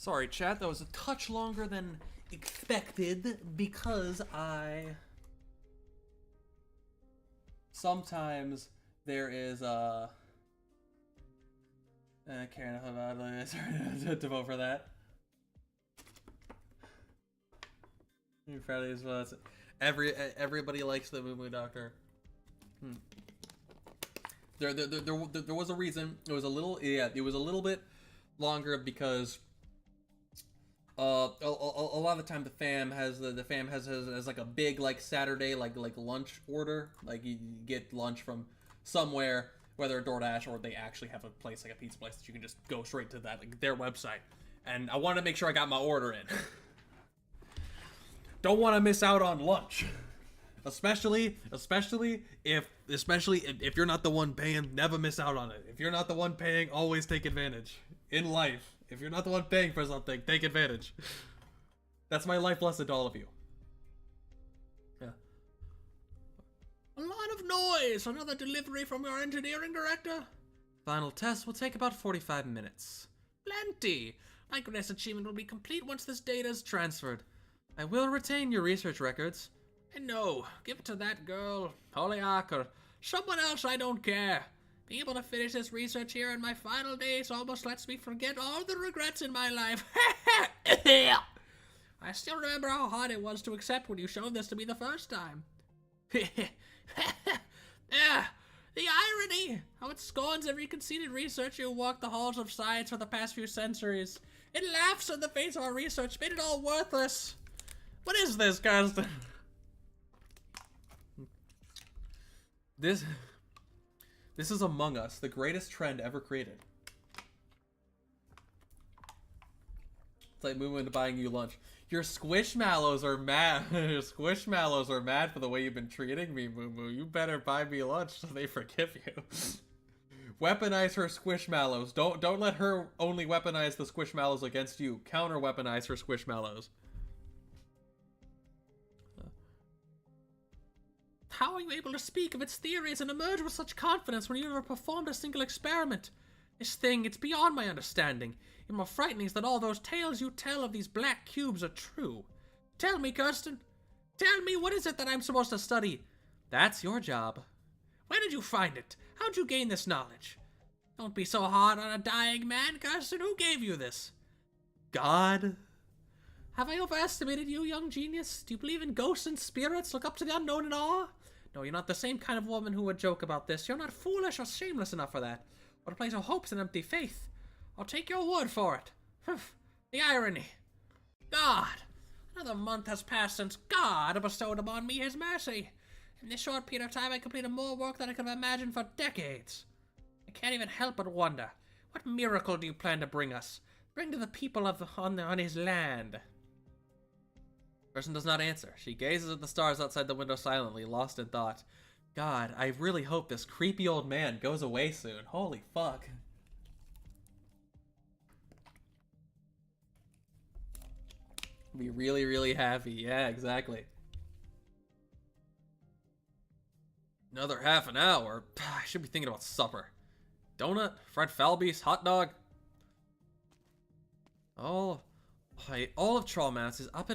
Speaker 1: Sorry, chat, that was a touch longer than expected because sometimes there is caring about sorry to vote for that. Friday as well. Everybody likes the Moo Moo Doctor. There was a reason. It was a little bit longer because a lot of the time the fam has like a big like Saturday like lunch order. Like you get lunch from somewhere, whether a DoorDash or they actually have a place like a pizza place that you can just go straight to that like their website. And I wanted to make sure I got my order in. Don't want to miss out on lunch. Especially if you're not the one paying, never miss out on it. If you're not the one paying, always take advantage. In life, if you're not the one paying for something, take advantage. That's my life lesson to all of you. Yeah.
Speaker 2: A lot of noise. Another delivery from your engineering director?
Speaker 4: Final test will take about 45 minutes.
Speaker 2: Plenty. My greatest achievement will be complete once this data is transferred.
Speaker 4: I will retain your research records.
Speaker 2: And no, give it to that girl, Polyak, or someone else, I don't care. Being able to finish this research here in my final days almost lets me forget all the regrets in my life. I still remember how hard it was to accept when you showed this to me the first time. The irony! How it scorns every conceited researcher who walked the halls of science for the past few centuries. It laughs in the face of our research, made it all worthless. What is this, Karsten?
Speaker 1: This is Among Us, the greatest trend ever created. It's like moving into buying you lunch. Your squishmallows are mad. Your squishmallows are mad for the way you've been treating me, Moo Moo. You better buy me lunch so they forgive you. Weaponize her squishmallows. Don't let her only weaponize the squishmallows against you. Counter weaponize her squishmallows.
Speaker 2: How are you able to speak of its theories and emerge with such confidence when you never performed a single experiment? This thing, it's beyond my understanding. Even more frightening is that all those tales you tell of these black cubes are true. Tell me, Kirsten. Tell me, what is it that I'm supposed to study?
Speaker 4: That's your job.
Speaker 2: Where did you find it? How'd you gain this knowledge? Don't be so hard on a dying man, Kirsten. Who gave you this?
Speaker 4: God?
Speaker 2: Have I overestimated you, young genius? Do you believe in ghosts and spirits? Look up to the unknown in awe? No, you're not the same kind of woman who would joke about this. You're not foolish or shameless enough for that. Or to place your hopes in empty faith. I'll take your word for it. The irony. God! Another month has passed since God bestowed upon me his mercy. In this short period of time, I completed more work than I could have imagined for decades. I can't even help but wonder, what miracle do you plan to bring us? Bring to the people on his land?
Speaker 4: Person does not answer. She gazes at the stars outside the window silently, lost in thought. God, I really hope this creepy old man goes away soon. Holy fuck. Be really, really happy. Yeah, exactly. Another half an hour. I should be thinking about supper. Donut, fried falbies, hot dog. All of Trollmouse is up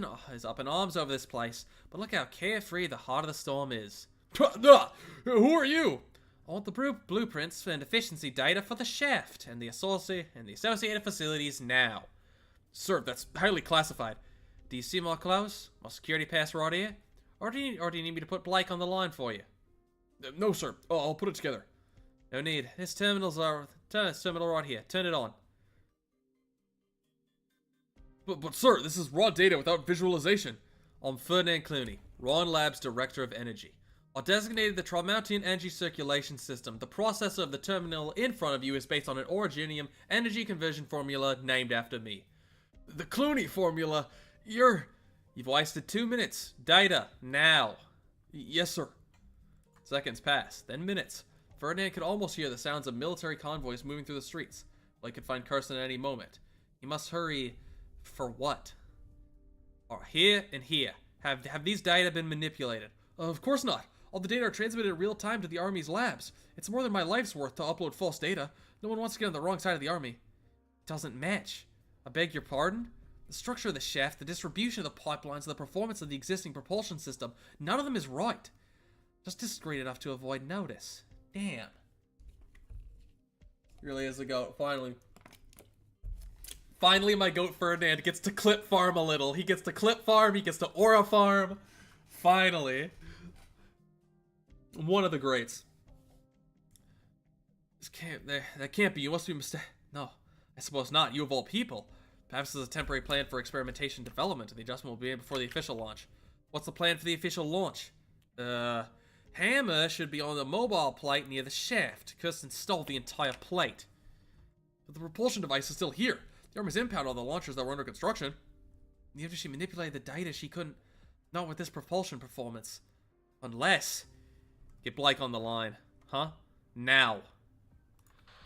Speaker 4: in arms over this place, but look how carefree the heart of the storm is.
Speaker 3: Who are you?
Speaker 4: I want the blueprints and efficiency data for the shaft and the associated facilities now.
Speaker 3: Sir, that's highly classified.
Speaker 4: Do you see more clothes? More security pass right here? Or do you need me to put Blake on the line for you?
Speaker 3: No, sir. I'll put it together.
Speaker 4: No need. This terminal right here. Turn it on.
Speaker 3: But sir, this is raw data without visualization.
Speaker 4: I'm Ferdinand Clooney, Ron Lab's Director of Energy. I designated the Tromountian Energy Circulation System. The processor of the terminal in front of you is based on an originium energy conversion formula named after me.
Speaker 3: The Clooney formula?
Speaker 4: You've wasted 2 minutes. Data, now.
Speaker 3: Yes, sir.
Speaker 4: Seconds pass, then minutes. Ferdinand could almost hear the sounds of military convoys moving through the streets. Blake could find Carson at any moment. He must hurry. For what? Here and here. Have these data been manipulated?
Speaker 3: Of course not. All the data are transmitted in real time to the Army's labs. It's more than my life's worth to upload false data. No one wants to get on the wrong side of the Army.
Speaker 4: It doesn't match. I beg your pardon? The structure of the shaft, the distribution of the pipelines, and the performance of the existing propulsion system, none of them is right. Just discreet enough to avoid notice.
Speaker 1: Damn. Really is a goat, finally.
Speaker 4: Finally, my goat Ferdinand gets to clip farm a little. He gets to clip farm, he gets to aura farm. Finally. One of the greats. That can't be. You must be mistaken. No, I suppose not. You of all people. Perhaps this is a temporary plan for experimentation development, and the adjustment will be made before the official launch. What's the plan for the official launch? Hammer should be on the mobile plate near the shaft. Kirsten stole the entire plate. But the propulsion device is still here. The Army's impound all the launchers that were under construction. And after she manipulated the data, she couldn't. Not with this propulsion performance. Unless. Get Blake on the line. Huh? Now.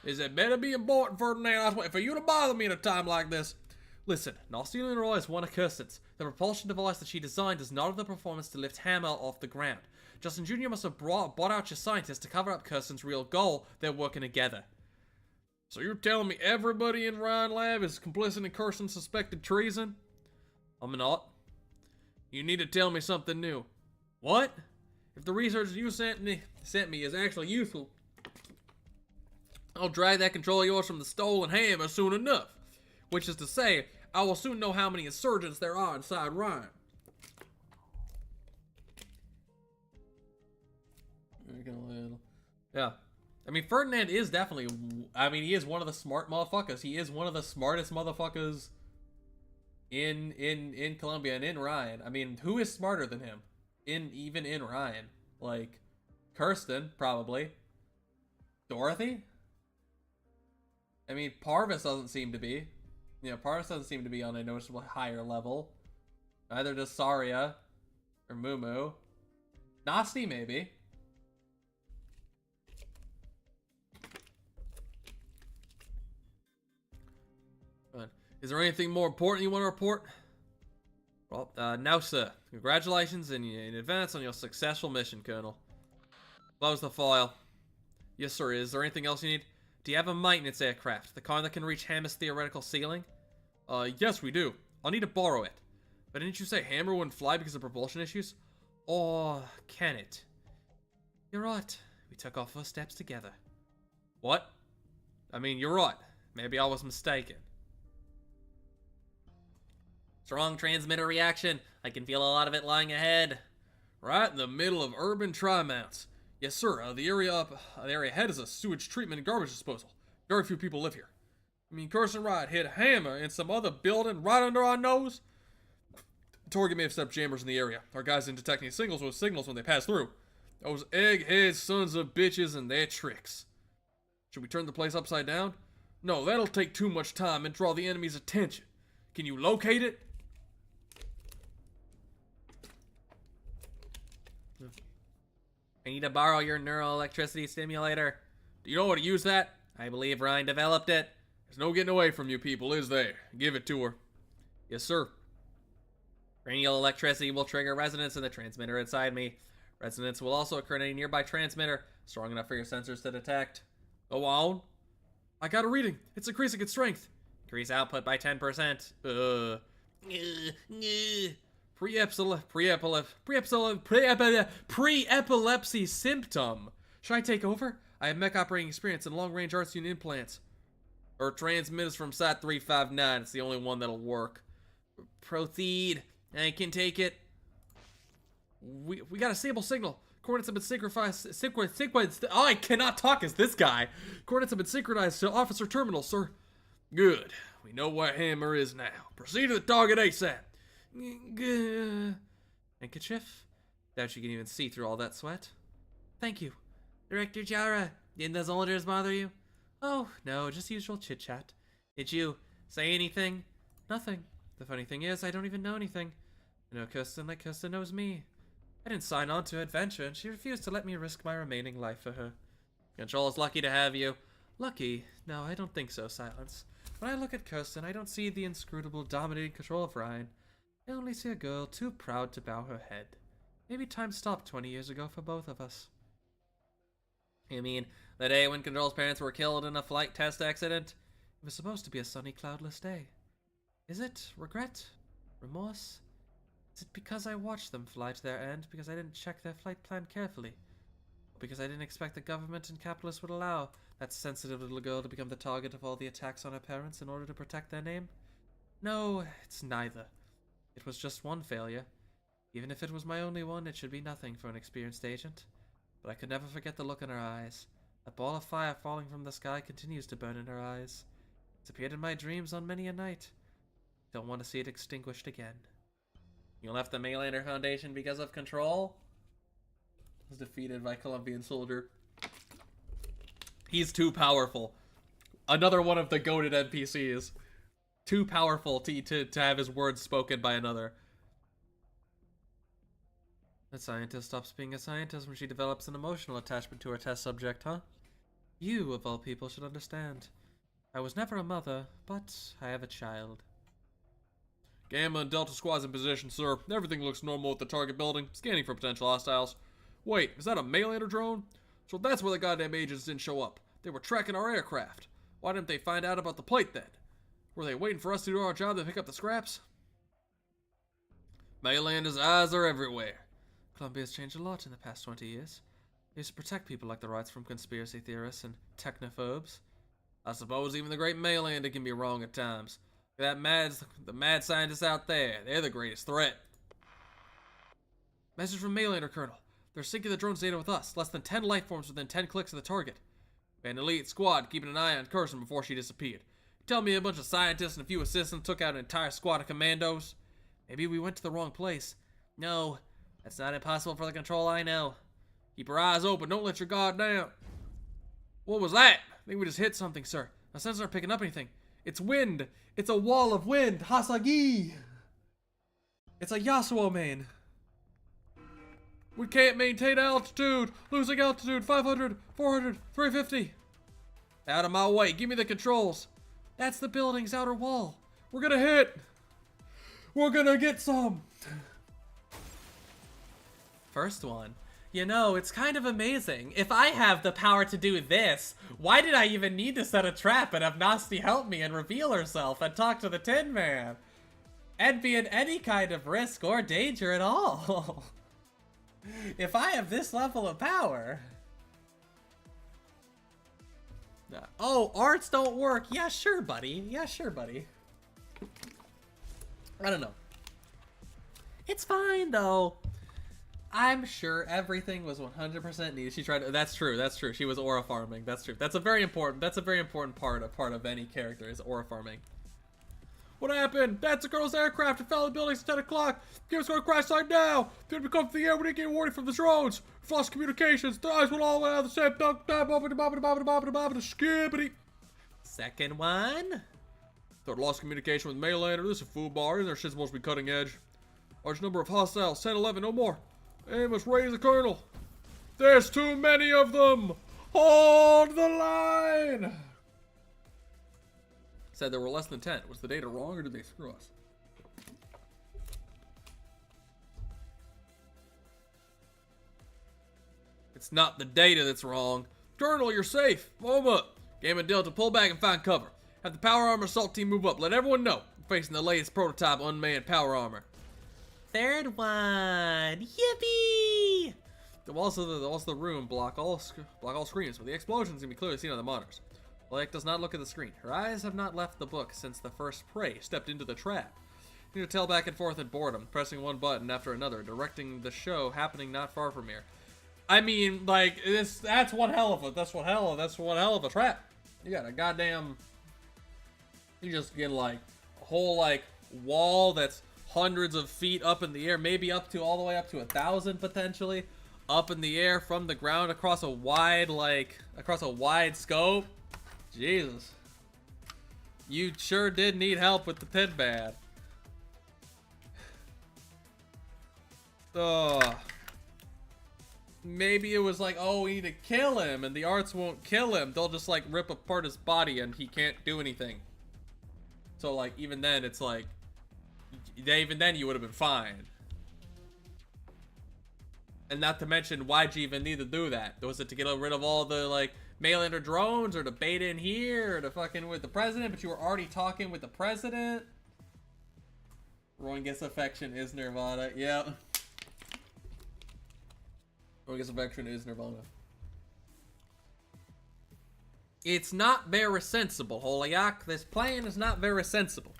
Speaker 2: Is it better be important, Ferdinand? I was waiting for you to bother me at a time like this.
Speaker 4: Listen, Nasty Leroy is one of Kirsten's. The propulsion device that she designed does not have the performance to lift Hammer off the ground. Justin Jr. must have bought out your scientists to cover up Kirsten's real goal. They're working together.
Speaker 2: So you're telling me everybody in Ryan Lab is complicit in Kirsten's suspected treason?
Speaker 4: I'm not.
Speaker 2: You need to tell me something new.
Speaker 4: What?
Speaker 2: If the research you sent me is actually useful, I'll drag that control of yours from the stolen hammer soon enough. Which is to say, I will soon know how many insurgents there are inside Ryan.
Speaker 1: Yeah. I mean, Ferdinand is definitely... I mean, he is one of the smart motherfuckers. He is one of the smartest motherfuckers in Columbia and in Ryan. I mean, who is smarter than him? Even in Ryan. Like, Kirsten, probably. Dorothy? I mean, Parvis doesn't seem to be. You know, Parvis doesn't seem to be on a noticeably higher level. Neither does Saria. Or Mumu. Nasty, maybe.
Speaker 2: Is there anything more important you want to report?
Speaker 3: Well, no, sir. Congratulations in advance on your successful mission, Colonel. Close the file. Yes, sir. Is there anything else you need? Do you have a maintenance aircraft? The kind that can reach Hammer's theoretical ceiling?
Speaker 2: Yes, we do. I'll need to borrow it. But didn't you say Hammer wouldn't fly because of propulsion issues?
Speaker 3: Or can it?
Speaker 4: You're right. We took our first steps together.
Speaker 3: What? I mean, you're right. Maybe I was mistaken.
Speaker 4: Strong transmitter reaction. I can feel a lot of it lying ahead.
Speaker 2: Right in the middle of urban tri-mounts. Yes, sir. The area ahead is a sewage treatment and garbage disposal. Very few people live here. I mean, Carson Wright hit a hammer in some other building right under our nose. Target may have set up jammers in the area. Our guys in detecting signals when they pass through. Those egghead sons of bitches and their tricks. Should we turn the place upside down? No, that'll take too much time and draw the enemy's attention. Can you locate it?
Speaker 4: I need to borrow your neuroelectricity stimulator.
Speaker 2: Do you know how to use that?
Speaker 4: I believe Ryan developed it.
Speaker 2: There's no getting away from you people, is there? Give it to her. Yes, sir.
Speaker 4: Cranial electricity will trigger resonance in the transmitter inside me. Resonance will also occur in a nearby transmitter, strong enough for your sensors to detect.
Speaker 2: Go on. I got a reading. It's increasing its strength.
Speaker 4: Increase output by 10%.
Speaker 2: Pre-epilepsy symptom. Should I take over? I have mech operating experience in long-range arts unit implants. Or transmitters from Site 359. It's the only one that'll work.
Speaker 4: Proceed. I can take it.
Speaker 2: We got a stable signal. Coordinates have been synchronized.
Speaker 4: Oh, I cannot talk as this guy.
Speaker 2: Coordinates have been synchronized to officer terminal, sir. Good. We know where Hammer is now. Proceed to the target ASAP.
Speaker 4: Handkerchief? Doubt you can even see through all that sweat. Thank you. Director Jara, didn't the soldiers bother you? Oh, no, just usual chit-chat. Did you say anything? Nothing. The funny thing is, I don't even know anything. I know Kirsten like Kirsten knows me. I didn't sign on to her adventure, and she refused to let me risk my remaining life for her. Control is lucky to have you. Lucky? No, I don't think so, Silence. When I look at Kirsten, I don't see the inscrutable, dominating control of Ryan. I only see a girl too proud to bow her head. Maybe time stopped 20 years ago for both of us. You mean the day when Control's parents were killed in a flight test accident? It was supposed to be a sunny, cloudless day. Is it regret? Remorse? Is it because I watched them fly to their end because I didn't check their flight plan carefully? Or because I didn't expect the government and capitalists would allow that sensitive little girl to become the target of all the attacks on her parents in order to protect their name? No, it's neither. It was just one failure. Even if it was my only one, it should be nothing for an experienced agent. But I could never forget the look in her eyes. That ball of fire falling from the sky continues to burn in her eyes. It's appeared in my dreams on many a night. Don't want to see it extinguished again.
Speaker 1: You left the Maylander Foundation because of control? Was defeated by Colombian soldier. He's too powerful. Another one of the goated NPCs. Too powerful to have his words spoken by another.
Speaker 4: A scientist stops being a scientist when she develops an emotional attachment to her test subject, huh? You, of all people, should understand. I was never a mother, but I have a child.
Speaker 3: Gamma and Delta squads in position, sir. Everything looks normal at the target building. Scanning for potential hostiles. Wait, is that a Maylander drone? So that's where the goddamn agents didn't show up. They were tracking our aircraft. Why didn't they find out about the plate then? Were they waiting for us to do our job to pick up the scraps? Maylander's eyes are everywhere.
Speaker 4: Columbia's changed a lot in the past 20 years. They used to protect people like the Wrights from conspiracy theorists and technophobes.
Speaker 3: I suppose even the great Maylander can be wrong at times. The mad scientists out there, they're the greatest threat.
Speaker 4: Message from Maylander, Colonel. They're syncing the drone's data with us. Less than 10 life forms within 10 clicks of the target.
Speaker 3: We had an elite squad keeping an eye on Carson before she disappeared. Tell me a bunch of scientists and a few assistants took out an entire squad of commandos?
Speaker 4: Maybe we went to the wrong place.
Speaker 1: No, that's not impossible for the control I know.
Speaker 3: Keep your eyes open, don't let your guard down. What was that?
Speaker 4: I think we just hit something, sir. My sensors aren't picking up anything. It's wind. It's a wall of wind. Hasagi. It's a Yasuo main.
Speaker 3: We can't maintain altitude. Losing altitude 500, 400, 350. Out of my way. Give me the controls.
Speaker 4: That's the building's outer wall.
Speaker 3: We're gonna hit. We're gonna get some.
Speaker 1: First one. You know, it's kind of amazing. If I have the power to do this, why did I even need to set a trap and have Nasty help me and reveal herself and talk to the Tin Man? And be in any kind of risk or danger at all. If I have this level of power... Oh, arts don't work. Yeah, sure, buddy. Yeah, sure, buddy. I don't know. It's fine, though. I'm sure everything was 100% needed. She tried to, that's true. She was aura farming. That's true. That's a very important part of any character is aura farming.
Speaker 3: What happened? That's a girl's aircraft. It fell in the building at 10 o'clock. Game's gonna crash site now. Didn't become to the air. We didn't get warning from the drones. We've lost communications. The eyes went all the way out of the same duck. Skibbity.
Speaker 1: Second one.
Speaker 3: Third, lost communication with Maylander. This is a food bar. Their shit's supposed to be cutting edge. Large number of hostiles. 10, 11, no more. Amos, raise the colonel. There's too many of them. Hold the line.
Speaker 1: Said there were less than 10. Was the data wrong or did they screw us?
Speaker 3: It's not the data that's wrong. Colonel, you're safe. Foam up. Gamma Delta, pull back and find cover. Have the power armor assault team move up. Let everyone know. We're facing the latest prototype unmanned power armor.
Speaker 1: Third one. Yippee!
Speaker 3: Also the room block all screens, but the explosions can be clearly seen on the monitors. Blake does not look at the screen. Her eyes have not left the book since the first prey stepped into the trap. You need to tell back and forth in boredom, pressing one button after another, directing the show happening not far from here.
Speaker 1: I mean, like, that's one hell of a trap. You got a goddamn, you just get like a whole like wall that's hundreds of feet up in the air, maybe up to all the way up to 1,000 potentially, up in the air from the ground across a wide scope. Jesus. You sure did need help with the Tin Man. Maybe it was like, oh, we need to kill him, and the arts won't kill him. They'll just like rip apart his body and he can't do anything. So like, even then it's like, even then you would have been fine. And not to mention, why'd you even need to do that? Was it to get rid of all the like Maylander drones, or to bait in here, or to fucking with the president, but you were already talking with the president? Rowan gets affection is Nirvana. Yep. Rowan gets affection is Nirvana.
Speaker 3: It's not very sensible, Holyak. This plan is not very sensible.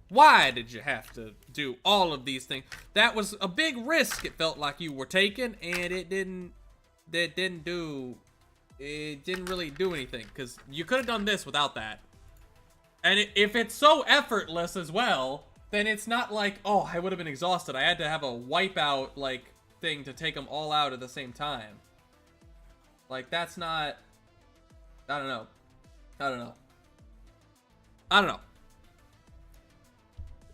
Speaker 3: Why did you have to do all of these things? That was a big risk, it felt like you were taking, and it didn't really do anything, because you could have done this without that.
Speaker 1: And if it's so effortless as well, then it's not like, oh, I would have been exhausted. I had to have a wipeout, like, thing to take them all out at the same time. Like, that's not... I don't know.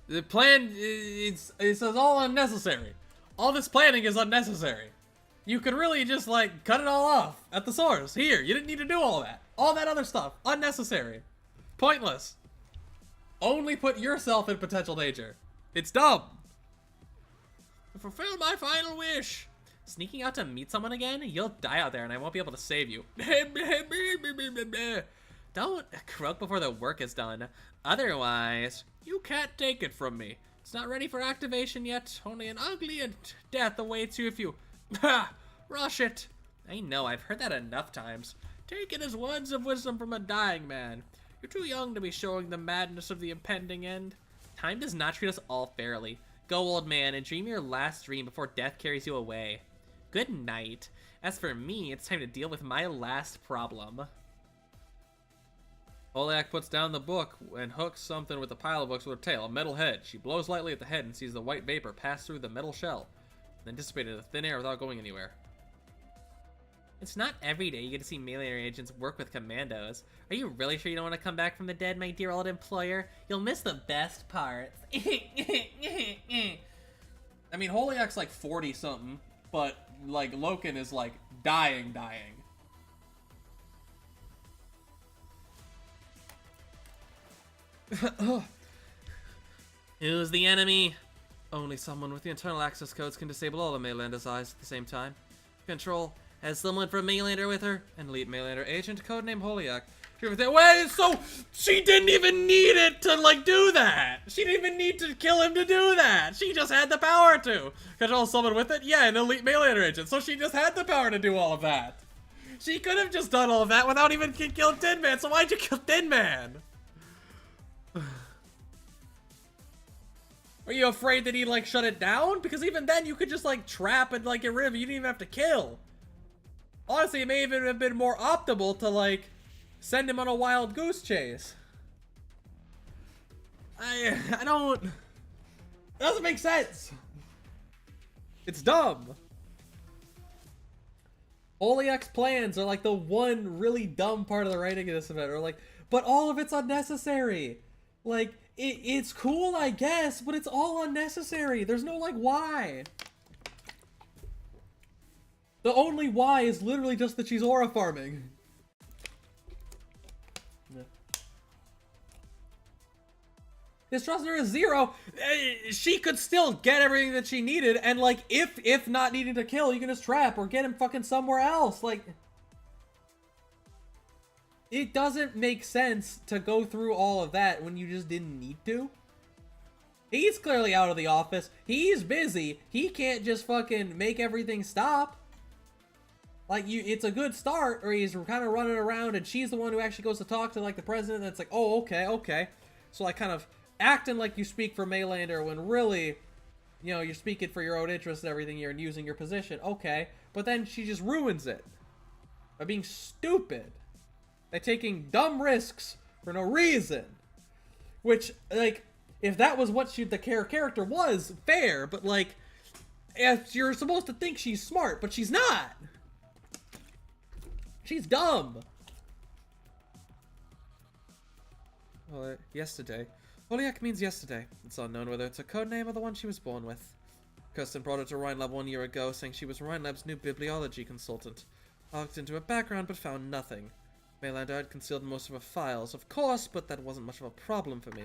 Speaker 1: The plan, it's all unnecessary. All this planning is unnecessary. You could really just, like, cut it all off at the source. Here, you didn't need to do all that. All that other stuff, unnecessary. Pointless. Only put yourself in potential danger. It's dumb.
Speaker 3: Fulfill my final wish.
Speaker 4: Sneaking out to meet someone again? You'll die out there and I won't be able to save you. Don't croak before the work is done. Otherwise,
Speaker 3: you can't take it from me. It's not ready for activation yet. Only an ugly death awaits you if you rush it.
Speaker 4: I know, I've heard that enough times.
Speaker 3: Take it as words of wisdom from a dying man. You're too young to be showing the madness of the impending end.
Speaker 4: Time does not treat us all fairly. Go, old man, and dream your last dream before death carries you away. Good night. As for me, it's time to deal with my last problem.
Speaker 3: Holyak puts down the book and hooks something with a pile of books with her tail, a metal head. She blows lightly at the head and sees the white vapor pass through the metal shell, then dissipate into thin air without going anywhere.
Speaker 4: It's not every day you get to see melee agents work with commandos. Are you really sure you don't want to come back from the dead, my dear old employer? You'll miss the best parts.
Speaker 1: I mean, Holyak's like 40-something, but, like, Loken is, like, dying.
Speaker 4: Who's the enemy?
Speaker 3: Only someone with the internal access codes can disable all of Maylander's eyes at the same time. Control.
Speaker 4: Has someone from Maylander with her?
Speaker 3: An elite Maylander agent, codename Holyak. Wait, so she didn't even need it to, like, do that. She didn't even need to kill him to do that. She just had the power to control someone with it. Yeah, an elite Maylander agent. So she just had the power to do all of that. She could have just done all of that without even killing Tin Man. So why'd you kill Tin Man? Are you afraid that he'd, like, shut it down? Because even then, you could just, like, trap and, like, get rid of it. You didn't even have to kill. Honestly, it may even have been more optimal to, like, send him on a wild goose chase. I don't... It doesn't make sense. It's dumb. Holyak's plans are, like, the one really dumb part of the writing of this event. Or, like, but all of it's unnecessary. Like, it's cool, I guess, but it's all unnecessary. There's no, like, why. The only why is literally just that she's aura farming. Yeah. Distrust her is 0. She could still get everything that she needed, and, like, if not needing to kill, you can just trap or get him fucking somewhere else. Like, it doesn't make sense to go through all of that when you just didn't need to. He's clearly out of the office. He's busy. He can't just fucking make everything stop. Like, it's a good start, or he's kind of running around, and she's the one who actually goes to talk to, like, the president, and it's like, oh, okay. So, like, kind of acting like you speak for Maylander when really, you know, you're speaking for your own interest and everything here and using your position. Okay. But then she just ruins it by being stupid. By taking dumb risks for no reason. Which, like, if that was what the character was, fair, but, like, if you're supposed to think she's smart, but she's not. She's dumb. Well, yesterday. Holyak means yesterday. It's unknown whether it's a codename or the one she was born with. Kirsten brought her to Rhinelab 1 year ago, saying she was Rhinelab's new bibliology consultant. I looked into her background, but found nothing. Maylander had concealed most of her files, of course, but that wasn't much of a problem for me.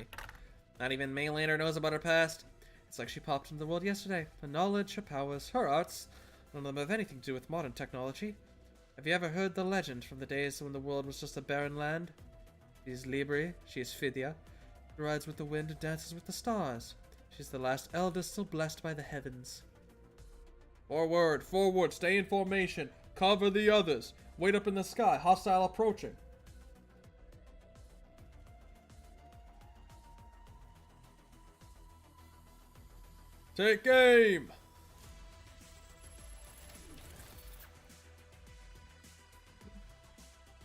Speaker 3: Not even Maylander knows about her past. It's like she popped into the world yesterday. Her knowledge, her powers, her arts, none of them have anything to do with modern technology. Have you ever heard the legend from the days when the world was just a barren land? She is Libri, she is Fidya. She rides with the wind and dances with the stars. She's the last eldest still blessed by the heavens.
Speaker 2: Forward, forward, stay in formation. Cover the others. Wait up in the sky, hostile approaching. Take aim!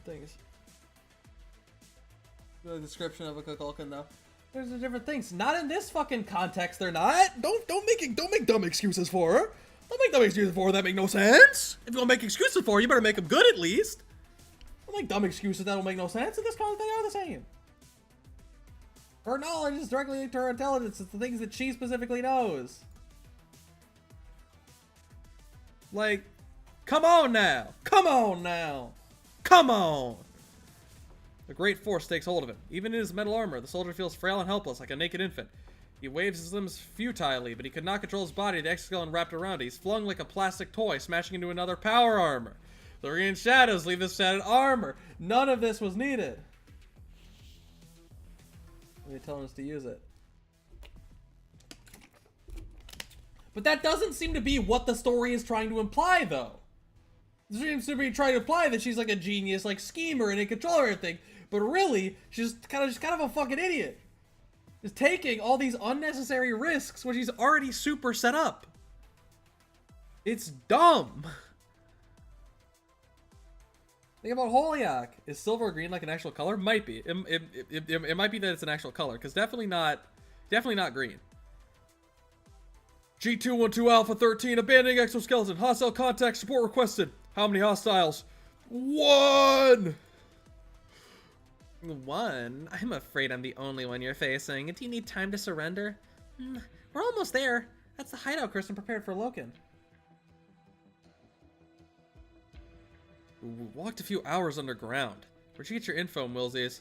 Speaker 1: Things. The description of a Kukulkan, though. There's the different things. Not in this fucking context, they're not.
Speaker 2: Don't make dumb excuses for her. Don't make dumb excuses for her that make no sense. If you're gonna make excuses for her, you better make them good at least.
Speaker 1: Don't make dumb excuses that will make no sense. In this context, they are the same. Her knowledge is directly linked to her intelligence. It's the things that she specifically knows.
Speaker 2: Like, come on now.
Speaker 1: Come on now.
Speaker 2: Come on. The great force takes hold of him. Even in his metal armor, the soldier feels frail and helpless, like a naked infant. He waves his limbs futilely, but he could not control his body. The exoskeleton wrapped around it. He's flung like a plastic toy, smashing into another power armor. The green shadows leave this shattered armor.
Speaker 1: None of this was needed. They're telling us to use it. But that doesn't seem to be what the story is trying to imply, though. It seems to be trying to imply that she's like a genius, like schemer and in control of everything. But really, she's kind of a fucking idiot. Just taking all these unnecessary risks when she's already super set up. It's dumb. Think about Holyoke. Is silver or green like an actual color? Might be. It might be that it's an actual color, because definitely not green.
Speaker 2: G212 Alpha 13, abandoning exoskeleton. Hostile contact support requested. How many hostiles? 1!
Speaker 4: One? I'm afraid I'm the only one you're facing. Do you need time to surrender? We're almost there. That's the hideout Kirsten prepared for Loken.
Speaker 3: We walked a few hours underground. Where'd you get your info, Millsies?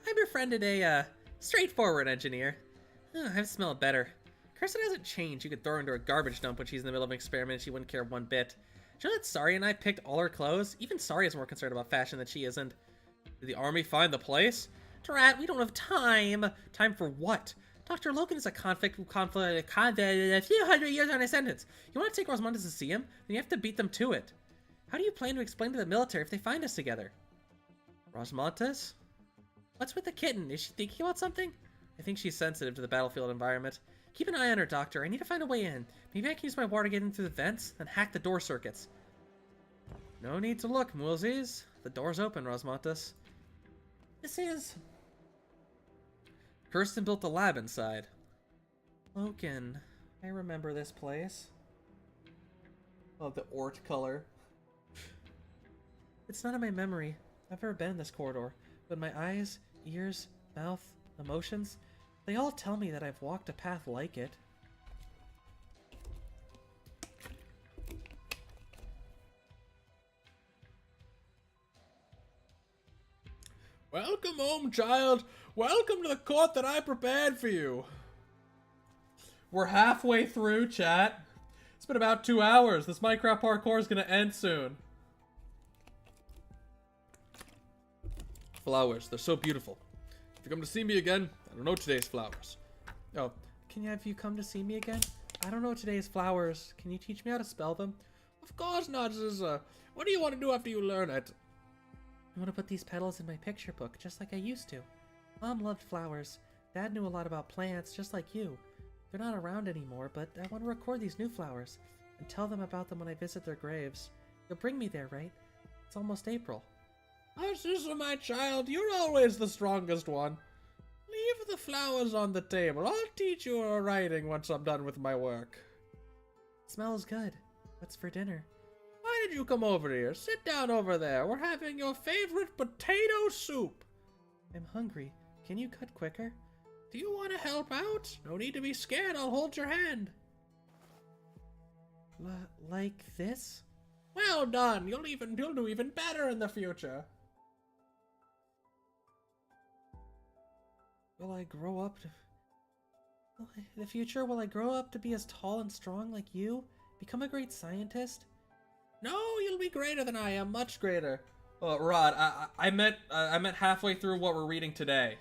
Speaker 4: I befriended a, straightforward engineer. I've smelled better. Kirsten hasn't changed. You could throw her into a garbage dump when she's in the middle of an experiment. She wouldn't care one bit. Do you know that Sari and I picked all her clothes? Even Sari is more concerned about fashion than she isn't.
Speaker 3: Did the army find the place?
Speaker 4: Drat, we don't have time. Time for what? Dr. Logan is a convict a few hundred years on his sentence. You want to take Rosmondas to see him? Then you have to beat them to it. How do you plan to explain to the military if they find us together?
Speaker 3: Rosmondas?
Speaker 4: What's with the kitten? Is she thinking about something? I think she's sensitive to the battlefield environment. Keep an eye on her, Doctor. I need to find a way in. Maybe I can use my water to get in through the vents, then hack the door circuits.
Speaker 3: No need to look, Mulsies. The door's open, Rosmondas.
Speaker 4: This is...
Speaker 3: Kirsten built a lab inside.
Speaker 4: Loken. I remember this place.
Speaker 1: Oh, the Ort color.
Speaker 4: It's not in my memory. I've never been in this corridor. But my eyes, ears, mouth, emotions, they all tell me that I've walked a path like it.
Speaker 2: Welcome home, child. Welcome to the court that I prepared for you.
Speaker 1: We're halfway through, chat. It's been about 2 hours. This Minecraft parkour is gonna end soon.
Speaker 2: Flowers, they're so beautiful. If you come to see me again, I don't know today's flowers.
Speaker 4: Oh, can you have you come to see me again? I don't know today's flowers. Can you teach me how to spell them?
Speaker 2: Of course not, Ziza. What do you want to do after you learn it?
Speaker 4: I want to put these petals in my picture book, just like I used to. Mom loved flowers. Dad knew a lot about plants, just like you. They're not around anymore, but I want to record these new flowers and tell them about them when I visit their graves. You'll bring me there, right? It's almost April.
Speaker 2: Oh, Ziza, my child, you're always the strongest one. Leave the flowers on the table. I'll teach you writing once I'm done with my work.
Speaker 4: It smells good. What's for dinner?
Speaker 2: Why did you come over here? Sit down over there. We're having your favorite potato soup.
Speaker 4: I'm hungry. Can you cut quicker?
Speaker 2: Do you want to help out? No need to be scared. I'll hold your hand.
Speaker 4: Like this?
Speaker 2: Well done. You'll do even better in the future.
Speaker 4: Will I grow up to... In the future, will I grow up to be as tall and strong like you? Become a great scientist?
Speaker 2: No, you'll be greater than I am. Much greater.
Speaker 1: Rod, I meant halfway through what we're reading today.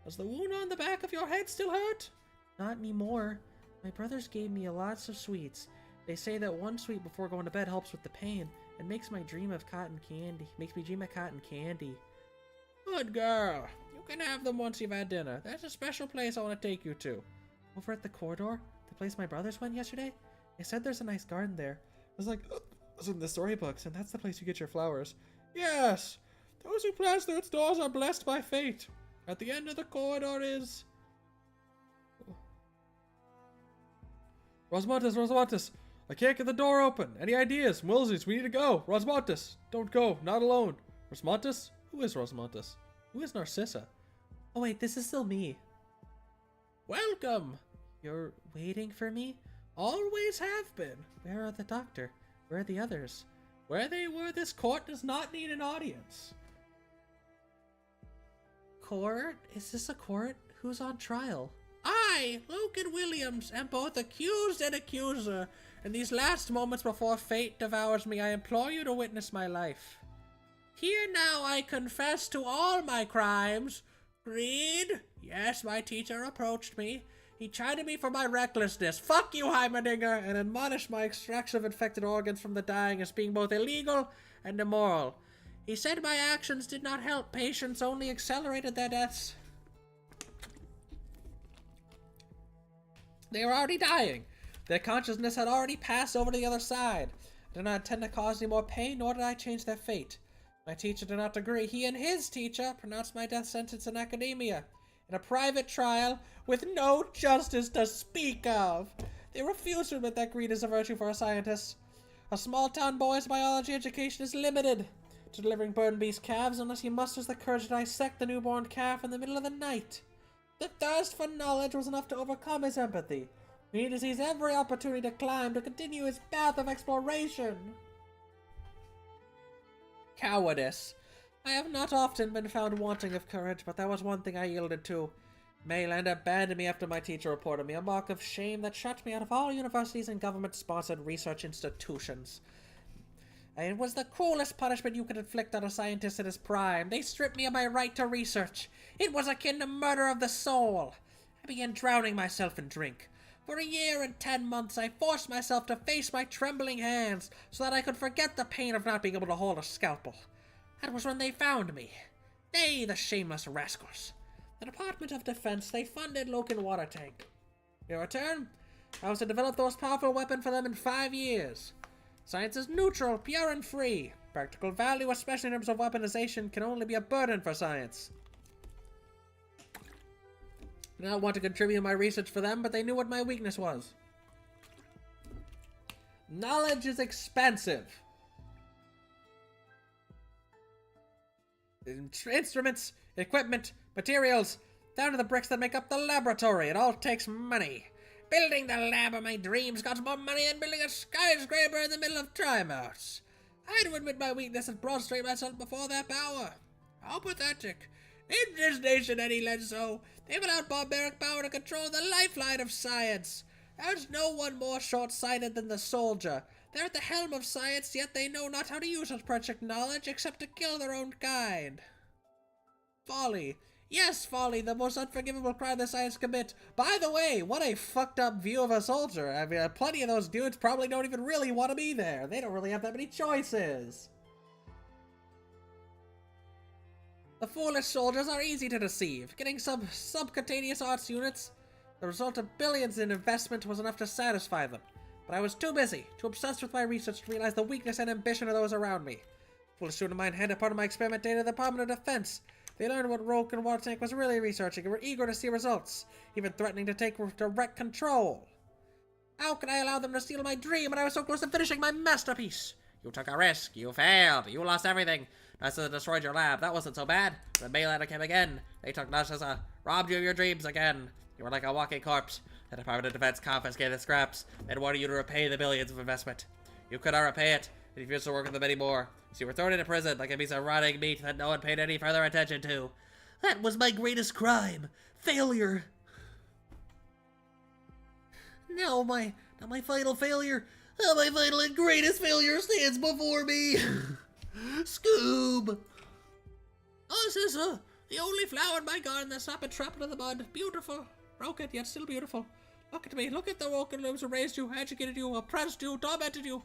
Speaker 2: Does the wound on the back of your head still hurt?
Speaker 4: Not anymore. My brothers gave me lots of sweets. They say that one sweet before going to bed helps with the pain and makes me dream of cotton candy.
Speaker 2: Good girl. You can have them once you've had dinner. There's a special place I want to take you to.
Speaker 4: Over at the corridor, the place my brothers went yesterday, they said there's a nice garden there. It was like, it's in the storybooks, and that's the place you get your flowers.
Speaker 2: Yes. Those who pass through its doors are blessed by fate. At the end of the corridor is...
Speaker 3: Rosmontis! I can't get the door open. Any ideas? Wilsies, we need to go. Rosmontis, don't go. Not alone. Rosmontis? Who is Rosmontis? Who is Narcissa?
Speaker 4: Oh wait, this is still me.
Speaker 2: Welcome.
Speaker 4: You're waiting for me?
Speaker 2: Always have been.
Speaker 4: Where are the doctor? Where are the others?
Speaker 2: Where they were, this court does not need an audience.
Speaker 4: Court? Is this a court? Who's on trial?
Speaker 2: I, Logan Williams, am both accused and accuser. In these last moments before fate devours me, I implore you to witness my life. Here now I confess to all my crimes. Greed? Yes, my teacher approached me. He chided me for my recklessness. Fuck you, Heimerdinger, and admonished my extraction of infected organs from the dying as being both illegal and immoral. He said my actions did not help patients, only accelerated their deaths. They were already dying. Their consciousness had already passed over to the other side. I did not intend to cause any more pain, nor did I change their fate. My teacher did not agree. He and his teacher pronounced my death sentence in academia, in a private trial, with no justice to speak of. They refused to admit that greed is a virtue for a scientist. A small-town boy's biology education is limited to delivering burn beast calves unless he musters the courage to dissect the newborn calf in the middle of the night. The thirst for knowledge was enough to overcome his empathy. He needed to seize every opportunity to climb, to continue his path of exploration. Cowardice. I have not often been found wanting of courage, but that was one thing I yielded to. Mayland abandoned me after my teacher reported me, a mark of shame that shut me out of all universities and government-sponsored research institutions. And it was the cruelest punishment you could inflict on a scientist in his prime. They stripped me of my right to research. It was akin to murder of the soul. I began drowning myself in drink. For a year and 10 months, I forced myself to face my trembling hands so that I could forget the pain of not being able to hold a scalpel. That was when they found me. They, the shameless rascals. The Department of Defense, they funded Loken Water Tank. In return, I was to develop the most powerful weapon for them in 5 years. Science is neutral, pure and free. Practical value, especially in terms of weaponization, can only be a burden for science. I did not want to contribute my research for them, but they knew what my weakness was. Knowledge is expensive. Instruments, equipment, materials, down to the bricks that make up the laboratory. It all takes money. Building the lab of my dreams costs more money than building a skyscraper in the middle of Trimouth. I had to admit my weakness and prostrate myself before their power. How pathetic. In this nation, any less so, they've allowed barbaric power to control the lifeline of science. There's no one more short-sighted than the soldier. They're at the helm of science, yet they know not how to use such project knowledge except to kill their own kind. Folly. Yes, folly, the most unforgivable crime the science commit. By the way, what a fucked up view of a soldier. I mean, plenty of those dudes probably don't even really want to be there. They don't really have that many choices. The foolish soldiers are easy to deceive. Getting some subcutaneous arts units, the result of billions in investment, was enough to satisfy them. But I was too busy, too obsessed with my research to realize the weakness and ambition of those around me. A foolish student of mine handed part of my experiment data to the Department of Defense. They learned what Loken Water Tank was really researching and were eager to see results, even threatening to take direct control. How could I allow them to steal my dream when I was so close to finishing my masterpiece? You took a risk. You failed. You lost everything. Narcissa destroyed your lab. That wasn't so bad. The Maylander came again. They took Narcissa, robbed you of your dreams again. You were like a walking corpse. The Department of Defense confiscated the scraps and wanted you to repay the billions of investment. You could not repay it, and you refused to work with them anymore. So you were thrown into prison like a piece of rotting meat that no one paid any further attention to. That was my greatest crime. Failure. Now my final failure. My final and greatest failure stands before me. Scoob! Narcissa, The only flower in my garden that's not been trampled in the mud. Beautiful. Broken, yet still beautiful. Look at me. Look at the woken limbs who raised you, educated you, oppressed you, tormented you.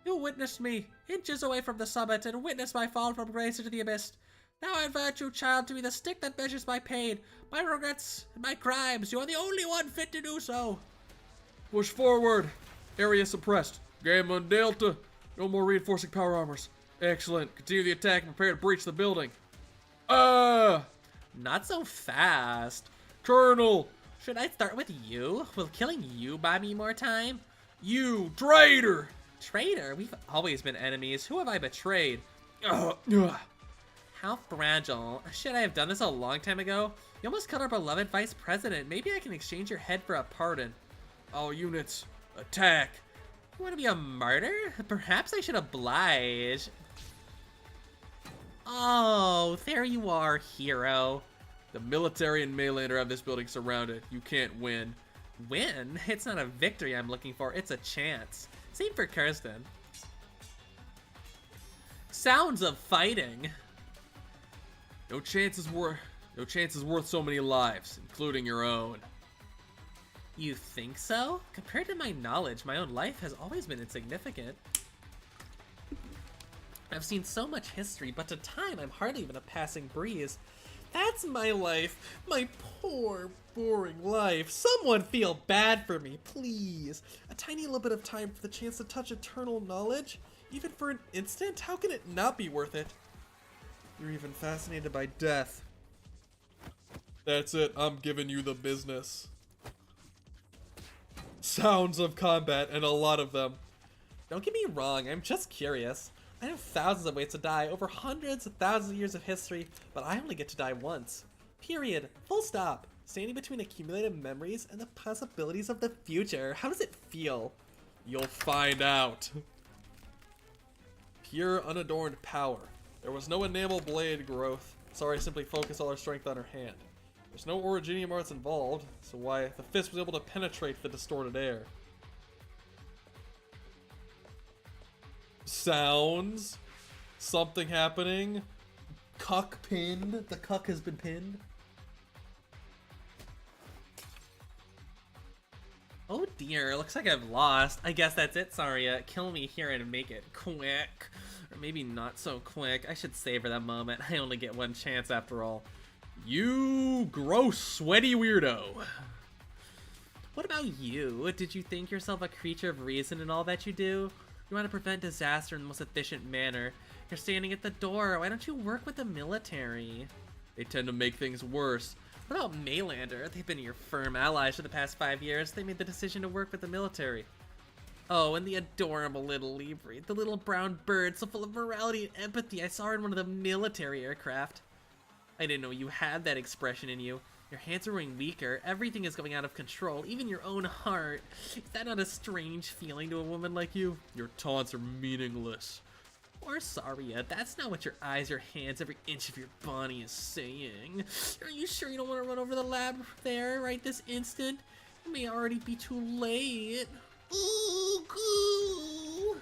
Speaker 2: You witnessed me, inches away from the summit, and witnessed my fall from grace into the abyss. Now I invite you, child, to be the stick that measures my pain, my regrets, and my crimes. You are the only one fit to do so.
Speaker 3: Push forward. Area suppressed. Gamma and Delta. No more reinforcing power armors. Excellent. Continue the attack and prepare to breach the building.
Speaker 4: Not so fast.
Speaker 3: Colonel!
Speaker 4: Should I start with you? Will killing you buy me more time?
Speaker 3: You traitor!
Speaker 4: Traitor? We've always been enemies. Who have I betrayed? How fragile. Should I have done this a long time ago? You almost killed our beloved vice president. Maybe I can exchange your head for a pardon.
Speaker 3: All units, attack!
Speaker 4: You want to be a martyr? Perhaps I should oblige. Oh, there you are, hero.
Speaker 3: The military and Maylander have this building surrounded. You can't win.
Speaker 4: Win? It's not a victory I'm looking for, it's a chance. Same for Kirsten. Sounds of fighting.
Speaker 3: No chance is worth so many lives, including your own.
Speaker 4: You think so? Compared to my knowledge, my own life has always been insignificant. I've seen so much history, but to time I'm hardly even a passing breeze. That's my life. My poor, boring life. Someone feel bad for me, please. A tiny little bit of time for the chance to touch eternal knowledge? Even for an instant? How can it not be worth it? You're even fascinated by death.
Speaker 3: That's it, I'm giving you the business.
Speaker 4: Sounds of combat, and a lot of them. Don't get me wrong, I'm just curious. I know thousands of ways to die, over hundreds of thousands of years of history, but I only get to die once. Period. Full stop. Standing between accumulated memories and the possibilities of the future. How does it feel?
Speaker 3: You'll find out. Pure, unadorned power. There was no enamel blade growth. Sorry, simply focus all our strength on her hand. There's no originium arts involved, so why the fist was able to penetrate the distorted air. Sounds. Something happening.
Speaker 4: Cuck pinned. The cuck has been pinned. Oh dear, looks like I've lost. I guess that's it, Saria. Kill me here and make it quick. Or maybe not so quick. I should savor that moment. I only get one chance after all.
Speaker 3: You gross, sweaty weirdo.
Speaker 4: What about you? Did you think yourself a creature of reason in all that you do? You want to prevent disaster in the most efficient manner. You're standing at the door. Why don't you work with the military?
Speaker 3: They tend to make things worse.
Speaker 4: What about Maylander? They've been your firm allies for the past 5 years. They made the decision to work with the military. Oh, and the adorable little Libri, the little brown bird so full of morality and empathy I saw her in one of the military aircraft. I didn't know you had that expression in you. Your hands are growing weaker, everything is going out of control, even your own heart. Is that not a strange feeling to a woman like you?
Speaker 3: Your taunts are meaningless.
Speaker 4: Or Saria, that's not what your eyes, your hands, every inch of your body is saying. Are you sure you don't want to run over the lab there right this instant? It may already be too late. Ooh, goo.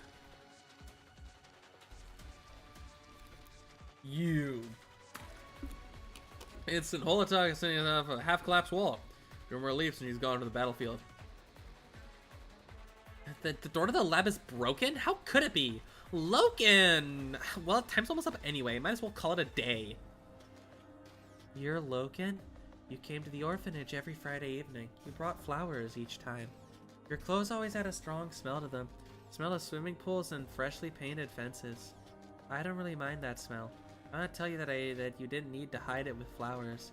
Speaker 3: You. Instant Holotalk is sitting off a half-collapsed wall. Rumor leaps and he's gone to the battlefield.
Speaker 4: The door to the lab is broken? How could it be? Loken! Well, time's almost up anyway. Might as well call it a day. You're Loken? You came to the orphanage every Friday evening. You brought flowers each time. Your clothes always had a strong smell to them. Smell of swimming pools and freshly painted fences. I don't really mind that smell. I want to tell you that you didn't need to hide it with flowers.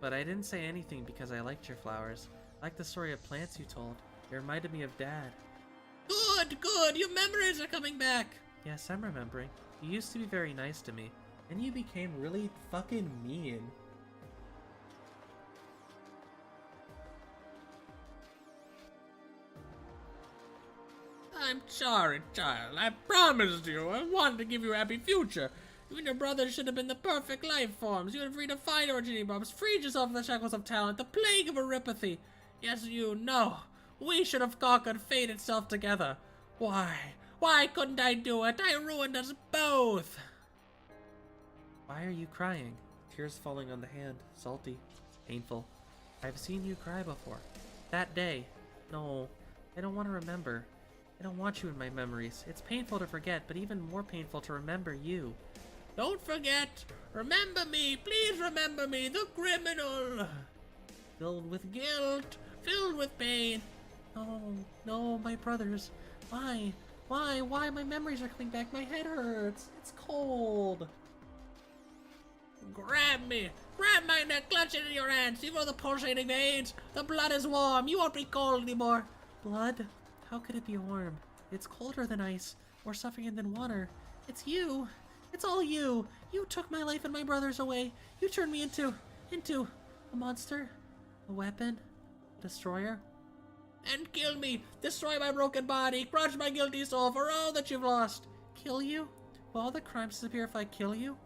Speaker 4: But I didn't say anything because I liked your flowers. I liked the story of plants you told. It reminded me of Dad. Good, good! Your memories are coming back! Yes, I'm remembering. You used to be very nice to me. And you became really fucking mean.
Speaker 2: I'm sorry, child. I promised you. I wanted to give you a happy future. You and your brother should have been the perfect life forms. You had redefined origin bombs, freed yourself from the shackles of talent, the plague of erypathy. Yes, you know. We should have conquered fate itself together. Why? Why couldn't I do it? I ruined us both.
Speaker 4: Why are you crying? tears falling on the hand, salty, painful. I've seen you cry before. That day. No, I don't want to remember. I don't want you in my memories. It's painful to forget, but even more painful to remember you.
Speaker 2: Don't forget! Remember me! Please remember me, the criminal!
Speaker 4: Filled with guilt,
Speaker 2: Filled with pain.
Speaker 4: no, no, my brothers. Why? Why? My memories are coming back. My head hurts. It's cold.
Speaker 2: Grab me! Grab my neck, clutch it in your hands. You feel the pulsating veins. The blood is warm. You won't be cold anymore.
Speaker 4: Blood? How could it be warm? It's colder than ice, more suffocating than water. It's you. It's all you. You took my life and my brothers away. You turned me into a monster, a weapon, a destroyer.
Speaker 2: And kill me. Destroy my broken body. Crush my guilty soul for all that you've lost.
Speaker 4: Kill you? Will all the crimes disappear if I kill you?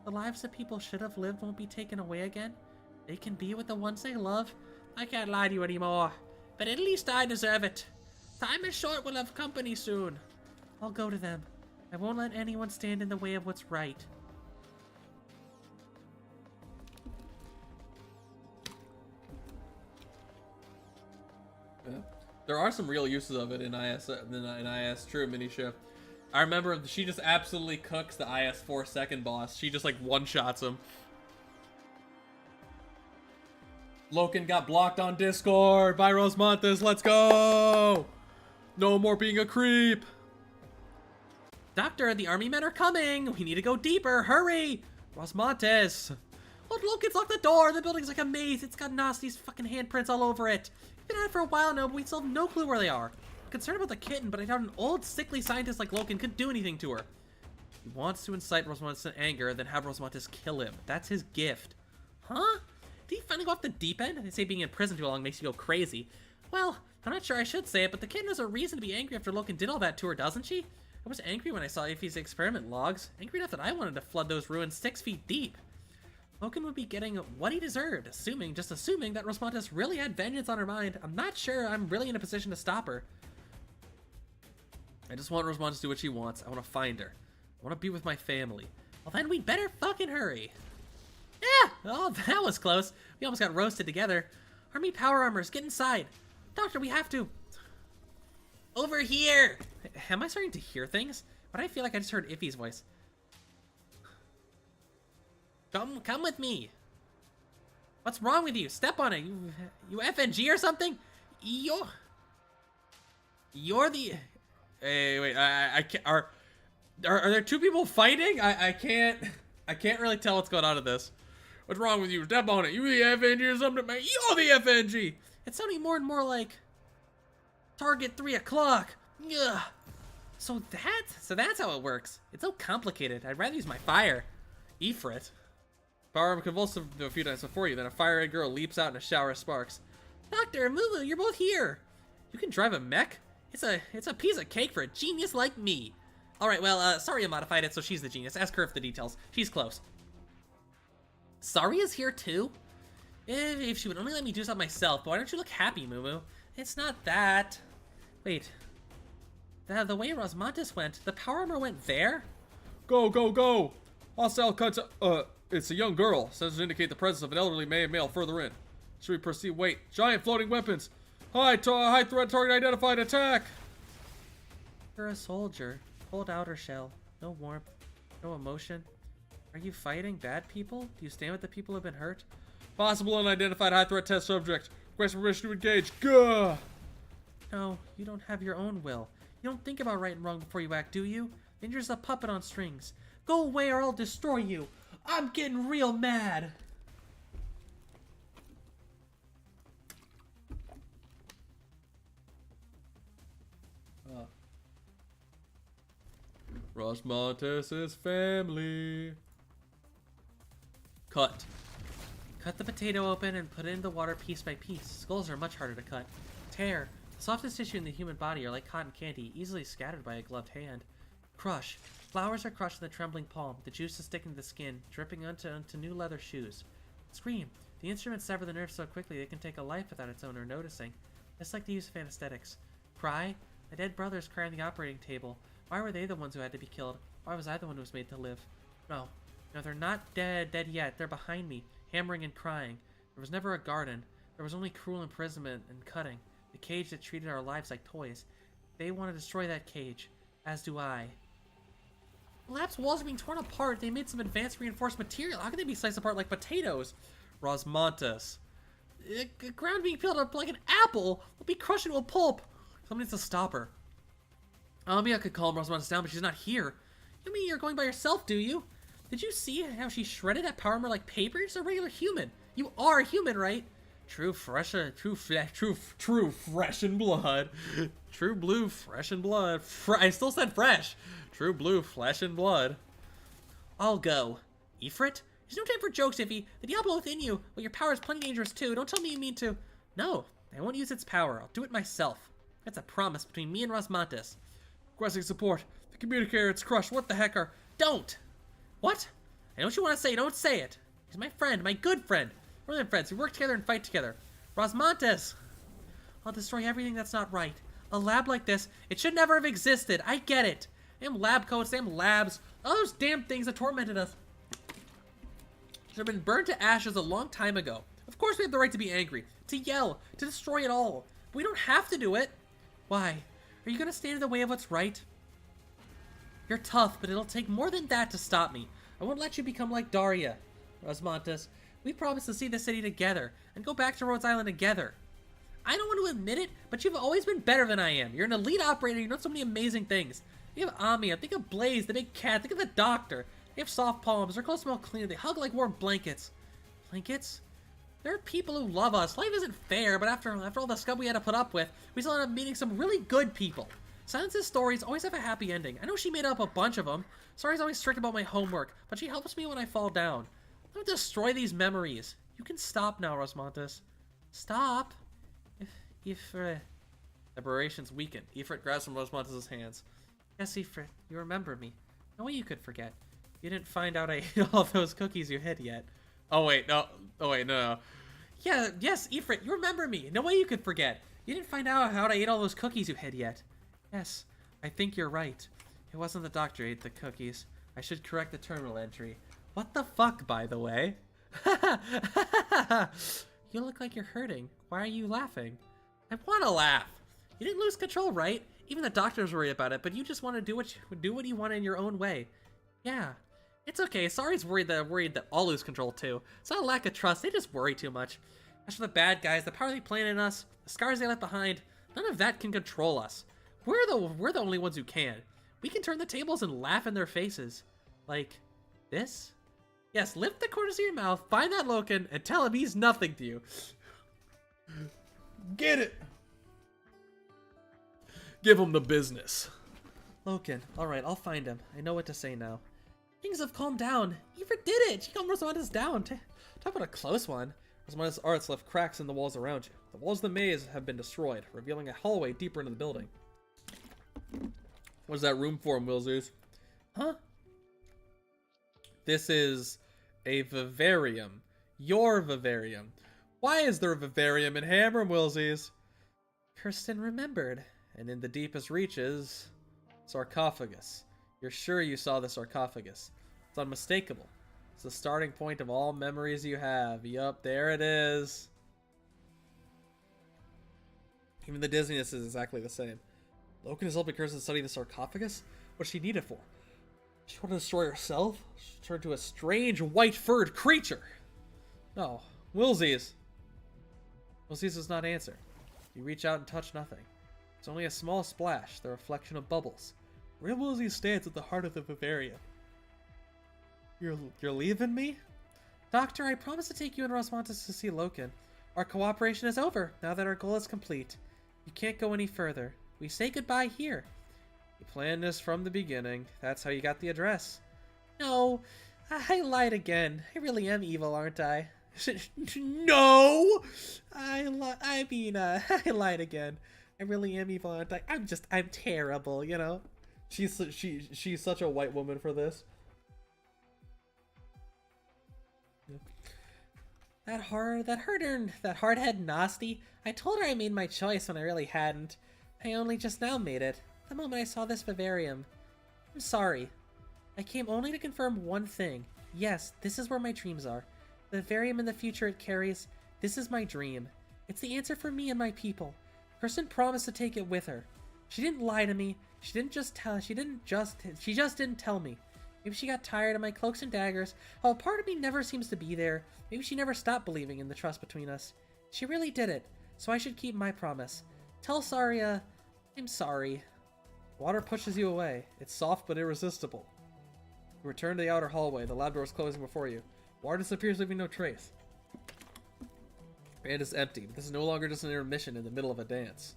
Speaker 4: The lives that people should have lived won't be taken away again? They can be with the ones they love?
Speaker 2: I can't lie to you anymore. But at least I deserve it. Time is short. We'll have company soon.
Speaker 4: I'll go to them. I won't let anyone stand in the way of what's right.
Speaker 3: Yeah. There are some real uses of it in IS True Mini Shift. I remember she just absolutely cooks the IS 4 boss. She just like one-shots him. Loken got blocked on Discord by Rosmontes. Let's go! No more being a creep.
Speaker 4: Doctor, the army men are coming! We need to go deeper! Hurry! Rosmontes! Look, it's locked the door! The building's like a maze! It's got Nasti's fucking handprints all over it! We've been at it for a while now, but we still have no clue where they are. I'm concerned about the kitten, but I doubt an old, sickly scientist like Loken could do anything to her. He wants to incite Rosmontes to anger, then have Rosmontes kill him. That's his gift. Huh? Did he finally go off the deep end? They say being in prison too long makes you go crazy. Well, I'm not sure I should say it, but the kitten has a reason to be angry after Loken did all that to her, doesn't she? I was angry when I saw Ify's experiment logs. Angry enough that I wanted to flood those ruins 6 feet deep. Loken would be getting what he deserved, assuming that Rosmontes really had vengeance on her mind. I'm not sure I'm really in a position to stop her. I just want Rosmontes to do what she wants. I want to find her. I want to be with my family. Well, then we'd better fucking hurry. Yeah! Oh, that was close. We almost got roasted together. Army power armors, get inside. Doctor, we have to. Over here! Am I starting to hear things? Why do I feel like I just heard Ify's voice? Come with me. What's wrong with you? Step on it. You FNG or something? You're the...
Speaker 3: Hey, wait, I can't... Are there two people fighting? I can't really tell what's going on in this. What's wrong with you? Step on it. You the FNG or something, man? You're the FNG!
Speaker 4: It's sounding more and more like... Target 3 o'clock. Ugh. So that's how it works. It's so complicated. I'd rather use my fire. Ifrit.
Speaker 3: Power armor convulsive a few times before you, then a fire-eyed girl leaps out in a shower of sparks.
Speaker 4: Doctor, Mulu, you're both here. You can drive a mech? It's a piece of cake for a genius like me. Alright, well, Saria modified it, so she's the genius. Ask her for the details. She's close. Saria's here too? If she would only let me do something myself, but why don't you look happy, Mumu? It's not that. Wait. The way Rosmontes went, the power armor went there?
Speaker 3: Go, go, go! Hostile cuts, it's a young girl. Sensors indicate the presence of an elderly male further in. Should we proceed? Wait. Giant floating weapons. High threat target identified. Attack!
Speaker 4: You're a soldier. Cold outer shell. No warmth. No emotion. Are you fighting bad people? Do you stand with the people who have been hurt?
Speaker 3: Possible unidentified high threat test subject. Request permission to engage. Gah!
Speaker 4: No, you don't have your own will. You don't think about right and wrong before you act, do you? Then you're just a puppet on strings. Go away or I'll destroy you. I'm getting real mad.
Speaker 3: Rosmontes' family.
Speaker 4: Cut. Cut the potato open and put it in the water piece by piece. Skulls are much harder to cut. Tear. The softest tissue in the human body are like cotton candy, easily scattered by a gloved hand. Crush. Flowers are crushed in the trembling palm. The juice is sticking to the skin, dripping onto new leather shoes. Scream. The instruments sever the nerves so quickly it can take a life without its owner noticing. Just like the use of anesthetics. Cry. My dead brothers cry on the operating table. Why were they the ones who had to be killed? Why was I the one who was made to live? No. No, they're not dead yet. They're behind me, hammering and crying. There was never a garden. There was only cruel imprisonment and cutting. The cage that treated our lives like toys. They want to destroy that cage, as do I. The lab's walls are being torn apart. They made some advanced reinforced material. How can they be sliced apart like potatoes? Rosmontas. Ground being peeled up like an apple will be crushed into a pulp. Someone needs to stop her. Amiya could calm Rosmontas down, but she's not here. You mean you're going by yourself, do you? Did you see how she shredded that power armor like paper? You're just a regular human. You are a human, right? True fresh and blood. True blue, fresh and blood. I still said fresh. True blue, flesh and blood. I'll go. Ifrit? There's no time for jokes, Iffy. The Diablo within you. Well, your power is plenty dangerous too. Don't tell me you mean to. No, I won't use its power. I'll do it myself. That's a promise between me and Rosmontas. Requesting support. The communicator, it's crushed. What the heck are... Don't! What? I know what you want to say. Don't say it. He's my friend. My good friend. More than friends. We work together and fight together. Rosmontas! I'll destroy everything that's not right. A lab like this, it should never have existed. I get it. Damn lab coats, damn labs. All those damn things that tormented us should have been burned to ashes a long time ago. Of course we have the right to be angry, to yell, to destroy it all. But we don't have to do it. Why? Are you going to stand in the way of what's right? You're tough, but it'll take more than that to stop me. I won't let you become like Daria. Rosmontas, we promised to see the city together and go back to Rhodes Island together. I don't want to admit it, but you've always been better than I am. You're an elite operator. You know so many amazing things. You have Amiya. Think of Blaze, the big cat. Think of the doctor. They have soft palms. Their clothes smell clean. They hug like warm blankets. Blankets? There are people who love us. Life isn't fair, but after all the scum we had to put up with, we still ended up meeting some really good people. Silence's stories always have a happy ending. I know she made up a bunch of them. Sorry's always strict about my homework, but she helps me when I fall down. Don't destroy these memories. You can stop now, Rosmontas. Stop? Separations weaken. Ifrit grabs from Rosmontas' hands. Yes, Ifrit, you remember me. No way you could forget. You didn't find out I ate all those cookies you hid yet. Oh wait, no. Oh wait, no. Yeah, yes, Ifrit, you remember me. No way you could forget. You didn't find out how I ate all those cookies you hid yet. Yes, I think you're right. It wasn't the doctor who ate the cookies. I should correct the terminal entry. What the fuck, by the way? You look like you're hurting. Why are you laughing? I want to laugh. You didn't lose control, right? Even the doctor's worried about it, but you just want to do what you want in your own way. Yeah, it's okay. Sorry's worried that I'll lose control too. It's not a lack of trust. They just worry too much. As for the bad guys, the power they plant in us, the scars they left behind, none of that can control us. We're the only ones who can. We can turn the tables and laugh in their faces, like this. Yes, lift the corners of your mouth, find that Loken, and tell him he's nothing to you.
Speaker 2: Get it! Give him the business.
Speaker 4: Loken, alright, I'll find him. I know what to say now. Things have calmed down. Ifrit did it! She calmed Rosmontas down. Talk about a close one. Rosmontas' arts left cracks in the walls around you. The walls of the maze have been destroyed, revealing a hallway deeper into the building.
Speaker 3: What's that room for, Wilsies?
Speaker 4: Huh?
Speaker 3: This is a vivarium. Your vivarium. Why is there a vivarium in Hammer, Wilsies?
Speaker 4: Kirsten remembered.
Speaker 3: And in the deepest reaches, sarcophagus. You're sure you saw the sarcophagus. It's unmistakable. It's the starting point of all memories you have. Yup, there it is. Even the dizziness is exactly the same. Loken is helping Kirsten study the sarcophagus? What's she need it for? She want to destroy herself? She turned to a strange white-furred creature. No. Wilsies. Wilsies does not answer. You reach out and touch nothing. It's only a small splash, the reflection of bubbles. Where Wilsies stands at the heart of the vivarium. You're leaving me?
Speaker 4: Doctor, I promised to take you and Rosmontas to see Loken. Our cooperation is over, now that our goal is complete. You can't go any further. We say goodbye here.
Speaker 3: You planned this from the beginning. That's how you got the address.
Speaker 4: No, I lied again. I really am evil, aren't I?
Speaker 2: No!
Speaker 4: I lied again. I really am evil, aren't I? I'm terrible, you know?
Speaker 3: She's such a white woman for this.
Speaker 4: That hard-head nasty. I told her I made my choice when I really hadn't. I only just now made it. The moment I saw this vivarium. I'm sorry. I came only to confirm one thing. Yes, this is where my dreams are. The varium in the future it carries, this is my dream. It's the answer for me and my people. Kirsten promised to take it with her. She didn't lie to me. She just didn't tell me. Maybe she got tired of my cloaks and daggers. Oh, part of me never seems to be there. Maybe she never stopped believing in the trust between us. She really did it, so I should keep my promise. Tell Saria, I'm sorry.
Speaker 3: Water pushes you away. It's soft but irresistible. You return to the outer hallway. The lab door is closing before you. Water disappears, leaving no trace. It is empty, but this is no longer just an intermission in the middle of a dance.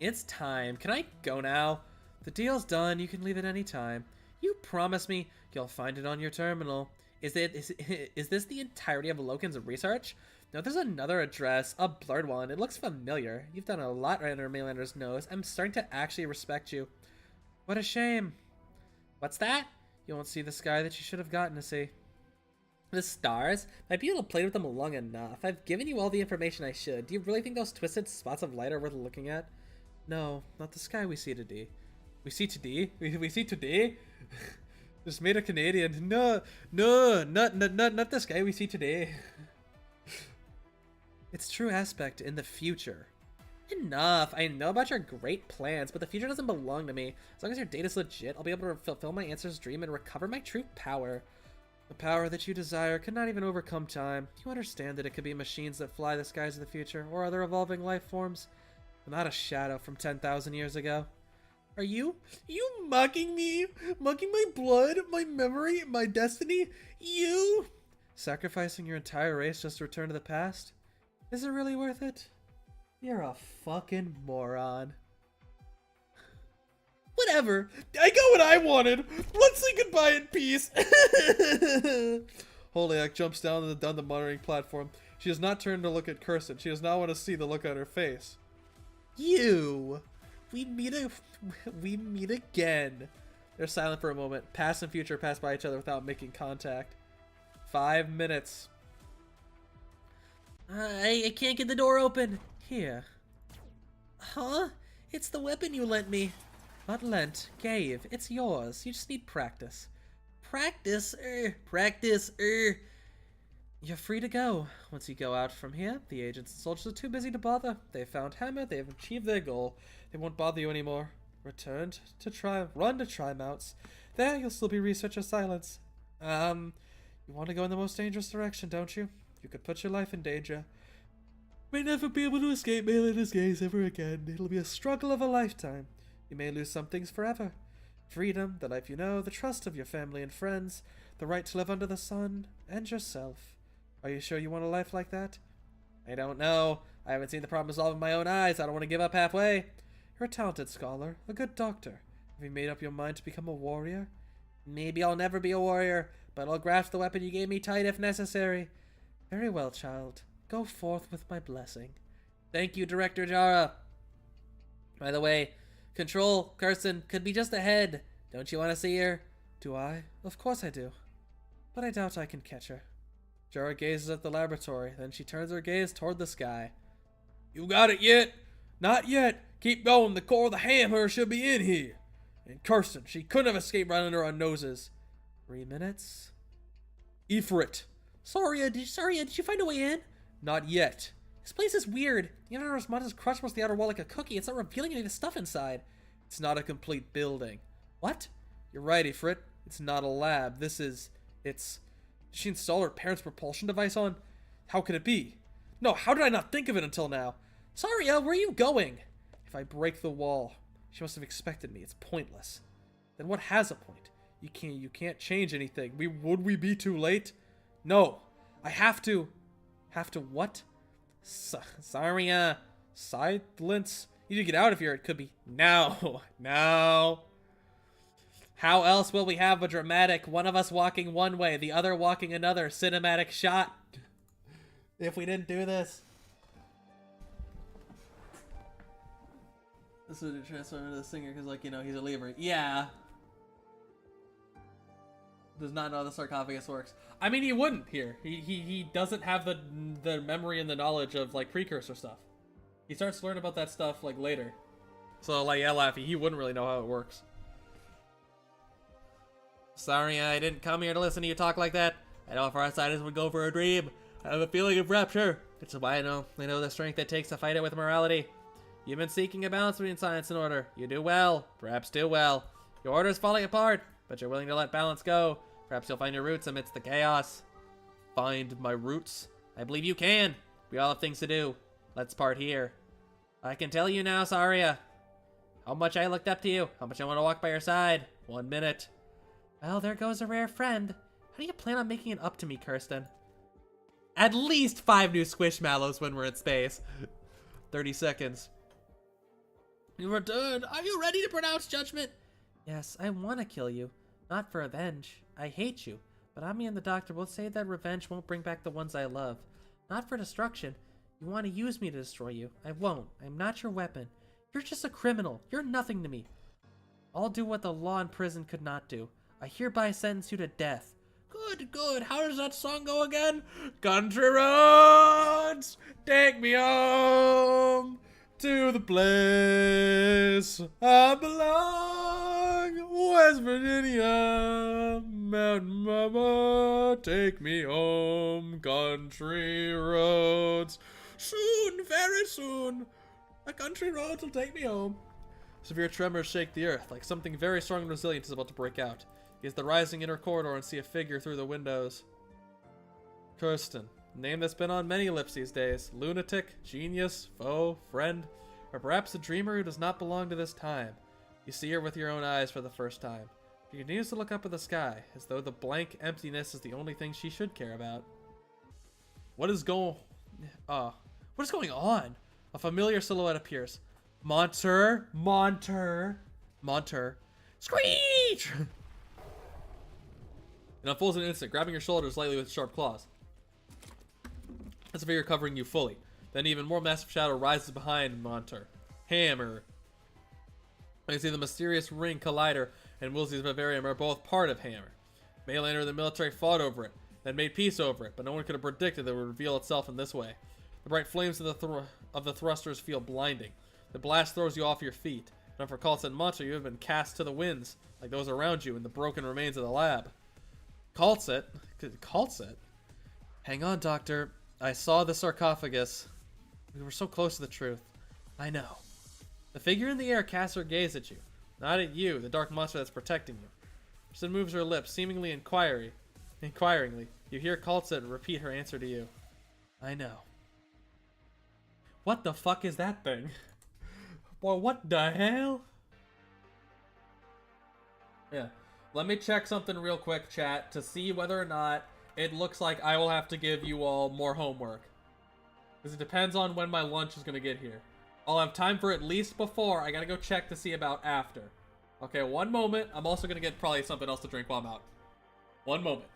Speaker 4: It's time. Can I go now?
Speaker 3: The deal's done. You can leave at any time.
Speaker 4: You promise me you'll find it on your terminal. Is this the entirety of Loken's research? No, there's another address, a blurred one. It looks familiar. You've done a lot under Mainlander's nose. I'm starting to actually respect you.
Speaker 3: What a shame.
Speaker 4: What's that?
Speaker 3: You won't see the sky that you should have gotten to see.
Speaker 4: The stars? Might be able to play with them long enough. I've given you all the information I should. Do you really think those twisted spots of light are worth looking at?
Speaker 3: No, not the sky we see today. We see today? We see today? Just made a Canadian. No, not the sky we see today. Its true aspect in the future.
Speaker 4: Enough. I know about your great plans, but the future doesn't belong to me. As long as your data's legit, I'll be able to fulfill my ancestor's dream and recover my true power.
Speaker 3: The power that you desire could not even overcome time. You understand that it could be machines that fly the skies of the future, or other evolving life forms, but not a shadow from 10,000 years ago.
Speaker 2: Are you mocking me? Mocking my blood, my memory, my destiny? You?
Speaker 3: Sacrificing your entire race just to return to the past? Is it really worth it?
Speaker 2: You're a fucking moron. Whatever. I got what I wanted. Let's say goodbye in peace.
Speaker 3: Holiak jumps down the monitoring platform. She does not turn to look at Kirsten. She does not want to see the look on her face.
Speaker 2: You. We meet again.
Speaker 3: They're silent for a moment. Past and future pass by each other without making contact. 5 minutes.
Speaker 4: I can't get the door open.
Speaker 3: Here.
Speaker 4: Huh? It's the weapon you lent me.
Speaker 3: Not lent. Gave. It's yours. You just need practice.
Speaker 4: Practice?
Speaker 3: Practice. You're free to go. Once you go out from here, the agents and soldiers are too busy to bother. They've found Hammer. They have achieved their goal. They won't bother you anymore. Run to Trimouts. There, you'll still be researcher Silence. You want to go in the most dangerous direction, don't you? You could put your life in danger. May never be able to escape Mainlander's gaze ever again. It'll be a struggle of a lifetime. You may lose some things forever. Freedom, the life you know, the trust of your family and friends, the right to live under the sun, and yourself. Are you sure you want a life like that?
Speaker 4: I don't know. I haven't seen the problem solved with my own eyes. I don't want to give up halfway.
Speaker 3: You're a talented scholar, a good doctor. Have you made up your mind to become a warrior?
Speaker 4: Maybe I'll never be a warrior, but I'll grasp the weapon you gave me tight if necessary.
Speaker 3: Very well, child. Go forth with my blessing.
Speaker 4: Thank you, Director Jara. By the way, Control, Kirsten, could be just ahead. Don't you want to see her?
Speaker 3: Do I? Of course I do. But I doubt I can catch her. Jara gazes at the laboratory, then she turns her gaze toward the sky.
Speaker 2: You got it yet? Not yet. Keep going. The core of the hammer should be in here. And Kirsten, she couldn't have escaped right under our noses.
Speaker 3: 3 minutes.
Speaker 2: Ifrit.
Speaker 4: Saria, did you find a way in?
Speaker 2: Not yet.
Speaker 4: This place is weird. The outer mud has crushed most of the outer wall like a cookie. It's not revealing any of the stuff inside.
Speaker 3: It's not a complete building.
Speaker 4: What?
Speaker 3: You're right, Ifrit. It's not a lab. Did she install her parents' propulsion device on? How could it be? No, how did I not think of it until now?
Speaker 4: Saria, where are you going?
Speaker 3: If I break the wall, she must have expected me. It's pointless. Then what has a point? You can't change anything. Would we be too late? No. I have to. Have to what?
Speaker 4: Saria.
Speaker 3: Silence. You need to get out of here. It could be
Speaker 4: now. Now. How else will we have a dramatic one of us walking one way, the other walking another cinematic shot? If we didn't do this. This would transfer to the singer because, like, you know, he's a Libra. Yeah. Does not know how the sarcophagus works. I mean, he wouldn't here. He doesn't have the memory and the knowledge of, like, precursor stuff. He starts to learn about that stuff, like, later. So, like, yeah, Laffy, he wouldn't really know how it works.
Speaker 3: Sorry, I didn't come here to listen to you talk like that. I know if our outsiders would go for a dream. I have a feeling of rapture. Which is why I know the strength it takes to fight it with morality. You've been seeking a balance between science and order. You do well, perhaps too well. Your order is falling apart, but you're willing to let balance go. Perhaps you'll find your roots amidst the chaos. Find my roots? I believe you can. We all have things to do. Let's part here. I can tell you now, Saria, how much I looked up to you, how much I want to walk by your side. 1 minute. Well, there goes a rare friend. How do you plan on making it up to me, Kirsten? At least 5 new Squishmallows when we're in space. 30 seconds. You returned. Are you ready to pronounce judgment? Yes, I want to kill you. Not for revenge. I hate you. But Ami and the doctor will say that revenge won't bring back the ones I love. Not for destruction. You want to use me to destroy you. I won't. I'm not your weapon. You're just a criminal. You're nothing to me. I'll do what the law in prison could not do. I hereby sentence you to death. Good, good. How does that song go again? Country roads, take me home to the place I belong. West Virginia, Mountain Mama, take me home. Country roads, soon, very soon, the country roads will take me home. Severe tremors shake the earth, like something very strong and resilient is about to break out. He is the rising inner corridor and see a figure through the windows. Kirsten, a name that's been on many lips these days. Lunatic, genius, foe, friend, or perhaps a dreamer who does not belong to this time. You see her with your own eyes for the first time. She continues to look up at the sky, as though the blank emptiness is the only thing she should care about. What is going on? A familiar silhouette appears. Monter. Screech! It unfolds in an instant, grabbing your shoulders lightly with sharp claws. It's a figure covering you fully. Then even more massive shadow rises behind Monter. Hammer. You see the mysterious ring Collider and Woolsey's Bavarian are both part of Hammer. Maylander and the military fought over it, then made peace over it, but no one could have predicted that it would reveal itself in this way. The bright flames of the thrusters feel blinding. The blast throws you off your feet. And for Kaltz and Monter, you have been cast to the winds, like those around you in the broken remains of the lab. Kaltz? Hang on, Doctor. I saw the sarcophagus. We were so close to the truth. I know. The figure in the air casts her gaze at you. Not at you, the dark monster that's protecting you. Kirsten moves her lips, seemingly inquiringly. You hear Kaltz repeat her answer to you. I know. What the fuck is that thing? Boy, what the hell? Yeah. Let me check something real quick, chat, to see whether or not it looks like I will have to give you all more homework. Because it depends on when my lunch is going to get here. I'll have time for at least before. I got to go check to see about after. Okay, 1 moment. I'm also going to get probably something else to drink while I'm out. 1 moment.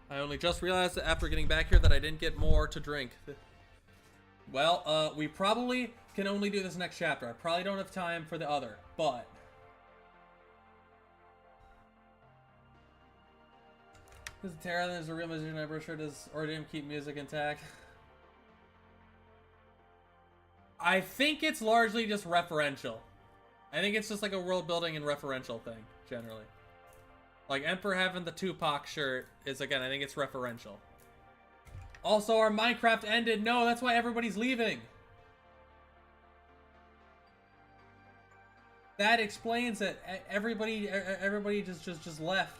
Speaker 3: I only just realized that after getting back here that I didn't get more to drink. Well, we probably can only do this next chapter. I probably don't have time for the other, but... Is Tara is a real musician ever sure does Ordium keep music intact? I think it's largely just referential. I think it's just like a world building and referential thing, generally.
Speaker 1: Like, Emperor having the Tupac shirt is, again, I think it's referential. Also, our Minecraft ended. No, that's why everybody's leaving. That explains it. Everybody just left.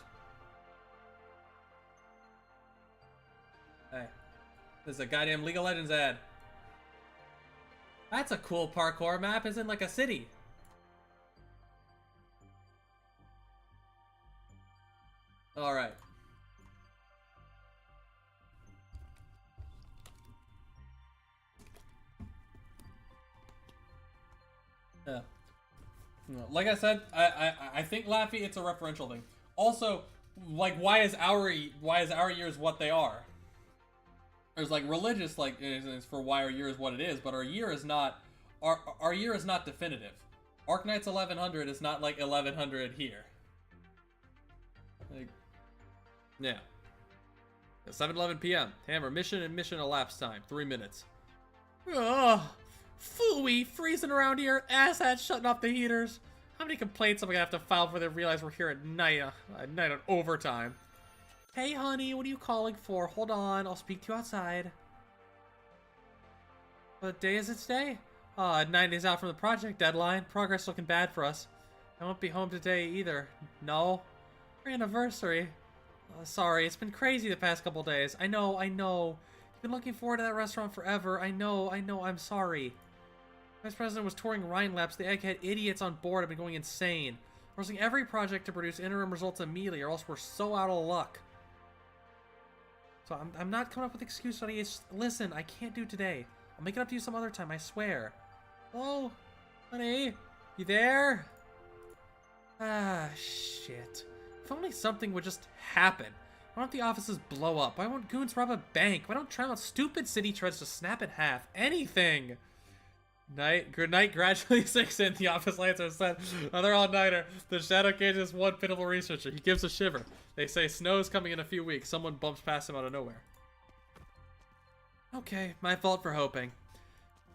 Speaker 1: Hey, this is a goddamn League of Legends ad. That's a cool parkour map. It's in like a city. All right. Yeah. Like I said, I think Laffy, it's a referential thing. Also, like, why is our years what they are? There's like religious, like, is for why our year is what it is, but our year is not our year is not definitive. Arknight's 1100 is not like 1100 here. Like, yeah. 7:11 p.m. Hammer mission and mission elapsed time 3 minutes.
Speaker 4: Ugh. Phooey, freezing around here, asshat shutting off the heaters. How many complaints am I gonna have to file before they realize we're here at night on overtime? Hey honey, what are you calling for? Hold on, I'll speak to you outside. What day is it today? 9 days out from the project deadline. Progress looking bad for us. I won't be home today either. No? Our anniversary. Sorry, it's been crazy the past couple days. I know. You've been looking forward to that restaurant forever. I know, I'm sorry. Vice President was touring Rhine Labs. The egghead idiots on board have been going insane. Forcing every project to produce interim results immediately, or else we're so out of luck. So I'm not coming up with excuses, honey. It's just, listen, I can't do today. I'll make it up to you some other time, I swear. Oh, honey, you there? Ah, shit. If only something would just happen. Why don't the offices blow up? Why won't goons rob a bank? Why don't try out stupid city treads to snap in half? Anything! Good night gradually sinks in. The office lights are set. Another all-nighter. The shadow cages one pitiful researcher. He gives a shiver. They say snow's coming in a few weeks. Someone bumps past him out of nowhere. Okay, my fault for hoping.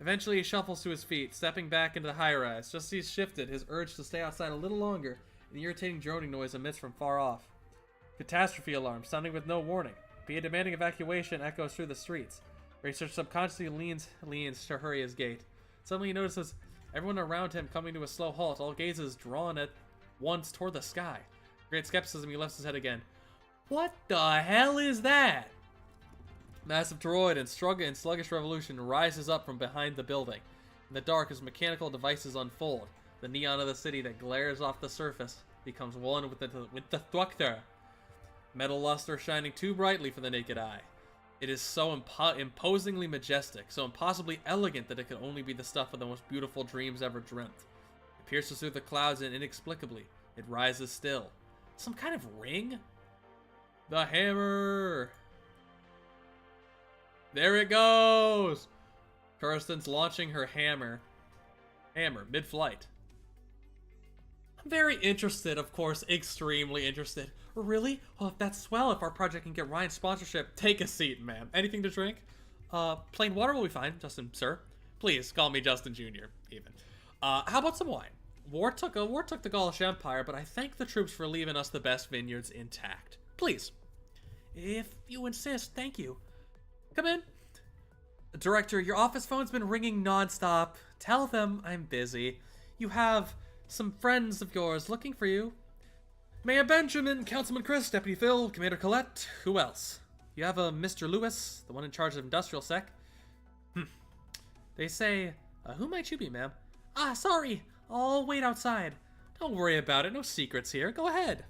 Speaker 4: Eventually he shuffles to his feet, stepping back into the high-rise. Just as he's shifted, his urge to stay outside a little longer, an irritating droning noise emits from far off. Catastrophe alarm, sounding with no warning. PA demanding evacuation echoes through the streets. Research subconsciously leans to hurry his gait. Suddenly he notices everyone around him coming to a slow halt, all gazes drawn at once toward the sky. Great skepticism, he lifts his head again. What the hell is that? Massive droid and sluggish revolution rises up from behind the building. In the dark, as mechanical devices unfold, the neon of the city that glares off the surface becomes one with the Thwuchter. Metal luster shining too brightly for the naked eye. It is so imposingly majestic, so impossibly elegant that it could only be the stuff of the most beautiful dreams ever dreamt. It pierces through the clouds and inexplicably, it rises still. Some kind of ring? The hammer! There it goes! Kirsten's launching her hammer. Mid-flight. I'm very interested, of course, extremely interested. Really? Oh, if that's swell, if our project can get Ryan's sponsorship. Take a seat, ma'am. Anything to drink? Plain water will be fine, Justin, sir. Please, call me Justin Jr., even. How about some wine? War took the Gaulish Empire, but I thank the troops for leaving us the best vineyards intact. Please. If you insist, thank you. Come in. Director, your office phone's been ringing nonstop. Tell them I'm busy. You have some friends of yours looking for you. Mayor Benjamin, Councilman Chris, Deputy Phil, Commander Colette. Who else? You have a Mr. Lewis, the one in charge of industrial sec. They say, who might you be, ma'am? Ah, sorry. I'll wait outside. Don't worry about it. No secrets here. Go ahead.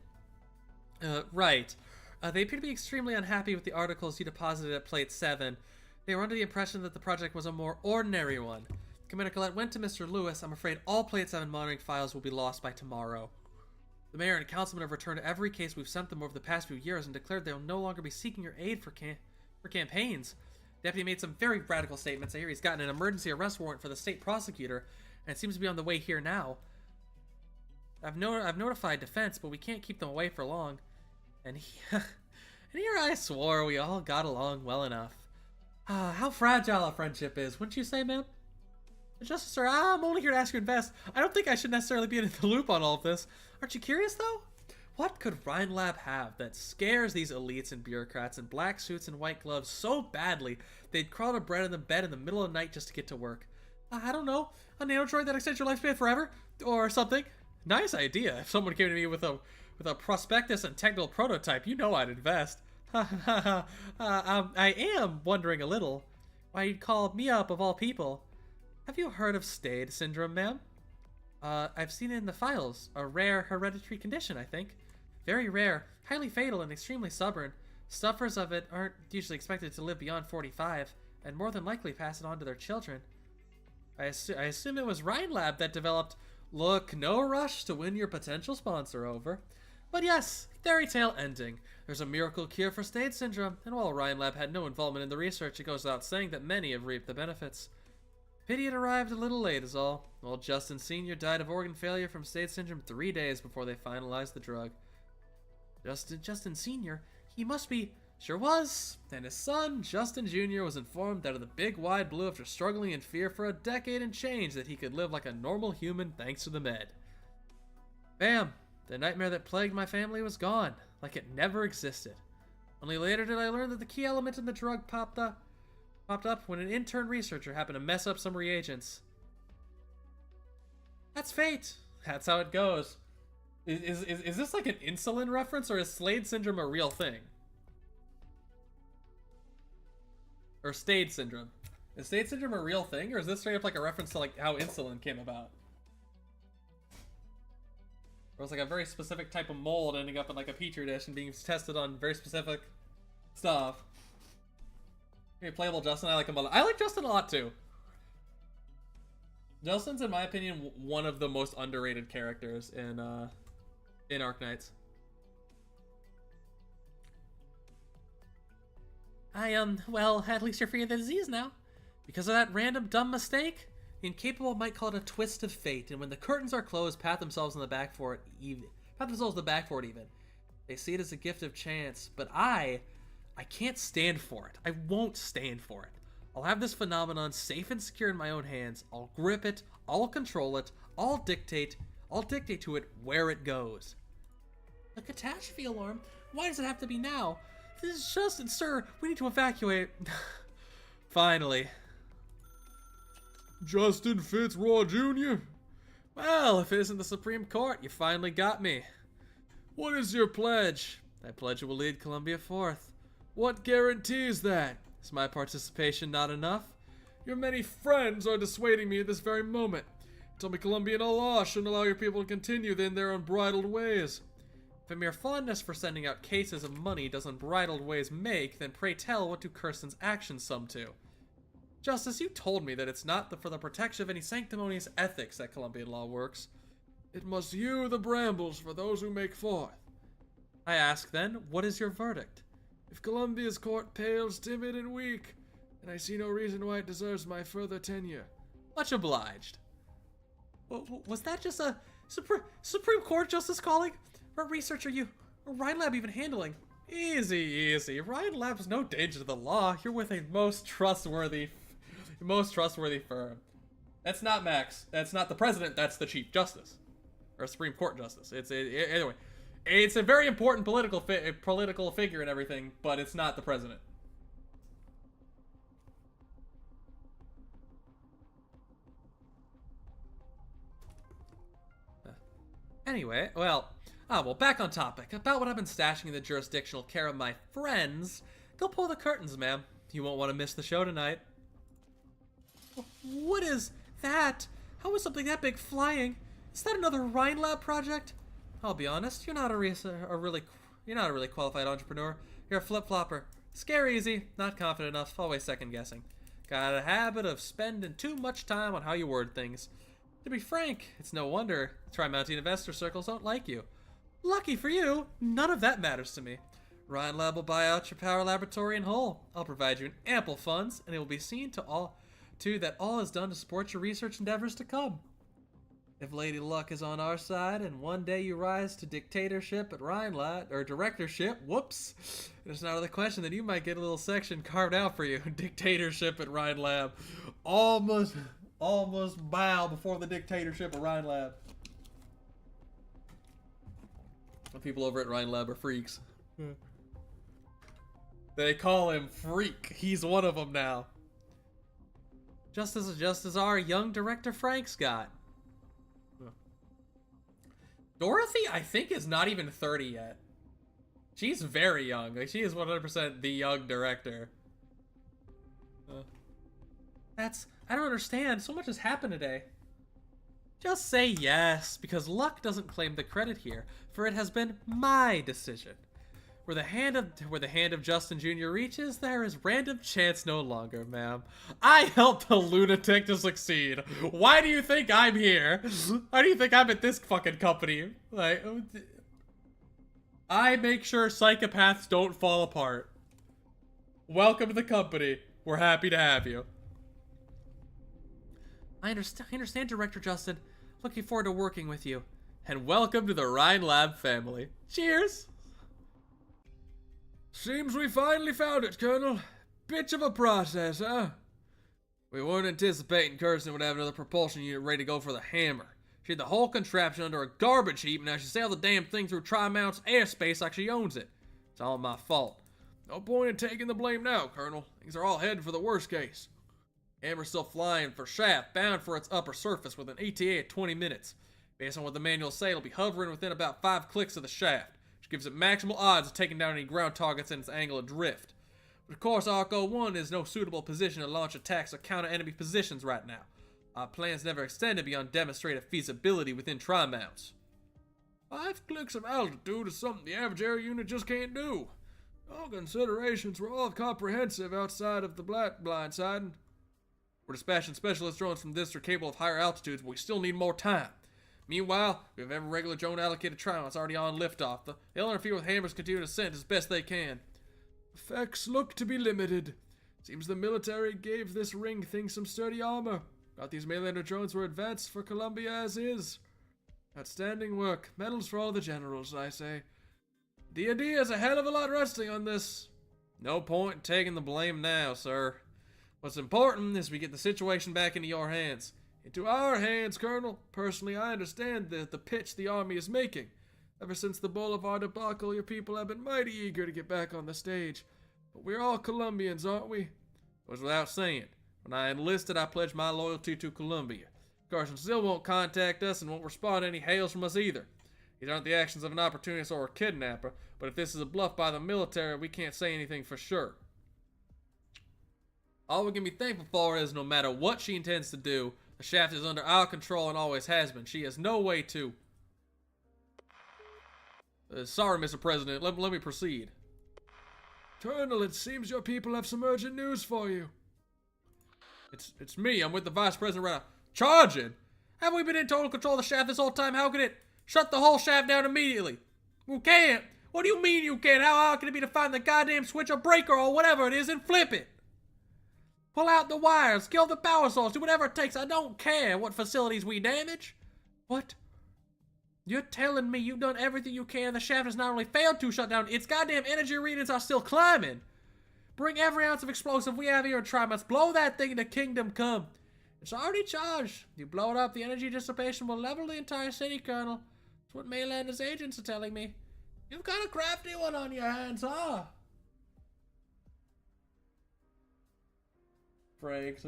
Speaker 4: Right. They appear to be extremely unhappy with the articles you deposited at Plate 7. They were under the impression that the project was a more ordinary one. Commander Colette went to Mr. Lewis. I'm afraid all Plate 7 monitoring files will be lost by tomorrow. The mayor and councilman have returned every case we've sent them over the past few years and declared they'll no longer be seeking your aid for campaigns. The deputy made some very radical statements. I hear he's gotten an emergency arrest warrant for the state prosecutor and seems to be on the way here now. I've notified defense, but we can't keep them away for long. And here I swore we all got along well enough. How fragile a friendship is, wouldn't you say, ma'am? Justice, sir, I'm only here to ask you to invest. I don't think I should necessarily be in the loop on all of this. Aren't you curious, though? What could Rhinelab have that scares these elites and bureaucrats in black suits and white gloves so badly they'd crawl to bread in the bed in the middle of the night just to get to work? I don't know, a nanodroid that extends your lifespan forever? Or something? Nice idea. If someone came to me with a prospectus and technical prototype, you know I'd invest. I am wondering a little why you'd call me up of all people. Have you heard of Stade syndrome, ma'am? I've seen it in the files. A rare hereditary condition, I think. Very rare, highly fatal, and extremely stubborn. Sufferers of it aren't usually expected to live beyond 45, and more than likely pass it on to their children. I assume it was Rhinelab that developed. Look, no rush to win your potential sponsor over. But yes, fairy tale ending. There's a miracle cure for Stade syndrome, and while Rhinelab had no involvement in the research, it goes without saying that many have reaped the benefits. Pity it arrived a little late is all. Old Justin Sr. died of organ failure from Stade syndrome 3 days before they finalized the drug. Justin Sr.? He must be... Sure was. And his son, Justin Jr., was informed out of the big wide blue after struggling in fear for a decade and change that he could live like a normal human thanks to the med. Bam! The nightmare that plagued my family was gone, like it never existed. Only later did I learn that the key element in the drug popped up when an intern researcher happened to mess up some reagents. That's fate. That's how it goes. Is this like an insulin reference, or is Slade syndrome a real thing? Or Stade syndrome. Is Stade syndrome a real thing, or is this straight up like a reference to like how insulin came about? Or it's like a very specific type of mold ending up in like a petri dish and being tested on very specific stuff. Okay, playable Justin, I like him a lot. I like Justin a lot too. Justin's, in my opinion, one of the most underrated characters in Arknights. Well, at least you're free of the disease now. Because of that random dumb mistake, the incapable might call it a twist of fate, and when the curtains are closed, pat themselves in the back for it even. They see it as a gift of chance, but I can't stand for it. I won't stand for it. I'll have this phenomenon safe and secure in my own hands. I'll grip it, I'll control it, I'll dictate to it where it goes. A catastrophe alarm? Why does it have to be now? This is Justin, sir. We need to evacuate. Finally.
Speaker 2: Justin Fitzroy Jr.?
Speaker 4: Well, if it isn't the Supreme Court, you finally got me.
Speaker 2: What is your pledge?
Speaker 4: I pledge you will lead Columbia forth.
Speaker 2: What guarantees that?
Speaker 4: Is my participation not enough?
Speaker 2: Your many friends are dissuading me at this very moment. Tell me Columbian law shouldn't allow your people to continue in their unbridled ways.
Speaker 4: If a mere fondness for sending out cases of money does unbridled ways make, then pray tell what do Kirsten's actions sum to? Justice, you told me that it's not for the protection of any sanctimonious ethics that Columbian law works.
Speaker 2: It must hew the brambles for those who make forth.
Speaker 4: I ask then, what is your verdict?
Speaker 2: If Columbia's court pales timid and weak, then I see no reason why it deserves my further tenure.
Speaker 4: Much obliged. Was that just a Supreme Court justice calling? What research are you or Rhinelab even handling?
Speaker 1: Easy. Rhinelab's no danger to the law. You're with a most trustworthy firm. That's not Max. That's not the president. That's the Chief Justice, or Supreme Court Justice. Anyway. It's a very important political figure and everything, but it's not the president.
Speaker 4: Anyway, well, back on topic. About what I've been stashing in the jurisdictional care of my friends. Go pull the curtains, ma'am. You won't want to miss the show tonight. What is that? How is something that big flying? Is that another Rhinelab project? I'll be honest, you're not a really qualified entrepreneur. You're a flip-flopper. Scare easy, not confident enough, always second-guessing. Got a habit of spending too much time on how you word things. To be frank, it's no wonder Tri-Mountain investor circles don't like you. Lucky for you, none of that matters to me. Rhinelab will buy out your power laboratory in whole. I'll provide you in ample funds, and it will be seen to that all is done to support your research endeavors to come. If Lady Luck is on our side, and one day you rise to dictatorship at Rhinelab, or directorship, whoops, it's not out of the question that you might get a little section carved out for you. Dictatorship at Rhinelab. Almost bow before the dictatorship at Rhinelab.
Speaker 1: The people over at Rhine Lab are freaks. They call him Freak. He's one of them now.
Speaker 4: Just as our young director Frank's got.
Speaker 1: Dorothy, I think, is not even 30 yet. She's very young. Like, she is 100% the young director.
Speaker 4: I don't understand. So much has happened today. Just say yes, because luck doesn't claim the credit here, for it has been my decision. Where the hand of Justin Jr. reaches, there is random chance no longer, ma'am. I helped the lunatic to succeed. Why do you think I'm here? Why do you think I'm at this fucking company? Like, I make sure psychopaths don't fall apart. Welcome to the company. We're happy to have you. I understand, Director Justin. Looking forward to working with you.
Speaker 1: And welcome to the Rhine Lab family. Cheers!
Speaker 2: Seems we finally found it, Colonel. Bit of a process, huh? We weren't anticipating Kirsten would have another propulsion unit ready to go for the hammer. She had the whole contraption under a garbage heap, and now she sailed the damn thing through Tri-Mount's airspace like she owns it. It's all my fault. No point in taking the blame now, Colonel. Things are all headed for the worst case. Hammer's still flying for shaft, bound for its upper surface with an ETA at 20 minutes. Based on what the manuals say, it'll be hovering within about 5 clicks of the shaft, which gives it maximal odds of taking down any ground targets in its angle of drift. But of course, Arc 01 is no suitable position to launch attacks or counter enemy positions right now. Our plans never extended beyond demonstrated feasibility within Tri-Mounts. 5 clicks of altitude is something the average air unit just can't do. All considerations were all comprehensive outside of the blindsiding. We're dispatching specialist drones from this are capable of higher altitudes, but we still need more time. Meanwhile, we have every regular drone allocated Tri-Mount's already on liftoff. They'll interfere with Hammer's continued ascent as best they can. Effects look to be limited. Seems the military gave this ring thing some sturdy armor. Thought these Mainlander drones were advanced for Columbia as is. Outstanding work. Medals for all the generals, I say. D&D has a hell of a lot resting on this. No point in taking the blame now, sir. What's important is we get the situation back into your hands. Into our hands, Colonel. Personally, I understand the pitch the Army is making. Ever since the Boulevard debacle, your people have been mighty eager to get back on the stage. But we're all Columbians, aren't we? Goes without saying. When I enlisted, I pledged my loyalty to Columbia. Carson still won't contact us and won't respond to any hails from us either. These aren't the actions of an opportunist or a kidnapper, but if this is a bluff by the military, we can't say anything for sure. All we can be thankful for is no matter what she intends to do, the shaft is under our control and always has been. She has no way to... sorry, Mr. President. Let me proceed. Colonel, it seems your people have some urgent news for you. It's me. I'm with the Vice President right now. Charging? Have we been in total control of the shaft this whole time? How can it shut the whole shaft down immediately? We can't. What do you mean you can't? How hard can it be to find the goddamn switch or breaker or whatever it is and flip it? Pull out the wires, kill the power source, do whatever it takes. I don't care what facilities we damage. What? You're telling me you've done everything you can. The shaft has not only failed to shut down, its goddamn energy readings are still climbing. Bring every ounce of explosive we have here and try. Let's blow that thing into Kingdom Come. It's already charged. You blow it up, the energy dissipation will level the entire city, Colonel. That's what Mainlander's agents are telling me. You've got a crafty one on your hands, huh?
Speaker 1: Frank,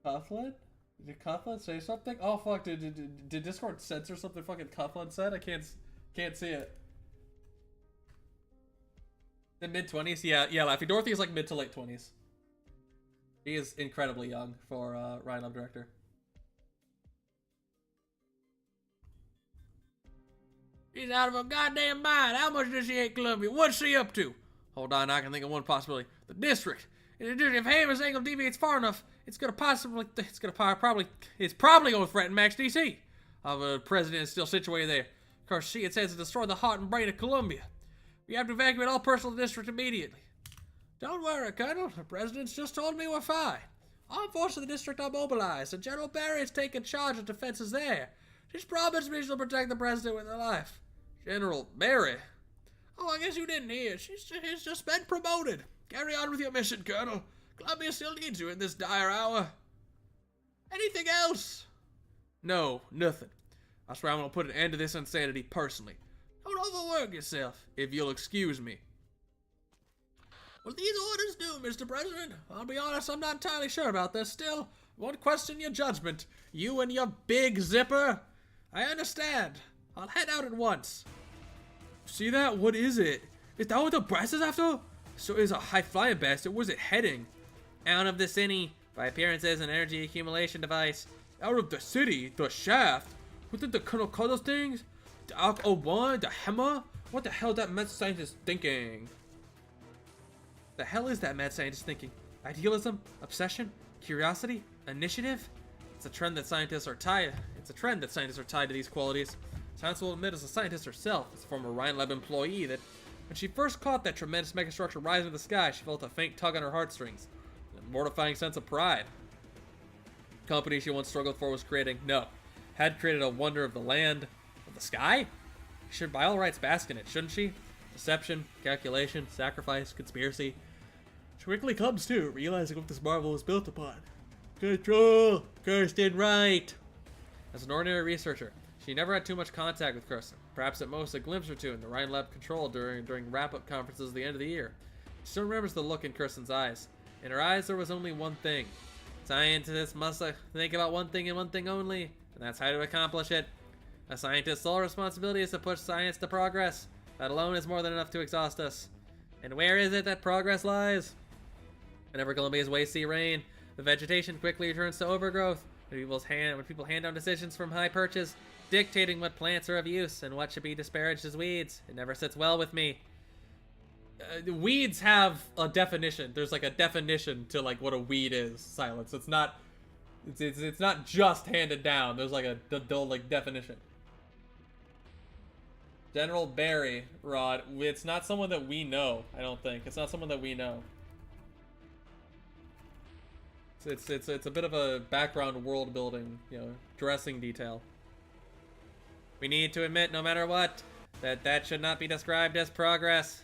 Speaker 1: Coughlin? Did Coughlin say something? Oh fuck, did Discord censor something fucking Coughlin said? I can't see it. The mid-20s? Yeah, Laffy. Dorothy is like mid to late 20s. He is incredibly young for Rhine Lab director. She's out of her goddamn mind. How much does she hate Columbia? What's she up to? Hold on, I can think of one possibility. The district. If Hammer's angle deviates far enough, it's probably going to threaten Max DC. The president is still situated there. Of course, she intends to destroy the heart and brain of Columbia. We have to evacuate all personnel in the district immediately. Don't worry, Colonel. The president's just told me we're fine. Armed forces of the district are mobilized, and General Barry has taken charge of defenses there. She's promised me she'll protect the president with her life. General Barry? Oh, I guess you didn't hear. She's just been promoted. Carry on with your mission, Colonel. Columbia still needs you in this dire hour. Anything else? No, nothing.
Speaker 2: I swear I'm gonna put an end to this insanity personally. Don't overwork yourself, if you'll excuse me. What do these orders do, Mr. President? I'll be honest, I'm not entirely sure about this still. I won't question your judgment. You and your big zipper. I understand. I'll head out at once. See that? What is it? Is that what the brass is after? So it's a high-flying bastard. Where's it heading?
Speaker 4: Out of the city. By appearances, an energy accumulation device.
Speaker 2: Out of the city? The shaft? What did the colonel call those things? The Arc 01? The hammer? What the hell is that mad scientist thinking?
Speaker 4: The hell is that mad scientist thinking? Idealism? Obsession? Curiosity? Initiative? It's a trend that scientists are tied to these qualities. Science will admit as a scientist herself, as a former Ryan Lab employee, that when she first caught that tremendous megastructure rising to the sky, she felt a faint tug on her heartstrings, a mortifying sense of pride. The company she once struggled for was had created a wonder of the land, of the sky? She should by all rights bask in it, shouldn't she? Deception, calculation, sacrifice, conspiracy. She quickly comes to, realizing what this marvel is built upon. Control! Kirsten Wright! As an ordinary researcher, she never had too much contact with Kirsten, perhaps at most a glimpse or two in the Ryan Lab control during wrap-up conferences at the end of the year. She still remembers the look in Kirsten's eyes. In her eyes, there was only one thing. Scientists must think about one thing and one thing only, and that's how to accomplish it. A scientist's sole responsibility is to push science to progress. That alone is more than enough to exhaust us. And where is it that progress lies? Whenever Columbia's wastes see rain, the vegetation quickly returns to overgrowth. When people hand down decisions from high perches, dictating what plants are of use and what should be disparaged as weeds, it never sits well with me.
Speaker 1: Weeds have a definition. There's like a definition to like what a weed is. Silence. It's not just handed down. There's like a like definition. General Barry, Rod. It's not someone that we know. I don't think it's not someone that we know. It's a bit of a background world building, dressing detail. We need to admit, no matter what, that should not be described as progress.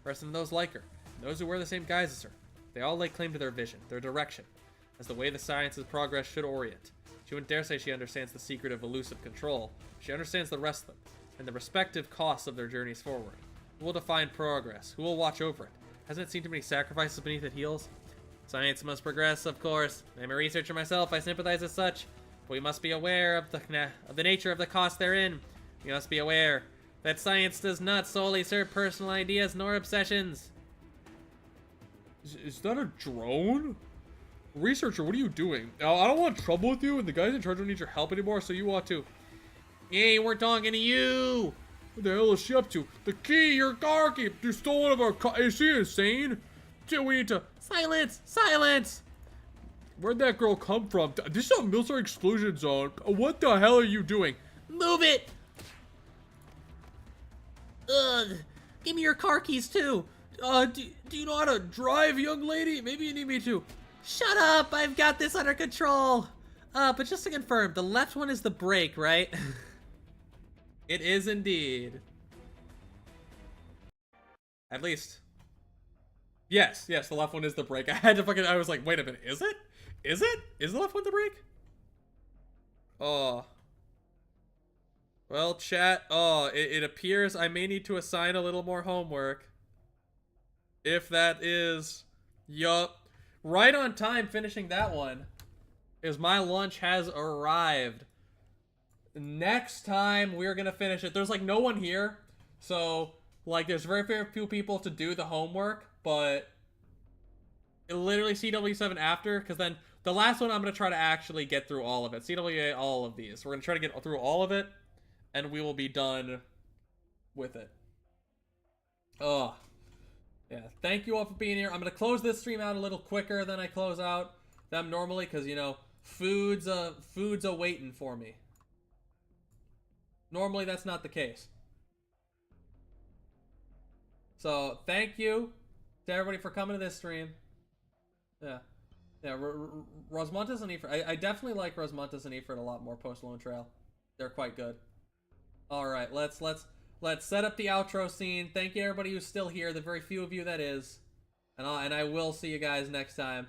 Speaker 1: First, and those like her, those who wear the same guise as her, they all lay claim to their vision, their direction, as the way the science's progress should orient. She wouldn't dare say she understands the secret of elusive control. She understands the rest of them, and the respective costs of their journeys forward. Who will define progress? Who will watch over it? Hasn't it seen too many sacrifices beneath its heels? Science must progress, of course. I'm a researcher myself, I sympathize as such. But we must be aware of the nature of the cost therein. We must be aware that science does not solely serve personal ideas nor obsessions.
Speaker 2: Is that a drone? Researcher, what are you doing? I don't want trouble with you, and the guys in charge don't need your help anymore, so you ought to.
Speaker 4: Hey, we're talking to you!
Speaker 2: What the hell is she up to? The key, your car key! You stole one of our cars. Is she insane? We need to...
Speaker 4: Silence! Silence!
Speaker 2: Where'd that girl come from? This is a military exclusion zone. What the hell are you doing?
Speaker 4: Move it! Ugh. Give me your car keys, too.
Speaker 2: Do you know how to drive, young lady? Maybe you need me to.
Speaker 4: Shut up! I've got this under control! But just to confirm, the left one is the brake, right?
Speaker 1: It is indeed. At least. Yes, the left one is the brake. I was like, wait a minute, is it? Is it? Is the left one the brake? Oh. Well, chat, it appears I may need to assign a little more homework. If that is... Yup. Right on time finishing that one. Is my lunch has arrived. Next time, we're gonna finish it. There's, like, no one here. So, like, there's very few people to do the homework. But literally CW7 after, because then the last one I'm going to try to actually get through all of it. CWA, all of these. We're going to try to get through all of it, and we will be done with it. Oh, yeah. Thank you all for being here. I'm going to close this stream out a little quicker than I close out them normally, because, food's a waiting for me. Normally, that's not the case. So, thank you to everybody for coming to this stream. Yeah. Rosmontes and Efort. I definitely like Rosmontes and Efort a lot more post Lonetrail. They're quite good. Alright, let's set up the outro scene. Thank you everybody who's still here, the very few of you that is. And I will see you guys next time.